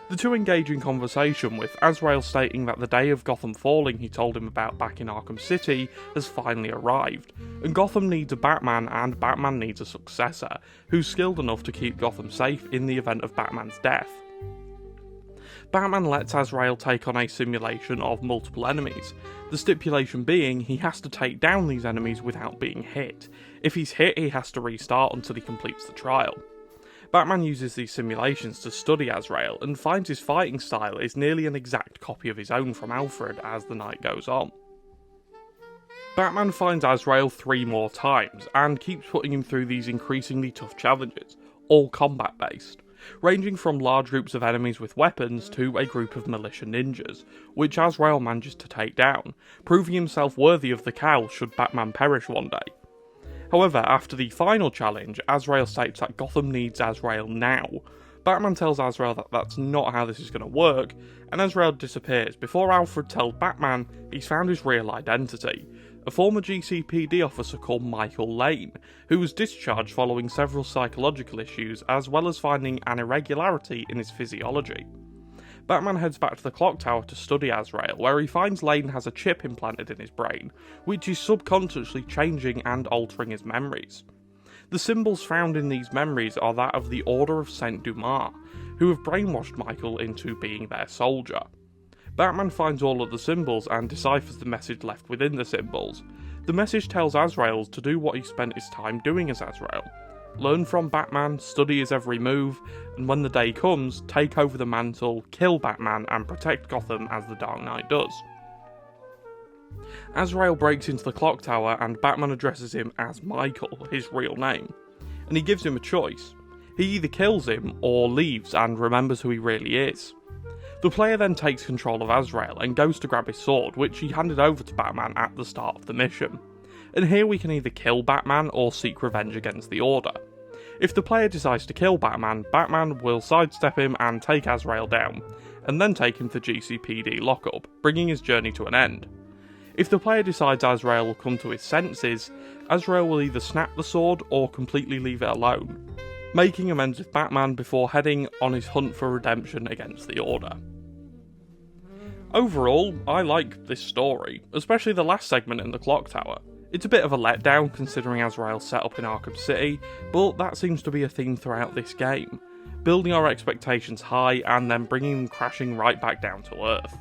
The two engage in conversation, with Azrael stating that the day of Gotham falling he told him about back in Arkham City has finally arrived, and Gotham needs a Batman and Batman needs a successor, who's skilled enough to keep Gotham safe in the event of Batman's death. Batman lets Azrael take on a simulation of multiple enemies, the stipulation being he has to take down these enemies without being hit. If he's hit, he has to restart until he completes the trial. Batman uses these simulations to study Azrael and finds his fighting style is nearly an exact copy of his own from Alfred as the night goes on. Batman finds Azrael 3 more times and keeps putting him through these increasingly tough challenges, all combat based, ranging from large groups of enemies with weapons to a group of militia ninjas, which Azrael manages to take down, proving himself worthy of the cowl should Batman perish one day. However, after the final challenge, Azrael states that Gotham needs Azrael now. Batman tells Azrael that that's not how this is going to work, and Azrael disappears before Alfred tells Batman he's found his real identity, a former GCPD officer called Michael Lane, who was discharged following several psychological issues as well as finding an irregularity in his physiology. Batman heads back to the clock tower to study Azrael, where he finds Lane has a chip implanted in his brain, which is subconsciously changing and altering his memories. The symbols found in these memories are that of the Order of Saint Dumas, who have brainwashed Michael into being their soldier. Batman finds all of the symbols and deciphers the message left within the symbols. The message tells Azrael to do what he spent his time doing as Azrael. Learn from Batman, study his every move, and when the day comes, take over the mantle, kill Batman, and protect Gotham as the Dark Knight does. Azrael breaks into the clock tower and Batman addresses him as Michael, his real name, and he gives him a choice. He either kills him or leaves and remembers who he really is. The player then takes control of Azrael and goes to grab his sword, which he handed over to Batman at the start of the mission. and here we can either kill Batman or seek revenge against the Order. If the player decides to kill Batman, Batman will sidestep him and take Azrael down, and then take him to GCPD lockup, bringing his journey to an end. If the player decides Azrael will come to his senses, Azrael will either snap the sword or completely leave it alone, making amends with Batman before heading on his hunt for redemption against the Order. Overall, I like this story, especially the last segment in the Clock Tower. It's a bit of a letdown considering Azrael's set up in Arkham City, but that seems to be a theme throughout this game, building our expectations high and then bringing them crashing right back down to earth.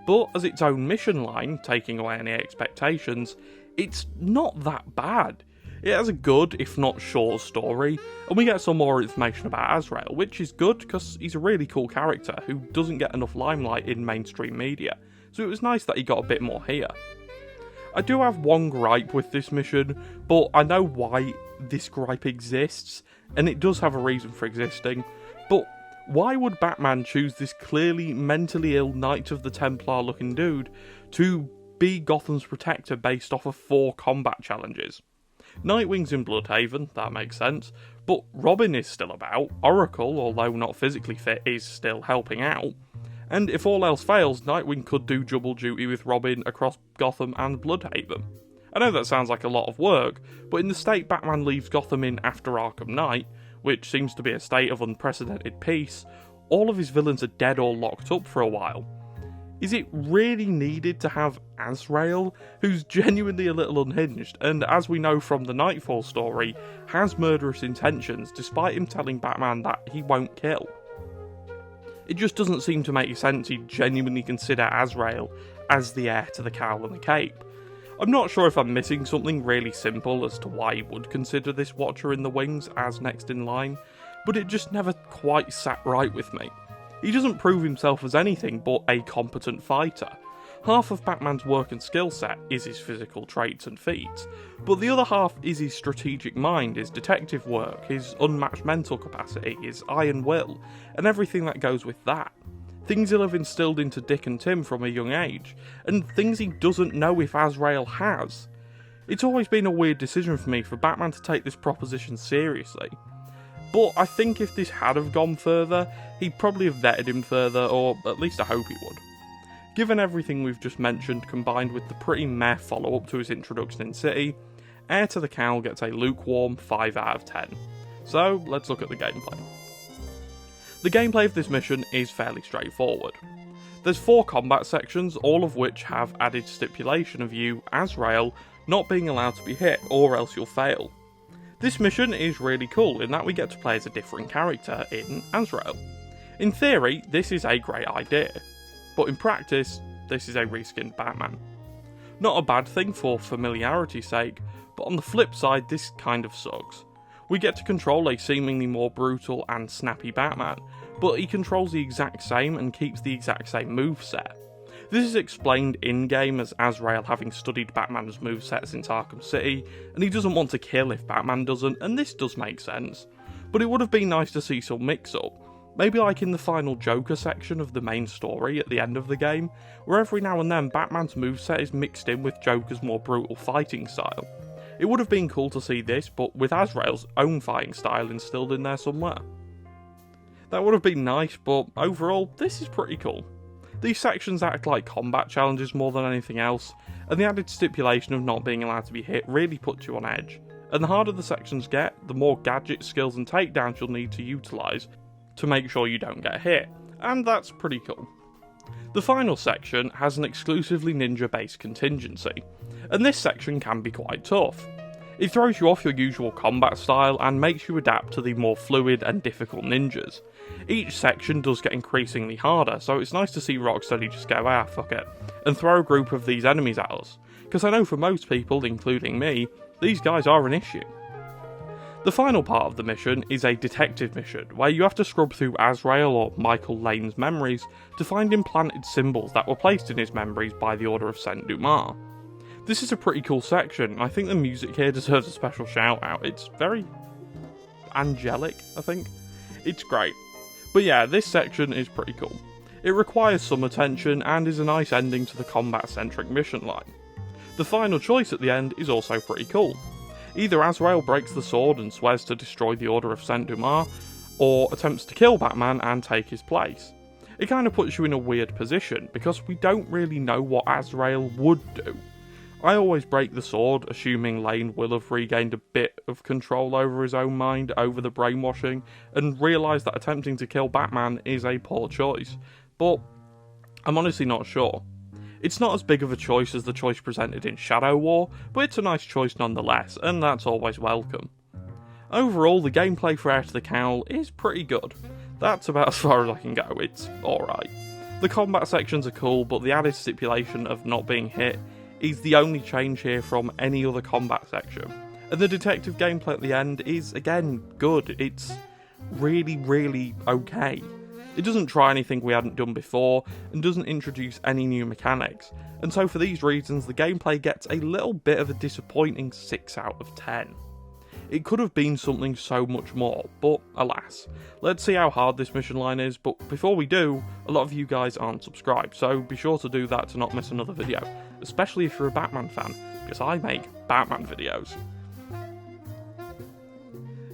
But as its own mission line, taking away any expectations, it's not that bad. It has a good, if not short, story, and we get some more information about Azrael, which is good because he's a really cool character who doesn't get enough limelight in mainstream media, so it was nice that he got a bit more here. I do have one gripe with this mission, but I know why this gripe exists, and it does have a reason for existing, but why would Batman choose this clearly mentally ill Knight of the Templar looking dude to be Gotham's protector based off of 4 combat challenges? Nightwing's in Bloodhaven, that makes sense, but Robin is still about, Oracle, although not physically fit, is still helping out, and if all else fails, Nightwing could do double duty with Robin across Gotham and Bloodhaven. I know that sounds like a lot of work, but in the state Batman leaves Gotham in after Arkham Knight, which seems to be a state of unprecedented peace, all of his villains are dead or locked up for a while. Is it really needed to have Azrael, who's genuinely a little unhinged, and as we know from the Nightfall story, has murderous intentions despite him telling Batman that he won't kill? It just doesn't seem to make sense he'd genuinely consider Azrael as the heir to the cowl and the cape. I'm not sure if I'm missing something really simple as to why he would consider this Watcher in the Wings as next in line, but it just never quite sat right with me. He doesn't prove himself as anything but a competent fighter. Half of Batman's work and skill set is his physical traits and feats, but the other half is his strategic mind, his detective work, his unmatched mental capacity, his iron will, and everything that goes with that. Things he'll have instilled into Dick and Tim from a young age, and things he doesn't know if Azrael has. It's always been a weird decision for me for Batman to take this proposition seriously. But I think if this had have gone further, he'd probably have vetted him further, or at least I hope he would. Given everything we've just mentioned, combined with the pretty meh follow-up to his introduction in City, Heir to the Cowl gets a lukewarm 5 out of 10. So, let's look at the gameplay. The gameplay of this mission is fairly straightforward. There's 4 combat sections, all of which have added stipulation of you, Azrael, not being allowed to be hit, or else you'll fail. This mission is really cool in that we get to play as a different character in Azrael. In theory, this is a great idea, but in practice, this is a reskinned Batman. Not a bad thing for familiarity's sake, but on the flip side, this kind of sucks. We get to control a seemingly more brutal and snappy Batman, but he controls the exact same and keeps the exact same moveset. This is explained in-game as Azrael having studied Batman's moveset since Arkham City, and he doesn't want to kill if Batman doesn't, and this does make sense. But it would have been nice to see some mix-up, maybe like in the final Joker section of the main story at the end of the game, where every now and then Batman's moveset is mixed in with Joker's more brutal fighting style. It would have been cool to see this, but with Azrael's own fighting style instilled in there somewhere. That would have been nice, but overall, this is pretty cool. These sections act like combat challenges more than anything else, and the added stipulation of not being allowed to be hit really puts you on edge. And the harder the sections get, the more gadgets, skills and takedowns you'll need to utilise to make sure you don't get hit, and that's pretty cool. The final section has an exclusively ninja-based contingency, and this section can be quite tough. It throws you off your usual combat style and makes you adapt to the more fluid and difficult ninjas. Each section does get increasingly harder, so it's nice to see Rocksteady just go, fuck it, and throw a group of these enemies at us, because I know for most people, including me, these guys are an issue. The final part of the mission is a detective mission, where you have to scrub through Azrael or Michael Lane's memories to find implanted symbols that were placed in his memories by the Order of Saint Dumas. This is a pretty cool section, I think the music here deserves a special shout out. It's very angelic, I think. It's great. But yeah, this section is pretty cool. It requires some attention and is a nice ending to the combat-centric mission line. The final choice at the end is also pretty cool. Either Azrael breaks the sword and swears to destroy the Order of Saint-Dumas, or attempts to kill Batman and take his place. It kind of puts you in a weird position, because we don't really know what Azrael would do. I always break the sword, assuming Lane will have regained a bit of control over his own mind over the brainwashing, and realise that attempting to kill Batman is a poor choice, but I'm honestly not sure. It's not as big of a choice as the choice presented in Shadow War, but it's a nice choice nonetheless, and that's always welcome. Overall, the gameplay for Heir to the Cowl is pretty good. That's about as far as I can go, it's alright. The combat sections are cool, but the added stipulation of not being hit is the only change here from any other combat section. And the detective gameplay at the end is, again, good. It's really, really okay. It doesn't try anything we hadn't done before, and doesn't introduce any new mechanics. And so for these reasons, the gameplay gets a little bit of a disappointing 6 out of 10. It could have been something so much more, but alas. Let's see how hard this mission line is, but before we do, a lot of you guys aren't subscribed, so be sure to do that to not miss another video, especially if you're a Batman fan, because I make Batman videos.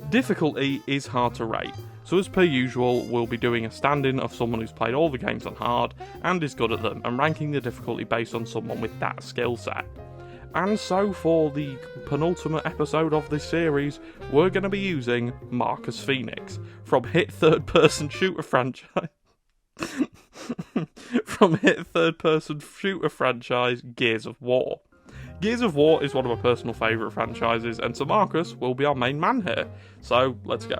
Difficulty is hard to rate, so as per usual, we'll be doing a stand-in of someone who's played all the games on hard, and is good at them, and ranking the difficulty based on someone with that skill set. And so for the penultimate episode of this series, we're going to be using Marcus Phoenix from hit third-person shooter franchise Gears of War. Gears of War is one of my personal favourite franchises, and so Marcus will be our main man here, so let's go.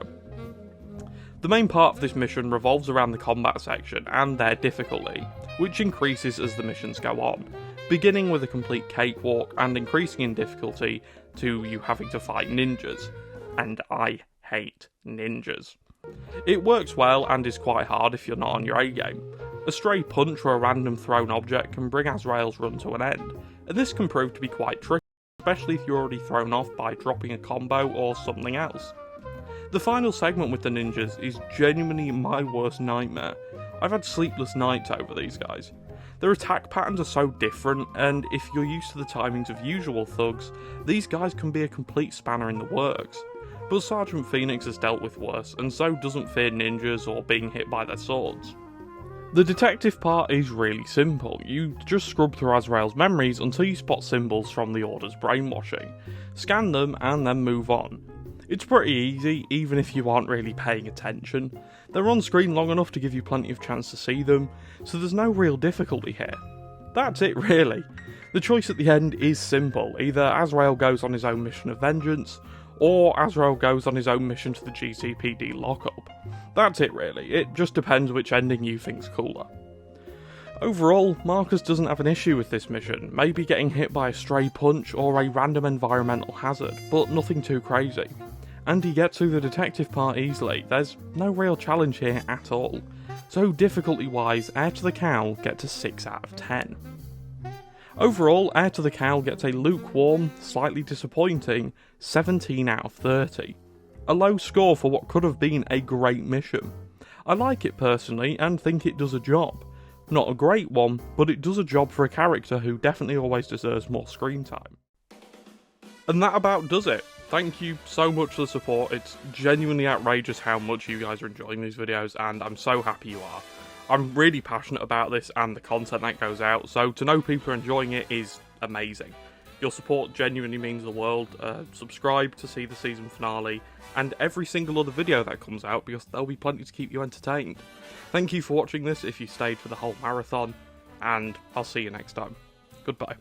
The main part of this mission revolves around the combat section and their difficulty, which increases as the missions go on, beginning with a complete cakewalk and increasing in difficulty to you having to fight ninjas. And I hate ninjas. It works well and is quite hard if you're not on your A game. A stray punch or a random thrown object can bring Azrael's run to an end, and this can prove to be quite tricky, especially if you're already thrown off by dropping a combo or something else. The final segment with the ninjas is genuinely my worst nightmare. I've had sleepless nights over these guys. Their attack patterns are so different, and if you're used to the timings of usual thugs, these guys can be a complete spanner in the works. But Sergeant Phoenix has dealt with worse, and so doesn't fear ninjas or being hit by their swords. The detective part is really simple. You just scrub through Azrael's memories until you spot symbols from the Order's brainwashing, scan them, and then move on. It's pretty easy, even if you aren't really paying attention. They're on screen long enough to give you plenty of chance to see them, so there's no real difficulty here. That's it really. The choice at the end is simple. Either Azrael goes on his own mission of vengeance, or Azrael goes on his own mission to the GCPD lockup. That's it really, it just depends which ending you think's cooler. Overall, Marcus doesn't have an issue with this mission, maybe getting hit by a stray punch or a random environmental hazard, but nothing too crazy. And he gets through the detective part easily, there's no real challenge here at all. So difficulty wise, Heir to the Cowl gets a 6 out of 10. Overall, Heir to the Cowl gets a lukewarm, slightly disappointing 17 out of 30. A low score for what could have been a great mission. I like it personally and think it does a job. Not a great one, but it does a job for a character who definitely always deserves more screen time. And that about does it. Thank you so much for the support. It's genuinely outrageous how much you guys are enjoying these videos, and I'm so happy you are. I'm really passionate about this and the content that goes out, so to know people are enjoying it is amazing. Your support genuinely means the world. Subscribe to see the season finale and every single other video that comes out, because there'll be plenty to keep you entertained. Thank you for watching this if you stayed for the whole marathon, and I'll see you next time. Goodbye.